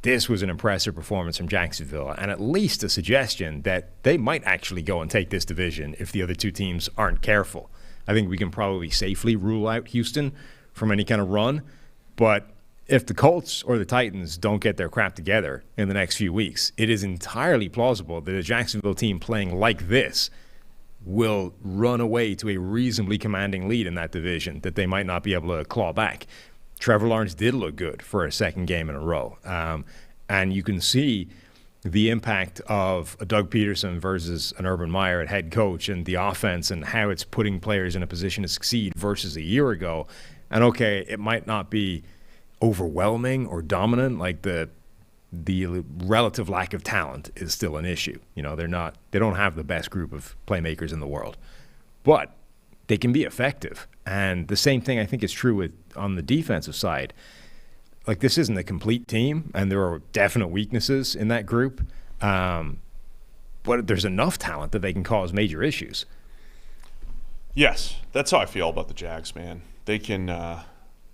S6: this was an impressive performance from Jacksonville, and at least a suggestion that they might actually go and take this division if the other two teams aren't careful. I think we can probably safely rule out Houston from any kind of run, but if the Colts or the Titans don't get their crap together in the next few weeks, it is entirely plausible that a Jacksonville team playing like this will run away to a reasonably commanding lead in that division that they might not be able to claw back. Trevor Lawrence did look good for a second game in a row. And you can see the impact of a Doug Peterson versus an Urban Meyer at head coach and the offense and how it's putting players in a position to succeed versus a year ago. And, okay, it might not be overwhelming or dominant, like the relative lack of talent is still an issue. They don't have the best group of playmakers in the world. But they can be effective. And the same thing I think is true on the defensive side. Like, this isn't a complete team, and there are definite weaknesses in that group. But there's enough talent that they can cause major issues.
S5: Yes, that's how I feel about the Jags, man. They can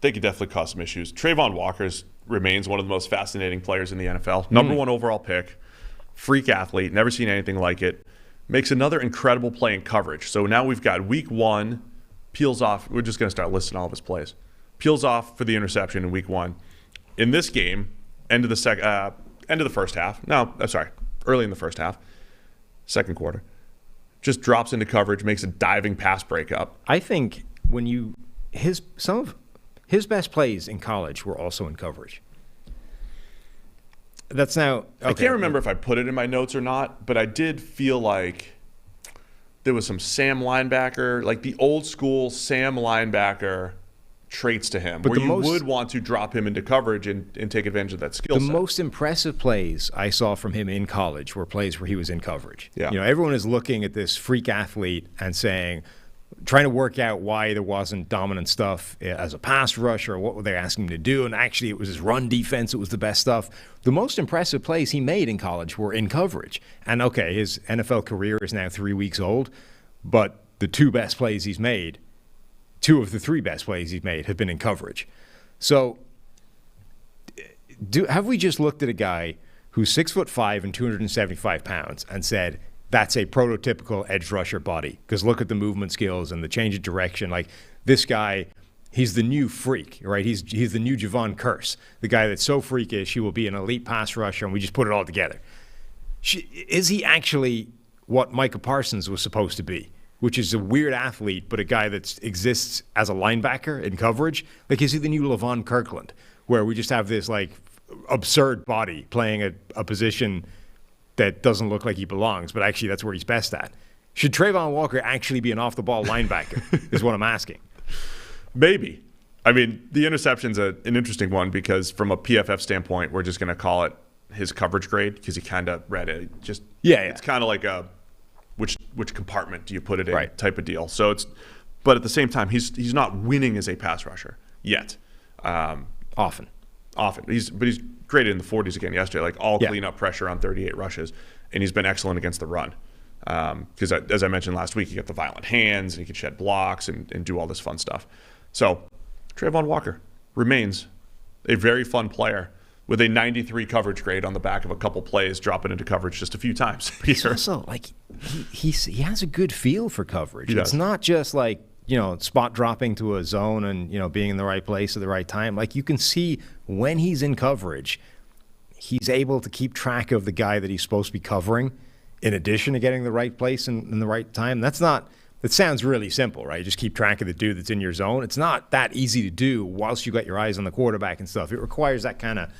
S5: definitely cause some issues. Trayvon Walker remains one of the most fascinating players in the NFL. Number one overall pick, freak athlete, never seen anything like it. Makes another incredible play in coverage. So now we've got week one, peels off. We're just going to start listing all of his plays. Peels off for the interception in week one. In this game, end of the first half. No, I'm sorry, early in the first half, second quarter. Just drops into coverage, makes a diving pass breakup.
S6: I think some of his best plays in college were also in coverage. That's now. Okay.
S5: I can't remember if I put it in my notes or not, but I did feel like there was some Sam linebacker, like the old school Sam linebacker traits to him, but where you would want to drop him into coverage and take advantage of that skill set.
S6: The most impressive plays I saw from him in college were plays where he was in coverage.
S5: Yeah.
S6: Everyone is looking at this freak athlete and trying to work out why there wasn't dominant stuff as a pass rusher or what were they asking him to do, and actually it was his run defense that was the best stuff. The most impressive plays he made in college were in coverage. And, okay, his NFL career is now 3 weeks old, but the two of the three best plays he's made have been in coverage. So have we just looked at a guy who's 6'5" and 275 pounds and said, that's a prototypical edge rusher body? Because look at the movement skills and the change of direction. Like, this guy, he's the new freak, right? He's the new Javon Curse, the guy that's so freakish he will be an elite pass rusher, and we just put it all together. Is he actually what Micah Parsons was supposed to be, which is a weird athlete but a guy that exists as a linebacker in coverage? Like, is he the new LaVon Kirkland, where we just have this, like, absurd body playing a position that doesn't look like he belongs, but actually that's where he's best at? Should Trayvon Walker actually be an off-the-ball linebacker is what I'm asking.
S5: Maybe. I mean, the interception's an interesting one because from a PFF standpoint, we're just going to call it his coverage grade because he kind of read it. It's kind of like a which compartment do you put it in type of deal. So but at the same time, he's not winning as a pass rusher yet.
S6: Often.
S5: He's graded in the 40s again yesterday, like all clean-up pressure on 38 rushes, and he's been excellent against the run. Because as I mentioned last week, he got the violent hands, and he can shed blocks and do all this fun stuff. So Trayvon Walker remains a very fun player with a 93 coverage grade on the back of a couple plays, dropping into coverage just a few times.
S6: He's also like he has a good feel for coverage.
S5: He does.
S6: It's not just like, spot dropping to a zone and, being in the right place at the right time. Like, you can see when he's in coverage, he's able to keep track of the guy that he's supposed to be covering in addition to getting the right place and in the right time. It sounds really simple, right? You just keep track of the dude that's in your zone. It's not that easy to do whilst you got your eyes on the quarterback and stuff. It requires that kind of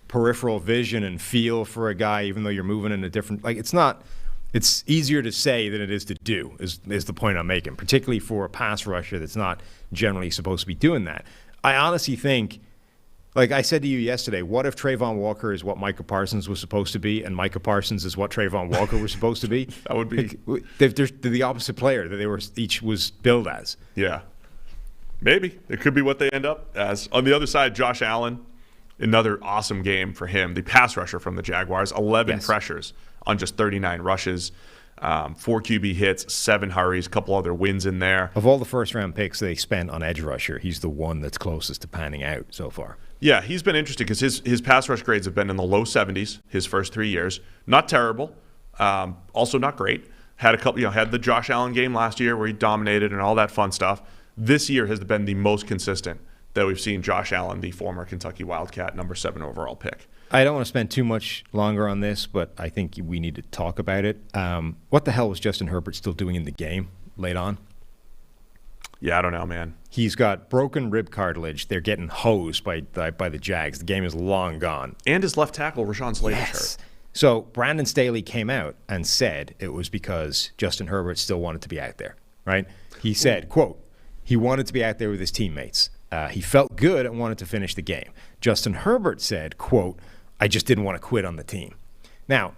S6: peripheral vision and feel for a guy, even though you're moving in a different, it's easier to say than it is to do, is the point I'm making, particularly for a pass rusher that's not generally supposed to be doing that. I honestly think, like I said to you yesterday, what if Trayvon Walker is what Micah Parsons was supposed to be, and Micah Parsons is what Trayvon Walker was supposed to be?
S5: That would be.
S6: They're the opposite player that they were each was billed as.
S5: Yeah. Maybe. It could be what they end up as. On the other side, Josh Allen, another awesome game for him. The pass rusher from the Jaguars, 11 pressures on just 39 rushes, 4 QB hits, 7 hurries, a couple other wins in there.
S6: Of all the first-round picks they spent on edge rusher, he's the one that's closest to panning out so far.
S5: Yeah, he's been interesting because his pass rush grades have been in the low 70s his first 3 years. Not terrible, also not great. Had a couple, had the Josh Allen game last year where he dominated and all that fun stuff. This year has been the most consistent that we've seen Josh Allen, the former Kentucky Wildcat, number 7 overall pick.
S6: I don't want to spend too much longer on this, but I think we need to talk about it. What the hell was Justin Herbert still doing in the game late on?
S5: Yeah, I don't know, man.
S6: He's got broken rib cartilage. They're getting hosed by the Jags. The game is long gone.
S5: And his left tackle, Rashawn Slater's hurt.
S6: So Brandon Staley came out and said it was because Justin Herbert still wanted to be out there, right? He said, quote, he wanted to be out there with his teammates. He felt good and wanted to finish the game. Justin Herbert said, quote, I just didn't want to quit on the team. Now,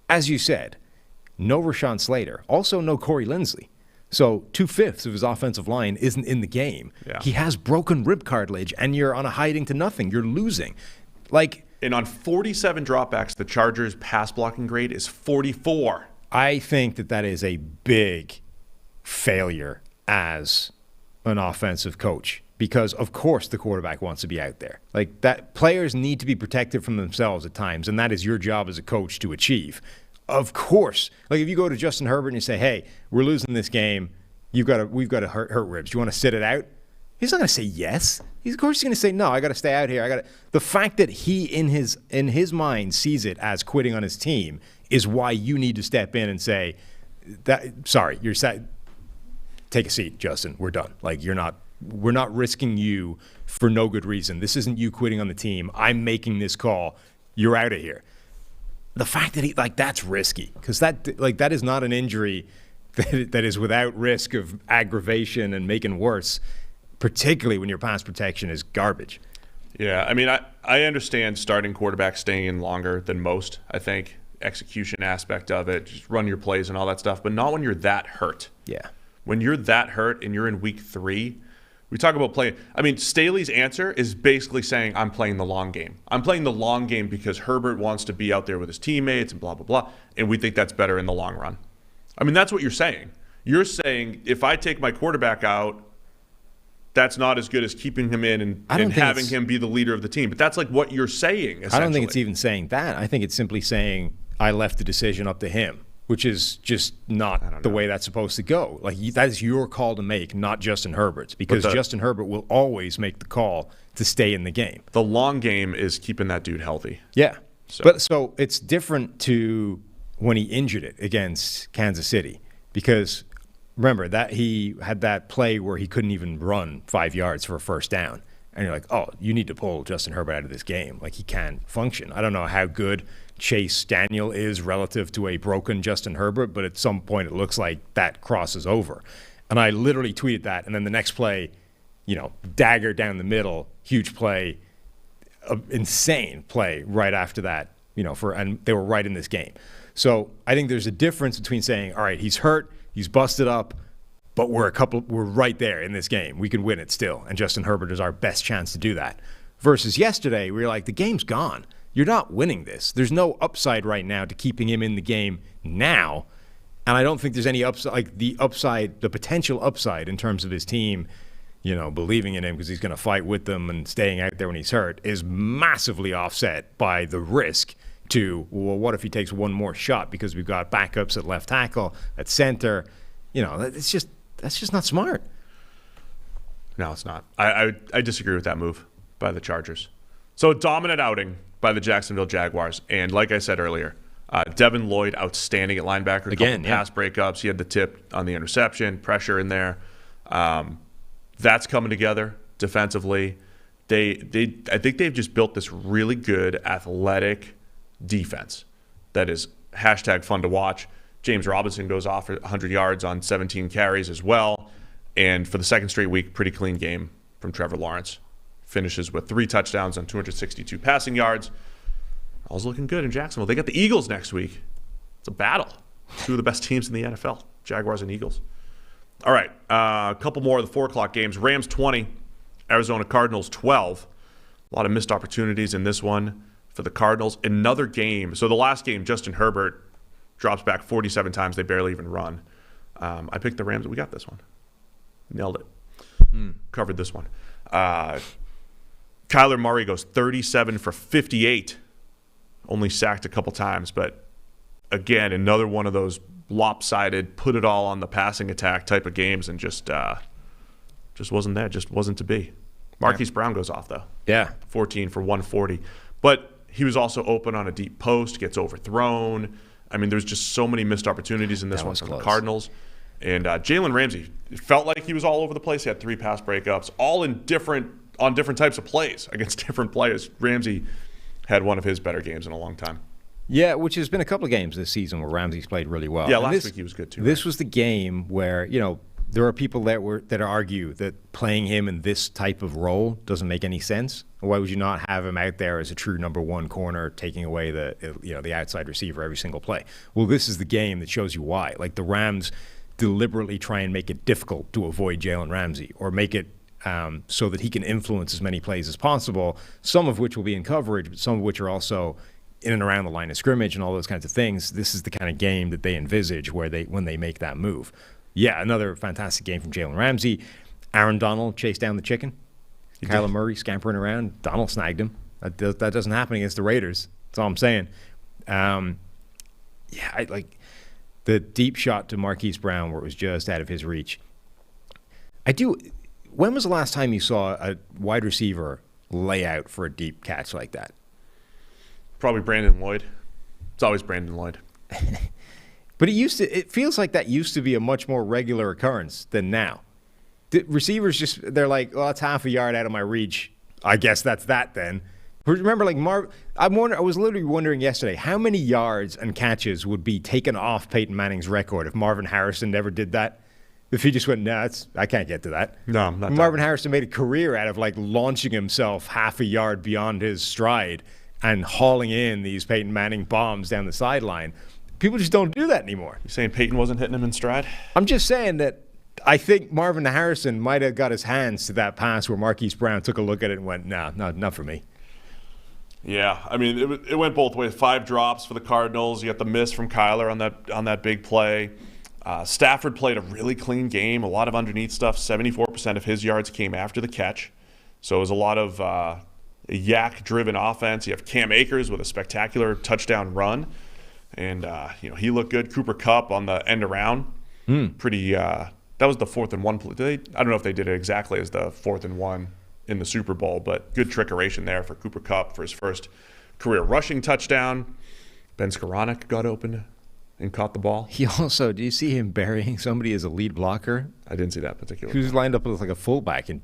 S6: as you said, no Rashawn Slater, also no Corey Linsley. So 2/5 of his offensive line isn't in the game.
S5: Yeah.
S6: He has broken rib cartilage, and you're on a hiding to nothing. You're losing.
S5: And on 47 dropbacks, the Chargers' pass blocking grade is 44.
S6: I think that is a big failure as an offensive coach. Because, of course, the quarterback wants to be out there. Like, that, players need to be protected from themselves at times, and that is your job as a coach to achieve. Of course. Like, if you go to Justin Herbert and you say, hey, we're losing this game, we've got to hurt ribs. Do you want to sit it out? He's not going to say yes. Of course he's going to say, no, I got to stay out here. The fact that he, in his mind, sees it as quitting on his team is why you need to step in and say, take a seat, Justin. We're done. Like, we're not risking you for no good reason. This isn't you quitting on the team. I'm making this call. You're out of here. The fact that that's risky, because that is not an injury that is without risk of aggravation and making worse, particularly when your pass protection is garbage.
S5: Yeah, I mean, I understand starting quarterback staying in longer than most. I think execution aspect of it, just run your plays and all that stuff, but not when you're that hurt.
S6: Yeah.
S5: When you're that hurt and you're in week 3, we talk about playing. I mean, Staley's answer is basically saying, I'm playing the long game. I'm playing the long game because Herbert wants to be out there with his teammates and blah, blah, blah, and we think that's better in the long run. I mean, that's what you're saying. You're saying, if I take my quarterback out, that's not as good as keeping him in and having him be the leader of the team. But that's like what you're saying, essentially.
S6: I don't think it's even saying that. I think it's simply saying, I left the decision up to him, which is just not the way that's supposed to go. Like, that is your call to make, not Justin Herbert's, because Justin Herbert will always make the call to stay in the game.
S5: The long game is keeping that dude healthy.
S6: Yeah. So it's different to when he injured it against Kansas City, because remember that he had that play where he couldn't even run 5 yards for a first down. And you're like, oh, you need to pull Justin Herbert out of this game. Like, he can't function. I don't know how good Chase Daniel is relative to a broken Justin Herbert, but at some point it looks like that crosses over. And I literally tweeted that, and then the next play, dagger down the middle, huge play, insane play right after that, and they were right in this game. So I think there's a difference between saying, all right, he's hurt, he's busted up, but we're right there in this game. We can win it still, and Justin Herbert is our best chance to do that. Versus yesterday, we were like, the game's gone. You're not winning this. There's no upside right now to keeping him in the game now, and I don't think there's any upside. Like, the potential upside in terms of his team believing in him because he's going to fight with them and staying out there when he's hurt, is massively offset by the risk to, well, what if he takes one more shot because we've got backups at left tackle, at center? That's just not smart.
S5: No, it's not. I disagree with that move by the Chargers. So a dominant outing by the Jacksonville Jaguars. And like I said earlier, Devin Lloyd, outstanding at linebacker.
S6: Again,
S5: pass breakups. He had the tip on the interception, pressure in there. That's coming together defensively. I think they've just built this really good athletic defense that is #fun to watch. James Robinson goes off for 100 yards on 17 carries as well. And for the second straight week, pretty clean game from Trevor Lawrence. Finishes with 3 touchdowns on 262 passing yards. All's looking good in Jacksonville. They got the Eagles next week. It's a battle. 2 of the best teams in the NFL, Jaguars and Eagles. All right, a couple more of the 4 o'clock games. Rams 20, Arizona Cardinals 12. A lot of missed opportunities in this one for the Cardinals. Another game. So the last game, Justin Herbert drops back 47 times. They barely even run. I picked the Rams. We got this one. Nailed it. Covered this one. Kyler Murray goes 37 for 58. Only sacked a couple times, but again, another one of those lopsided, put it all on the passing attack type of games, and just wasn't there. Just wasn't to be. Marquise Brown goes off, though.
S6: Yeah.
S5: 14 for 140. But he was also open on a deep post, gets overthrown. I mean, there's just so many missed opportunities in this one from the Cardinals. And Jalen Ramsey, it felt like he was all over the place. He had 3 pass breakups, all on different types of plays against different players. Ramsey had one of his better games in a long time.
S6: Yeah, which has been a couple of games this season where Ramsey's played really well.
S5: Yeah, last week he was good too.
S6: This was the game where, there are people that argue that playing him in this type of role doesn't make any sense. Why would you not have him out there as a true number 1 corner, taking away the outside receiver every single play? Well, this is the game that shows you why. Like, the Rams deliberately try and make it difficult to avoid Jalen Ramsey, or make it so that he can influence as many plays as possible, some of which will be in coverage, but some of which are also in and around the line of scrimmage and all those kinds of things. This is the kind of game that they envisage when they make that move. Yeah, another fantastic game from Jalen Ramsey. Aaron Donald chased down the chicken. Kyler Murray scampering around. Donald snagged him. That doesn't happen against the Raiders. That's all I'm saying. I like the deep shot to Marquise Brown where it was just out of his reach. When was the last time you saw a wide receiver lay out for a deep catch like that?
S5: Probably Brandon Lloyd. It's always Brandon Lloyd.
S6: But it feels like that used to be a much more regular occurrence than now. The receivers they're like, well, that's half a yard out of my reach. I guess that's that then. Remember, like I was literally wondering yesterday how many yards and catches would be taken off Peyton Manning's record if Marvin Harrison never did that. If he just went, I can't get to that.
S5: No, I'm not.
S6: Marvin Harrison made a career out of like launching himself half a yard beyond his stride and hauling in these Peyton Manning bombs down the sideline. People just don't do that anymore.
S5: You saying Peyton wasn't hitting him in stride?
S6: I'm just saying that I think Marvin Harrison might have got his hands to that pass where Marquise Brown took a look at it and went, nah, not for me.
S5: Yeah, I mean, it went both ways. 5 drops for the Cardinals. You got the miss from Kyler on that big play. Stafford played a really clean game, a lot of underneath stuff. 74% of his yards came after the catch. So it was a lot of yak-driven offense. You have Cam Akers with a spectacular touchdown run. And, he looked good. Cooper Kupp on the end around. Pretty that was the 4th and 1 play. I don't know if they did it exactly as the 4th and 1 in the Super Bowl, but good trickeration there for Cooper Kupp for his first career rushing touchdown. Ben Skoranek got open and caught the ball.
S6: He also, do you see him burying somebody as a lead blocker?
S5: I didn't see that particular.
S6: He was lined up with like a fullback and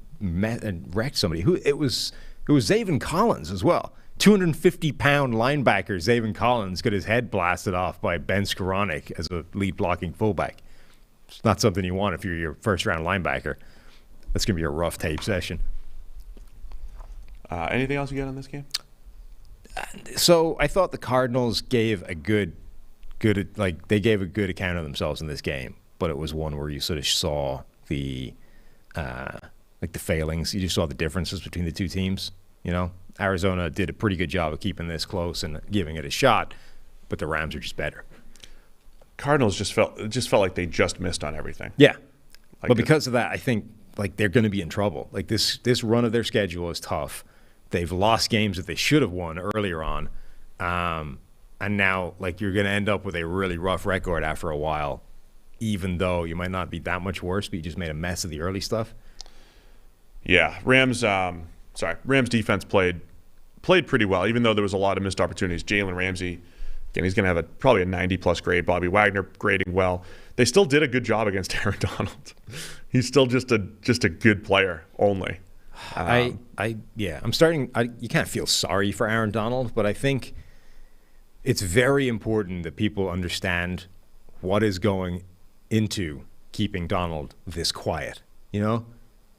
S6: wrecked somebody. It was Zaven Collins as well. 250-pound linebacker Zaven Collins got his head blasted off by Ben Skoranek as a lead blocking fullback. It's not something you want if you're your first-round linebacker. That's going to be a rough tape session.
S5: Anything else you got on this game?
S6: So I thought the Cardinals gave a good account of themselves in this game, but it was one where you sort of saw the failings. You just saw the differences between the two teams. Arizona did a pretty good job of keeping this close and giving it a shot, but the Rams are just better.
S5: Cardinals just felt like they just missed on everything.
S6: Yeah, but because of that, I think like they're going to be in trouble. Like this run of their schedule is tough. They've lost games that they should have won earlier on. And now, like, you're going to end up with a really rough record after a while, even though you might not be that much worse, but you just made a mess of the early stuff.
S5: Yeah, Rams defense played pretty well, even though there was a lot of missed opportunities. Jalen Ramsey, again, he's going to have probably a 90-plus grade. Bobby Wagner grading well. They still did a good job against Aaron Donald. He's still just a good player only.
S6: I'm starting. You can't feel sorry for Aaron Donald, but I think it's very important that people understand what is going into keeping Donald this quiet. You know,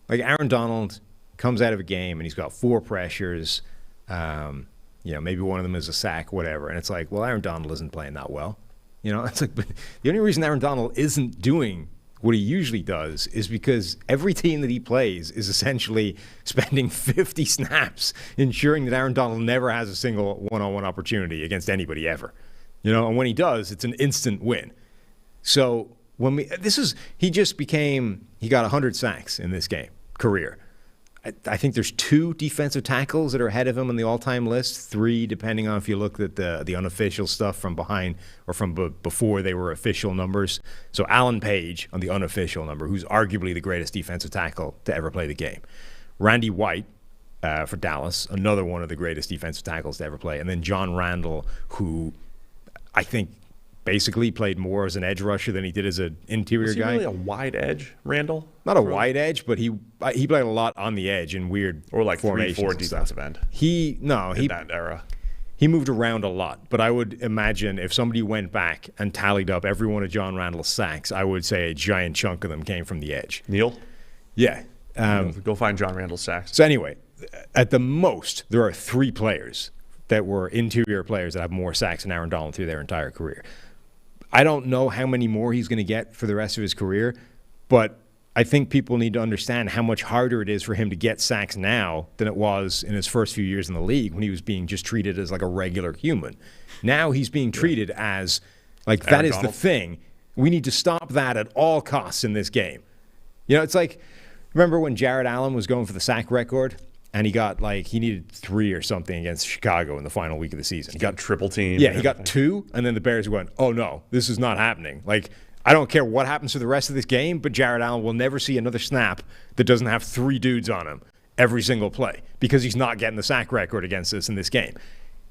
S6: like Aaron Donald comes out of a game and he's got 4 pressures. Maybe one of them is a sack, whatever. And it's like, well, Aaron Donald isn't playing that well. You know, it's like, but the only reason Aaron Donald isn't doing what he usually does is because every team that he plays is essentially spending 50 snaps ensuring that Aaron Donald never has a single one-on-one opportunity against anybody ever. You know, and when he does, it's an instant win. So he got 100 sacks in this game, career. I think there's 2 defensive tackles that are ahead of him on the all-time list, 3 depending on if you look at the unofficial stuff from behind or from before they were official numbers. So Alan Page on the unofficial number, who's arguably the greatest defensive tackle to ever play the game. Randy White for Dallas, another one of the greatest defensive tackles to ever play. And then John Randall, who I think basically played more as an edge rusher than he did as an interior guy.
S5: Was he really a wide edge, Randall?
S6: Not a wide edge, but he played a lot on the edge in weird
S5: or like
S6: formations
S5: 3-4 defensive end.
S6: In
S5: that era.
S6: He moved around a lot, but I would imagine if somebody went back and tallied up every one of John Randall's sacks, I would say a giant chunk of them came from the edge.
S5: Neil?
S6: Yeah.
S5: Go find John Randall's sacks.
S6: So anyway, at the most, there are 3 players that were interior players that have more sacks than Aaron Donald through their entire career. I don't know how many more he's going to get for the rest of his career, but I think people need to understand how much harder it is for him to get sacks now than it was in his first few years in the league when he was being just treated as like a regular human. Now he's being treated as like Aaron that is Donald. The thing. We need to stop that at all costs in this game. You know, it's like, remember when Jared Allen was going for the sack record? And he needed 3 or something against Chicago in the final week of the season.
S5: He got triple team.
S6: Yeah, he got 2, and then the Bears went, oh, no, this is not happening. Like, I don't care what happens for the rest of this game, but Jared Allen will never see another snap that doesn't have 3 dudes on him every single play because he's not getting the sack record against us in this game.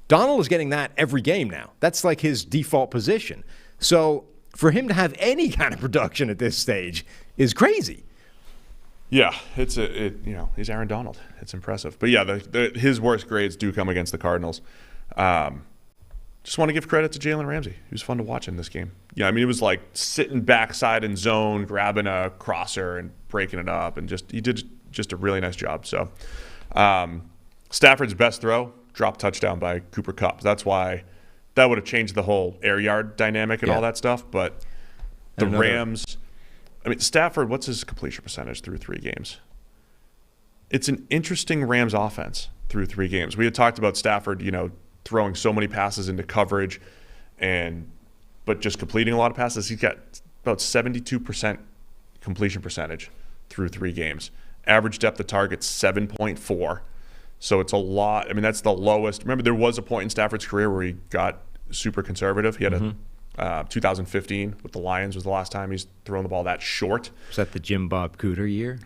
S6: Donald is getting that every game now. That's like his default position. So for him to have any kind of production at this stage is crazy.
S5: Yeah, he's Aaron Donald. It's impressive. But yeah, his worst grades do come against the Cardinals. Just want to give credit to Jalen Ramsey. He was fun to watch in this game. Yeah, I mean, it was like sitting backside in zone, grabbing a crosser and breaking it up, and he did just a really nice job. So Stafford's best throw, drop touchdown by Cooper Kupp. That's why that would have changed the whole air yard dynamic and all that stuff. But the Rams... I mean, Stafford, what's his completion percentage through 3 games? It's an interesting Rams offense through 3 games. We had talked about Stafford, throwing so many passes into coverage but just completing a lot of passes. He's got about 72% completion percentage through 3 games. Average depth of target, 7.4. So it's a lot. I mean, that's the lowest. Remember, there was a point in Stafford's career where he got super conservative. He had 2015 with the Lions was the last time he's thrown the ball that short.
S6: Was that the Jim Bob Cooter year?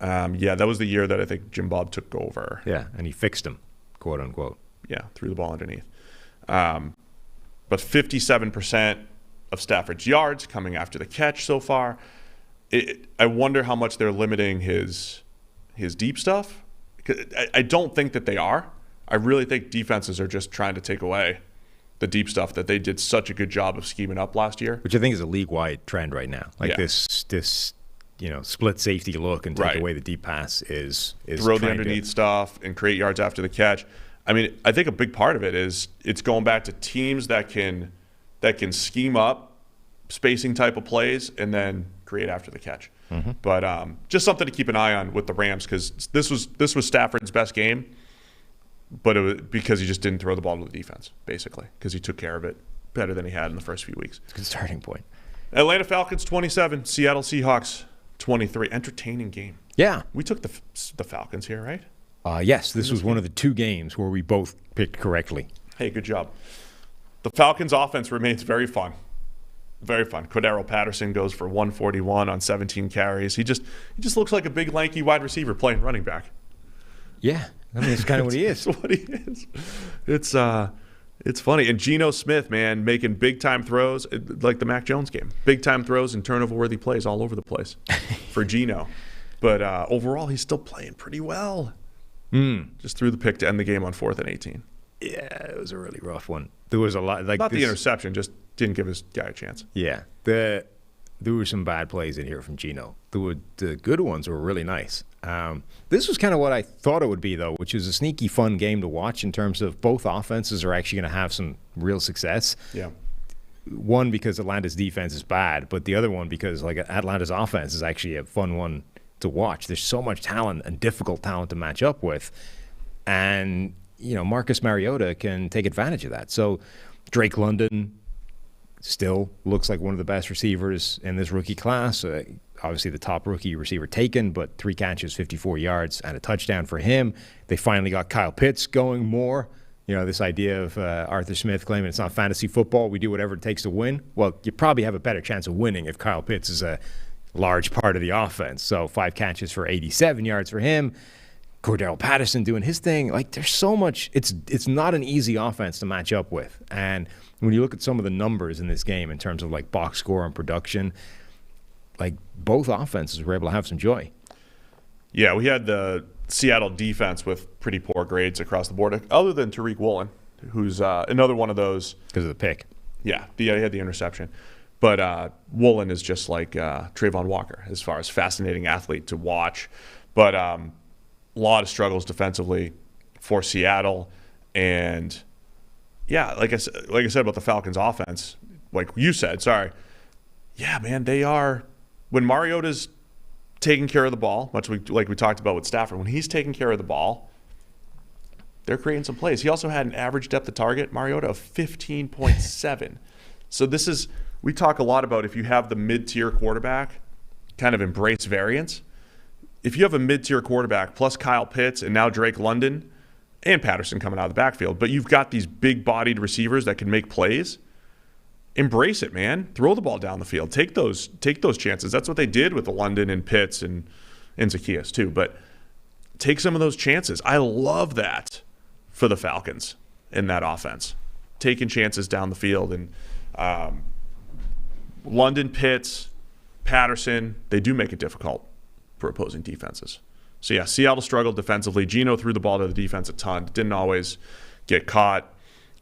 S5: Yeah, that was the year that I think Jim Bob took over.
S6: Yeah, and he fixed him, quote unquote.
S5: Yeah, threw the ball underneath. But 57% of Stafford's yards coming after the catch so far. I wonder how much they're limiting his deep stuff. I don't think that they are. I really think defenses are just trying to take away the deep stuff that they did such a good job of scheming up last year.
S6: Which I think is a league-wide trend right now. Like this split safety look and take away the deep pass is
S5: throw the underneath stuff and create yards after the catch. I mean, I think a big part of it is it's going back to teams that can scheme up spacing type of plays and then create after the catch. Mm-hmm. But just something to keep an eye on with the Rams because this was Stafford's best game. But it was because he just didn't throw the ball to the defense, basically, because he took care of it better than he had in the first few weeks.
S6: It's a good starting point.
S5: Atlanta Falcons 27, Seattle Seahawks 23. Entertaining game.
S6: Yeah.
S5: We took the Falcons here, right?
S6: Yes, this was one of the 2 games where we both picked correctly.
S5: Hey, good job. The Falcons' offense remains very fun. Very fun. Cordero Patterson goes for 141 on 17 carries. He just looks like a big, lanky wide receiver playing running back.
S6: Yeah, I mean, it's kind of what he is.
S5: It's what he is. It's funny. And Geno Smith, man, making big-time throws, like the Mac Jones game. Big-time throws and turnover-worthy plays all over the place for Geno. But overall, he's still playing pretty well. Just threw the pick to end the game on 4th and 18.
S6: Yeah, it was a really rough one. There was a lot. Like
S5: Not the interception, just didn't give his guy a chance.
S6: Yeah, there were some bad plays in here from Geno. The good ones were really nice. This was kind of what I thought it would be, though, which is a sneaky, fun game to watch in terms of both offenses are actually going to have some real success.
S5: Yeah.
S6: One, because Atlanta's defense is bad, but the other one because like Atlanta's offense is actually a fun one to watch. There's so much talent and difficult talent to match up with. And Marcus Mariota can take advantage of that. So Drake London still looks like one of the best receivers in this rookie class. Obviously the top rookie receiver taken, but 3 catches, 54 yards, and a touchdown for him. They finally got Kyle Pitts going more. This idea of Arthur Smith claiming it's not fantasy football, we do whatever it takes to win. Well, you probably have a better chance of winning if Kyle Pitts is a large part of the offense. So 5 catches for 87 yards for him. Cordero Patterson doing his thing. Like, there's so much. It's not an easy offense to match up with. And when you look at some of the numbers in this game in terms of like box score and production, like both offenses were able to have some joy.
S5: Yeah, we had the Seattle defense with pretty poor grades across the board, other than Tariq Woolen, who's another one of those.
S6: Because of the pick.
S5: Yeah, he had the interception. But Woolen is just like Trayvon Walker as far as fascinating athlete to watch. But a lot of struggles defensively for Seattle. And, yeah, like I said about the Falcons' offense, like you said, yeah, man, they are – when Mariota's taking care of the ball, much like we talked about with Stafford, when he's taking care of the ball, they're creating some plays. He also had an average depth of target, Mariota, of 15.7. So this is – we talk a lot about if you have the mid-tier quarterback, kind of embrace variance. If you have a mid-tier quarterback plus Kyle Pitts and now Drake London and Patterson coming out of the backfield, but you've got these big-bodied receivers that can make plays, embrace it, man. Throw the ball down the field. Take those chances. That's what they did with the London and Pitts and Zacchaeus too. But take some of those chances. I love that for the Falcons in that offense, taking chances down the field. And London, Pitts, Patterson, they do make it difficult for opposing defenses. So, yeah, Seattle struggled defensively. Geno threw the ball to the defense a ton. Didn't always get caught.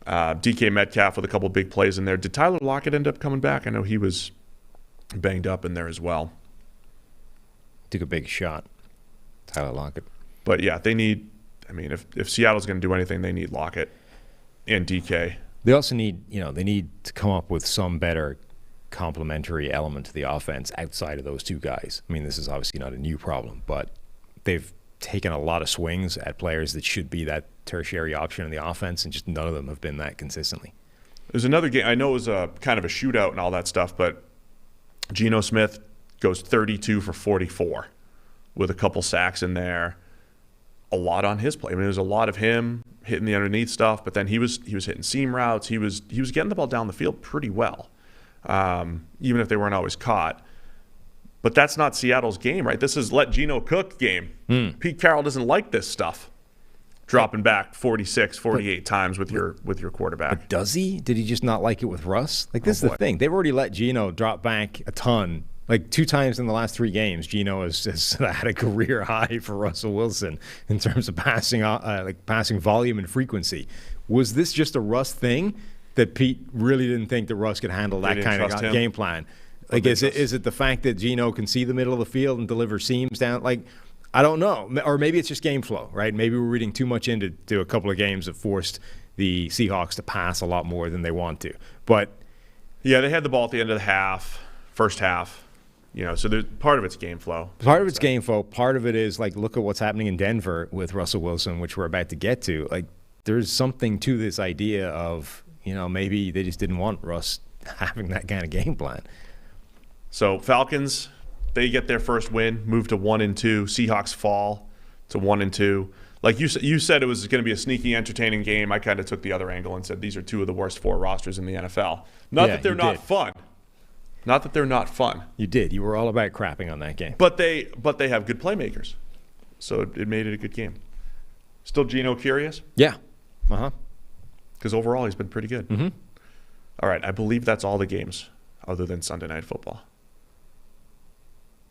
S5: DK Metcalf with a couple big plays in there. Did Tyler Lockett end up coming back? I know he was banged up in there as well.
S6: Took a big shot, Tyler Lockett.
S5: But, yeah, they need – I mean, if Seattle's going to do anything, they need Lockett and DK.
S6: They also need – they need to come up with some better – complementary element to the offense outside of those 2 guys. I mean, this is obviously not a new problem, but they've taken a lot of swings at players that should be that tertiary option in the offense, and just none of them have been that consistently.
S5: There's another game. I know it was a kind of a shootout and all that stuff, but Geno Smith goes 32 for 44 with a couple sacks in there. A lot on his play. I mean, there's a lot of him hitting the underneath stuff, but then he was hitting seam routes. He was getting the ball down the field pretty well. Even if they weren't always caught. But that's not Seattle's game, right? This is let Geno cook game. Pete Carroll doesn't like this stuff. Dropping back 46, 48 times with your quarterback.
S6: But does he? Did he just not like it with Russ? Like, this is the thing. They've already let Geno drop back a ton. Like 2 times in the last 3 games, Geno has had a career high for Russell Wilson in terms of passing volume and frequency. Was this just a Russ thing? That Pete really didn't think that Russ could handle that kind of game plan. Like, is it the fact that Geno can see the middle of the field and deliver seams down? Like, I don't know. Or maybe it's just game flow, right? Maybe we're reading too much into a couple of games that forced the Seahawks to pass a lot more than they want to. But
S5: yeah, they had the ball at the end of the first half. So there's part of it's game flow.
S6: Part of it's game flow. Part of it is, like, look at what's happening in Denver with Russell Wilson, which we're about to get to. Like, there's something to this idea of, maybe they just didn't want Russ having that kind of game plan.
S5: So Falcons They get their first win, move to 1-2. Seahawks fall to 1-2. Like you said, it was going to be a sneaky, entertaining game. I kind of took the other angle and said these are two of the worst 4 rosters in the NFL. Not that they're not fun. Not that they're not fun.
S6: You did. You were all about crapping on that game.
S5: But they have good playmakers, so it made it a good game. Still Geno curious?
S6: Yeah. Uh-huh.
S5: Because overall he's been pretty good.
S6: Mm-hmm.
S5: All right, I believe that's all the games other than Sunday Night Football.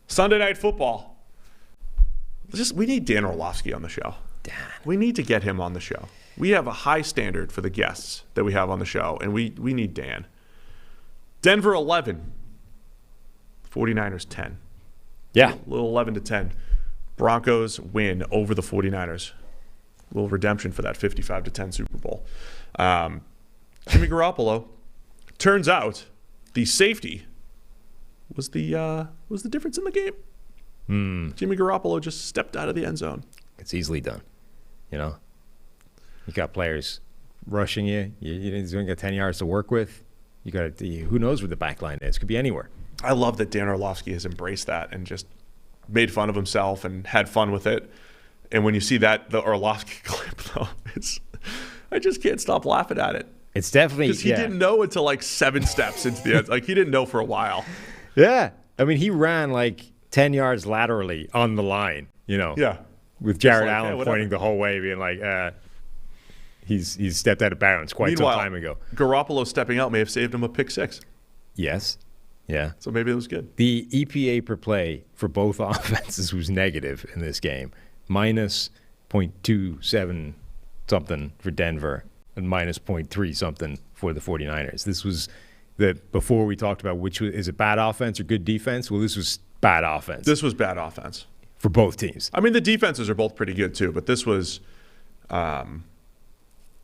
S5: Sunday Night Football. We need Dan Orlovsky on the show.
S6: Dan.
S5: We need to get him on the show. We have a high standard for the guests that we have on the show, and we need Dan. Denver 11. 49ers 10.
S6: Yeah.
S5: A little 11-10. Broncos win over the 49ers. A little redemption for that 55-10 Super Bowl. Jimmy Garoppolo. Turns out the safety was the difference in the game. Jimmy Garoppolo just stepped out of the end zone.
S6: It's easily done. You know, you got players rushing you. You only got 10 yards to work with. You got who knows where the back line is? Could be anywhere.
S5: I love that Dan Orlovsky has embraced that and just made fun of himself and had fun with it. And when you see the Orlovsky clip, though, I just can't stop laughing at it.
S6: It's definitely
S5: because he didn't know until like 7 steps into the end. Like he didn't know for a while.
S6: Yeah, I mean he ran like 10 yards laterally on the line. You know.
S5: Yeah.
S6: With Jared Allen pointing the whole way, being like, he's stepped out of bounds quite some time ago.
S5: Garoppolo stepping out may have saved him a pick 6.
S6: Yes. Yeah.
S5: So maybe it was good.
S6: The EPA per play for both offenses was negative in this game. Minus 0.27 something for Denver and minus 0.3 something for the 49ers. This was before we talked about is it bad offense or good defense? Well, this was bad offense.
S5: This was bad offense.
S6: For both teams.
S5: I mean, the defenses are both pretty good too, but this was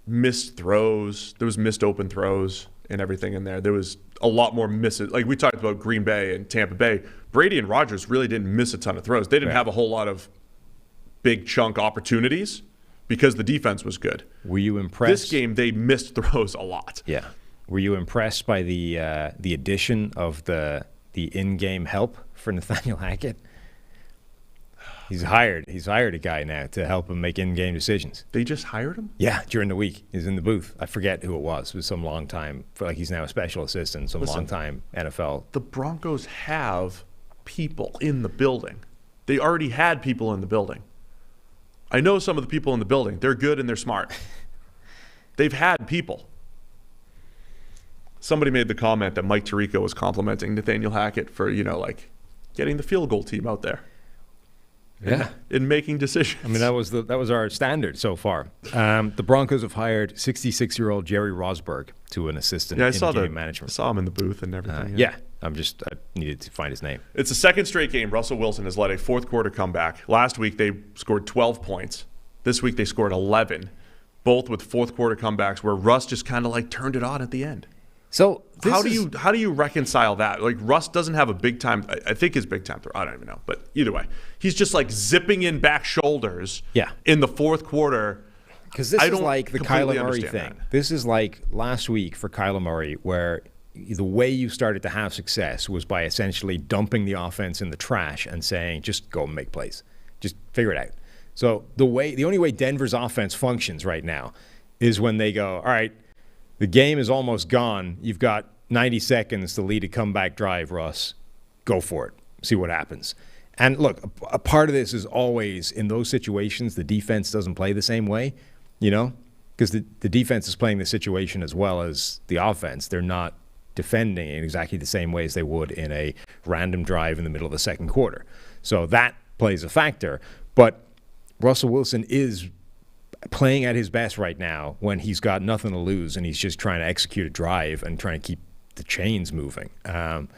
S5: missed throws. There was missed open throws and everything in there. There was a lot more misses. Like we talked about Green Bay and Tampa Bay. Brady and Rodgers really didn't miss a ton of throws. They didn't have a whole lot of big chunk opportunities because the defense was good.
S6: Were you impressed?
S5: This game, they missed throws a lot.
S6: Yeah. Were you impressed by the addition of the in-game help for Nathaniel Hackett? He's hired a guy now to help him make in-game decisions.
S5: They just hired him?
S6: Yeah, during the week. He's in the booth. I forget who it was. It was some long time. He's now a special assistant, long time NFL.
S5: The Broncos have people in the building. They already had people in the building. I know some of the people in the building. They're good and they're smart. They've had people. Somebody made the comment that Mike Tirico was complimenting Nathaniel Hackett for, getting the field goal team out there.
S6: Yeah,
S5: in making decisions.
S6: I mean, that was our standard so far. The Broncos have hired 66-year-old Jerry Rosberg to an assistant in game management.
S5: I saw him in the booth and everything.
S6: I needed to find his name.
S5: It's the second straight game Russell Wilson has led a fourth quarter comeback. Last week they scored 12 points. This week they scored 11, both with fourth quarter comebacks where Russ just kind of turned it on at the end.
S6: So
S5: how do you reconcile that? Like Russ doesn't have a big time. I think his big time throw. I don't even know, but either way, he's just like zipping in back shoulders. In the fourth quarter.
S6: Because this is like the Kyler Murray thing. This is like last week for Kyler Murray, where the way you started to have success was by essentially dumping the offense in the trash and saying, "Just go and make plays, just figure it out." So the only way Denver's offense functions right now is when they go, "All right. The game is almost gone. You've got 90 seconds to lead a comeback drive, Russ. Go for it. See what happens." And look, a part of this is always in those situations, the defense doesn't play the same way, because the defense is playing the situation as well as the offense. They're not defending in exactly the same way as they would in a random drive in the middle of the second quarter. So that plays a factor. But Russell Wilson is playing at his best right now when he's got nothing to lose and he's just trying to execute a drive and trying to keep the chains moving. And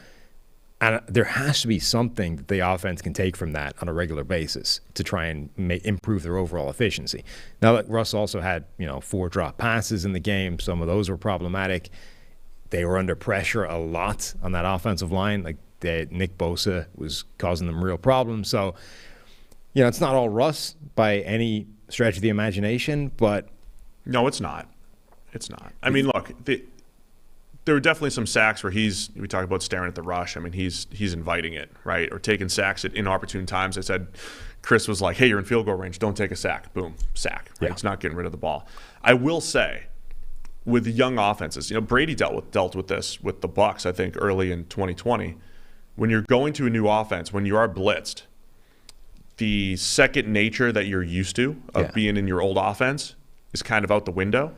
S6: there has to be something that the offense can take from that on a regular basis to try and improve their overall efficiency. Now, that Russ also had 4 drop passes in the game. Some of those were problematic. They were under pressure a lot on that offensive line. Like Nick Bosa was causing them real problems. So, it's not all Russ by any stretch of the imagination, but
S5: no, it's not. It's not. I mean, look, there were definitely some sacks where we talk about staring at the rush. I mean, he's inviting it, right? Or taking sacks at inopportune times. I said, Chris was like, hey, you're in field goal range. Don't take a sack. Boom, sack. Right? Yeah. It's not getting rid of the ball. I will say, with young offenses, Brady dealt with this with the Bucs, I think, early in 2020. When you're going to a new offense, when you are blitzed, the second nature that you're used to of being in your old offense is kind of out the window.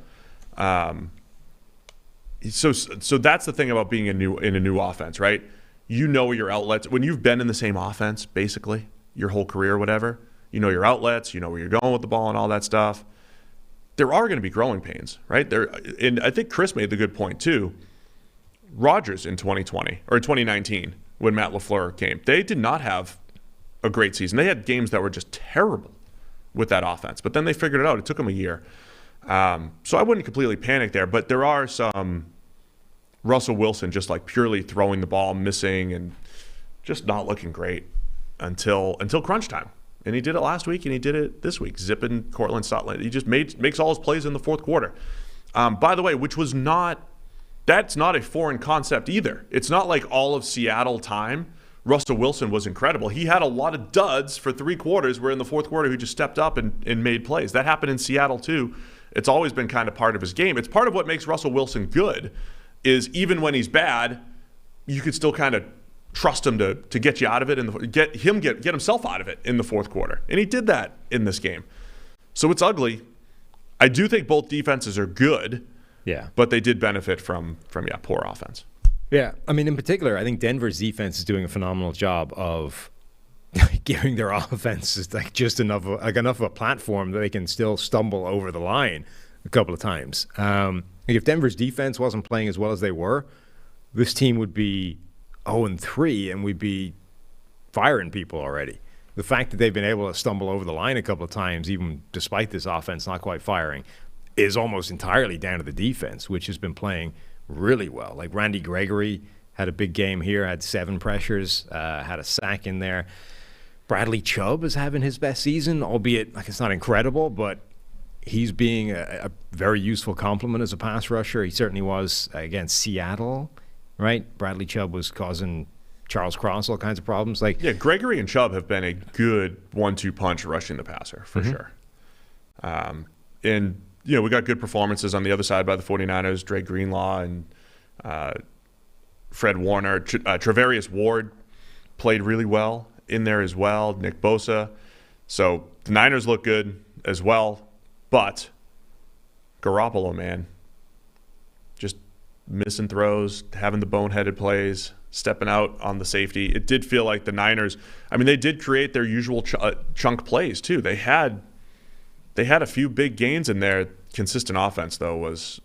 S5: So that's the thing about being in a new offense, right? You know your outlets. When you've been in the same offense, basically, your whole career, whatever, you know your outlets, you know where you're going with the ball and all that stuff. There are going to be growing pains, right? And I think Chris made the good point, too. Rodgers in 2020, or 2019, when Matt LaFleur came, they did not have a great season. They had games that were just terrible with that offense. But then they figured it out. It took them a year. So I wouldn't completely panic there. But there are some Russell Wilson just like purely throwing the ball, missing, and just not looking great until crunch time. And he did it last week, and he did it this week, zipping Cortland Sutton. He just makes all his plays in the fourth quarter. By the way, that's not a foreign concept either. It's not like all of Seattle time Russell Wilson was incredible. He had a lot of duds for 3 quarters where in the fourth quarter he just stepped up and made plays. That happened in Seattle too. It's always been kind of part of his game. It's part of what makes Russell Wilson good is even when he's bad, you could still kind of trust him to get you out of it get himself out of it in the fourth quarter. And he did that in this game. So it's ugly. I do think both defenses are good. Yeah. But they did benefit from poor offense.
S6: Yeah, I mean, in particular, I think Denver's defense is doing a phenomenal job of giving their offenses like just enough of a platform that they can still stumble over the line a couple of times. If Denver's defense wasn't playing as well as they were, this team would be 0-3 and we'd be firing people already. The fact that they've been able to stumble over the line a couple of times, even despite this offense not quite firing, is almost entirely down to the defense, which has been playing really well. Like Randy Gregory had a big game here, had 7 pressures, had a sack in there. Bradley Chubb is having his best season, albeit like it's not incredible, but he's being a very useful complement as a pass rusher. He certainly was against Seattle, right? Bradley Chubb was causing Charles Cross all kinds of problems.
S5: Gregory and Chubb have been a good 1-2 punch rushing the passer for sure. And we got good performances on the other side by the 49ers, Dre Greenlaw and Fred Warner. Travarius Ward played really well in there as well, Nick Bosa. So the Niners look good as well, but Garoppolo, man, just missing throws, having the boneheaded plays, stepping out on the safety. It did feel like the Niners, they did create their usual chunk plays too. They had a few big gains in there. Consistent offense, though, was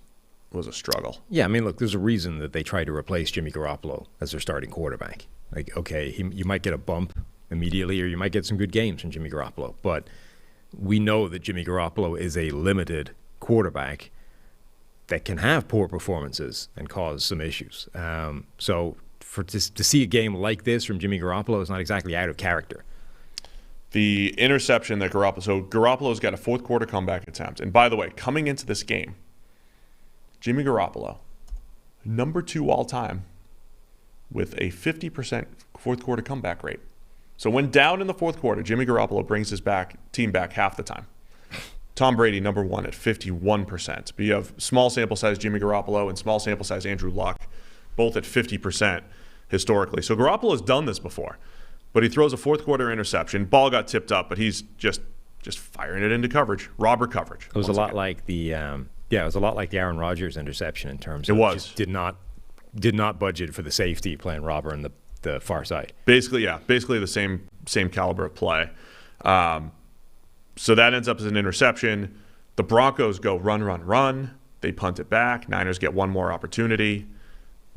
S5: a struggle.
S6: Yeah, look, there's a reason that they tried to replace Jimmy Garoppolo as their starting quarterback. Like, okay, you might get a bump immediately or you might get some good games from Jimmy Garoppolo, but we know that Jimmy Garoppolo is a limited quarterback that can have poor performances and cause some issues. So to see a game like this from Jimmy Garoppolo is not exactly out of character.
S5: The interception that Garoppolo's got a fourth quarter comeback attempt. And by the way, coming into this game, Jimmy Garoppolo, number 2 all time with a 50% fourth quarter comeback rate. So when down in the fourth quarter, Jimmy Garoppolo brings his team back half the time. Tom Brady, number 1 at 51%. But you have small sample size Jimmy Garoppolo and small sample size Andrew Luck, both at 50% historically. So Garoppolo's done this before. But he throws a fourth quarter interception. Ball got tipped up, but he's just firing it into coverage, robber coverage.
S6: It was a lot like the Aaron Rodgers interception in terms of just did not budget for the safety playing robber in the far side.
S5: Basically the same caliber of play. So that ends up as an interception. The Broncos go run. They punt it back. Niners get one more opportunity.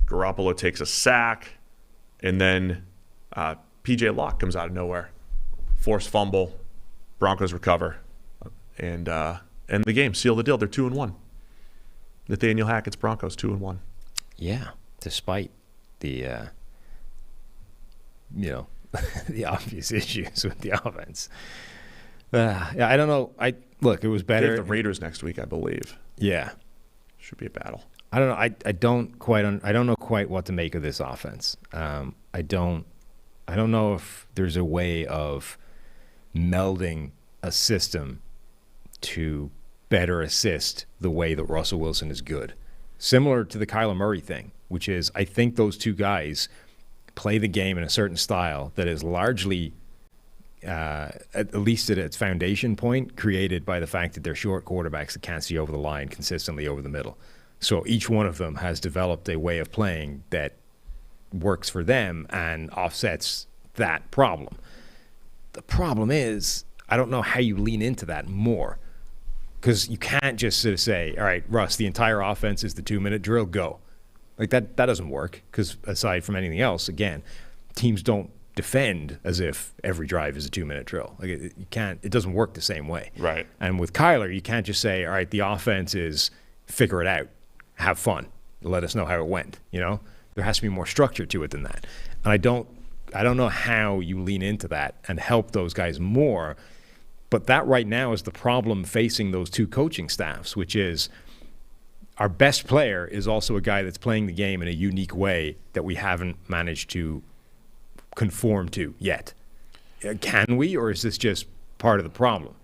S5: Garoppolo takes a sack, and then P.J. Locke comes out of nowhere. Forced fumble. Broncos recover. And end the game. Seal the deal. They're 2-1. Nathaniel Hackett's Broncos 2-1.
S6: Yeah, despite the the obvious issues with the offense. I don't know. Look, it was better.
S5: They have the Raiders next week, I believe.
S6: Yeah.
S5: Should be a battle.
S6: I don't know. I don't know quite what to make of this offense. I don't know if there's a way of melding a system to better assist the way that Russell Wilson is good. Similar to the Kyler Murray thing, which is I think those two guys play the game in a certain style that is largely, at least at its foundation point, created by the fact that they're short quarterbacks that can't see over the line consistently over the middle. So each one of them has developed a way of playing that works for them and offsets that problem. The problem is, I don't know how you lean into that more, because you can't just sort of say, all right, Russ, the entire offense is the 2-minute drill, go. Like that doesn't work, because aside from anything else, again, teams don't defend as if every drive is a 2-minute drill. Like it doesn't work the same way.
S5: Right.
S6: And with Kyler, you can't just say, all right, the offense is figure it out, have fun, let us know how it went. There has to be more structure to it than that. And I don't know how you lean into that and help those guys more. But that right now is the problem facing those two coaching staffs, which is our best player is also a guy that's playing the game in a unique way that we haven't managed to conform to yet. Can we, or is this just part of the problem?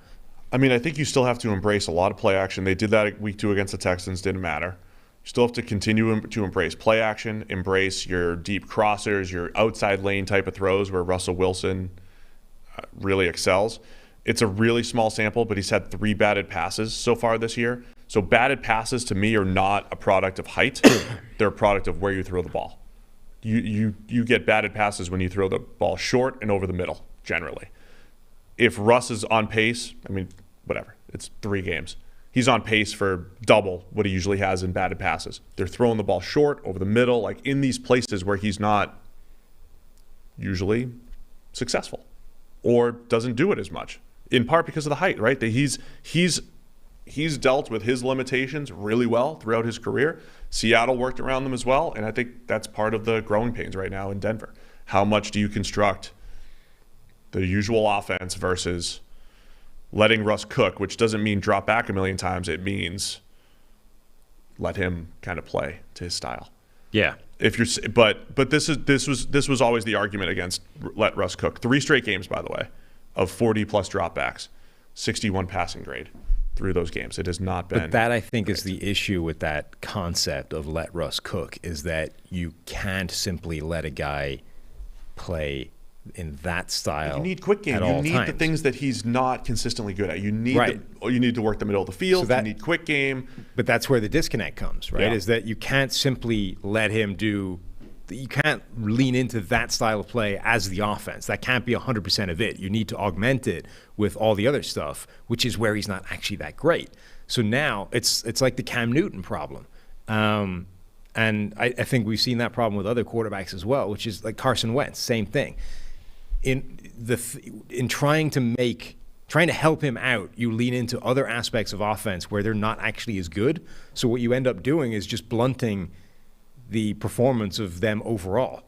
S5: I mean, I think you still have to embrace a lot of play action. They did that week 2 against the Texans, didn't matter. You still have to continue to embrace play action, embrace your deep crossers, your outside lane type of throws where Russell Wilson really excels. It's a really small sample, but he's had 3 batted passes so far this year. So batted passes to me are not a product of height. They're a product of where you throw the ball. You get batted passes when you throw the ball short and over the middle, generally. If Russ is on pace, I mean, whatever, it's 3 games. He's on pace for double what he usually has in batted passes. They're throwing the ball short, over the middle, like in these places where he's not usually successful or doesn't do it as much, in part because of the height, right? That he's dealt with his limitations really well throughout his career. Seattle worked around them as well, and I think that's part of the growing pains right now in Denver. How much do you construct the usual offense versus letting Russ cook, which doesn't mean drop back a million times. It means let him kind of play to his style.
S6: Yeah.
S5: But this was always the argument against let Russ cook. 3 straight games, by the way, of 40-plus dropbacks, 61 passing grade through those games. It has not been.
S6: But that, I think, is the issue with that concept of let Russ cook, is that you can't simply let a guy play in that style.
S5: You need quick game. You need the things that he's not consistently good at. You need you need to work the middle of the field. You need quick game.
S6: But that's where the disconnect comes, right? Yeah. Is that you can't simply let him do. You can't lean into that style of play as the offense. That can't be 100% of it. You need to augment it with all the other stuff, which is where he's not actually that great. So now it's like the Cam Newton problem. And I think we've seen that problem with other quarterbacks as well, which is like Carson Wentz, same thing. In trying to help him out, you lean into other aspects of offense where they're not actually as good. So what you end up doing is just blunting the performance of them overall.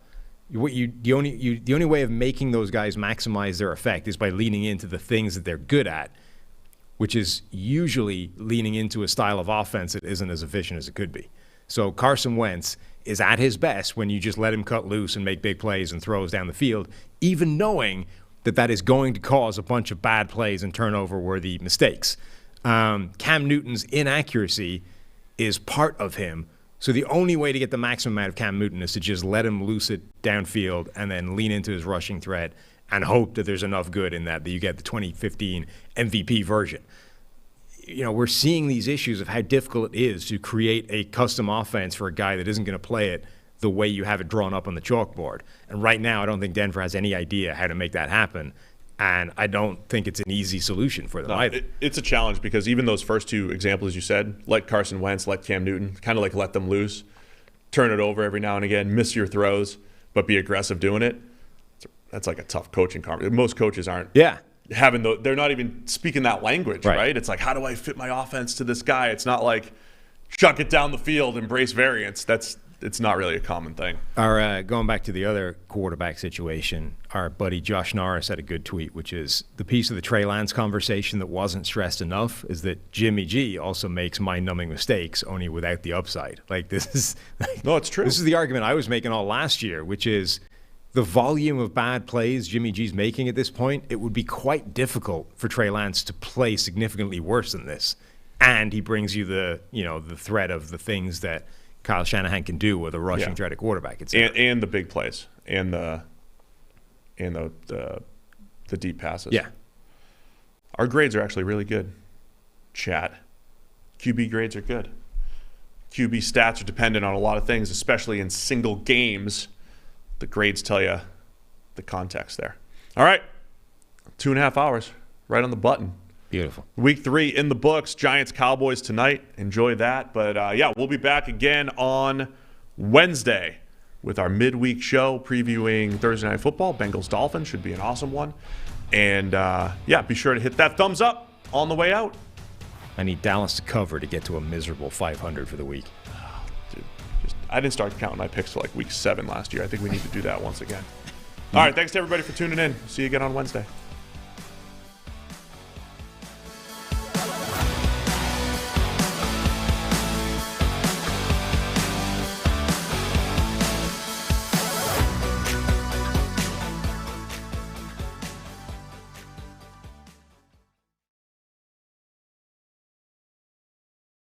S6: The only way of making those guys maximize their effect is by leaning into the things that they're good at, which is usually leaning into a style of offense that isn't as efficient as it could be. So Carson Wentz is at his best when you just let him cut loose and make big plays and throws down the field, even knowing that is going to cause a bunch of bad plays and turnover-worthy mistakes. Cam Newton's inaccuracy is part of him. So the only way to get the maximum out of Cam Newton is to just let him loose it downfield and then lean into his rushing threat and hope that there's enough good in that you get the 2015 MVP version. We're seeing these issues of how difficult it is to create a custom offense for a guy that isn't going to play it the way you have it drawn up on the chalkboard. And right now, I don't think Denver has any idea how to make that happen. And I don't think it's an easy solution for them either.
S5: It's a challenge because even those first 2 examples you said, let Carson Wentz, let Cam Newton, kind of like let them loose, turn it over every now and again, miss your throws, but be aggressive doing it. That's like a tough coaching conversation. Most coaches aren't.
S6: Yeah.
S5: They're not even speaking that language, right? It's like, how do I fit my offense to this guy? It's not like chuck it down the field, embrace variance. That's it's not really a common thing.
S6: Our going back to the other quarterback situation, our buddy Josh Norris had a good tweet, which is the piece of the Trey Lance conversation that wasn't stressed enough is that Jimmy G also makes mind-numbing mistakes, only without the upside. Like this is
S5: No, it's true.
S6: This is the argument I was making all last year, which is the volume of bad plays Jimmy G's making at this point. It would be quite difficult for Trey Lance to play significantly worse than this, and he brings you the threat of the things that Kyle Shanahan can do with a rushing threat at quarterback.
S5: And the big plays and the deep passes.
S6: Yeah.
S5: Our grades are actually really good. Chat. QB grades are good. QB stats are dependent on a lot of things, especially in single games. The grades tell you the context there. All right. 2.5 hours. Right on the button.
S6: Beautiful.
S5: Week 3 in the books. Giants, Cowboys tonight. Enjoy that. But, we'll be back again on Wednesday with our midweek show previewing Thursday Night Football. Bengals, Dolphins should be an awesome one. And, be sure to hit that thumbs up on the way out.
S6: I need Dallas to cover to get to a miserable 500 for the week.
S5: Dude, I didn't start counting my picks till like week 7 last year. I think we need to do that once again. All right, thanks to everybody for tuning in. See you again on Wednesday.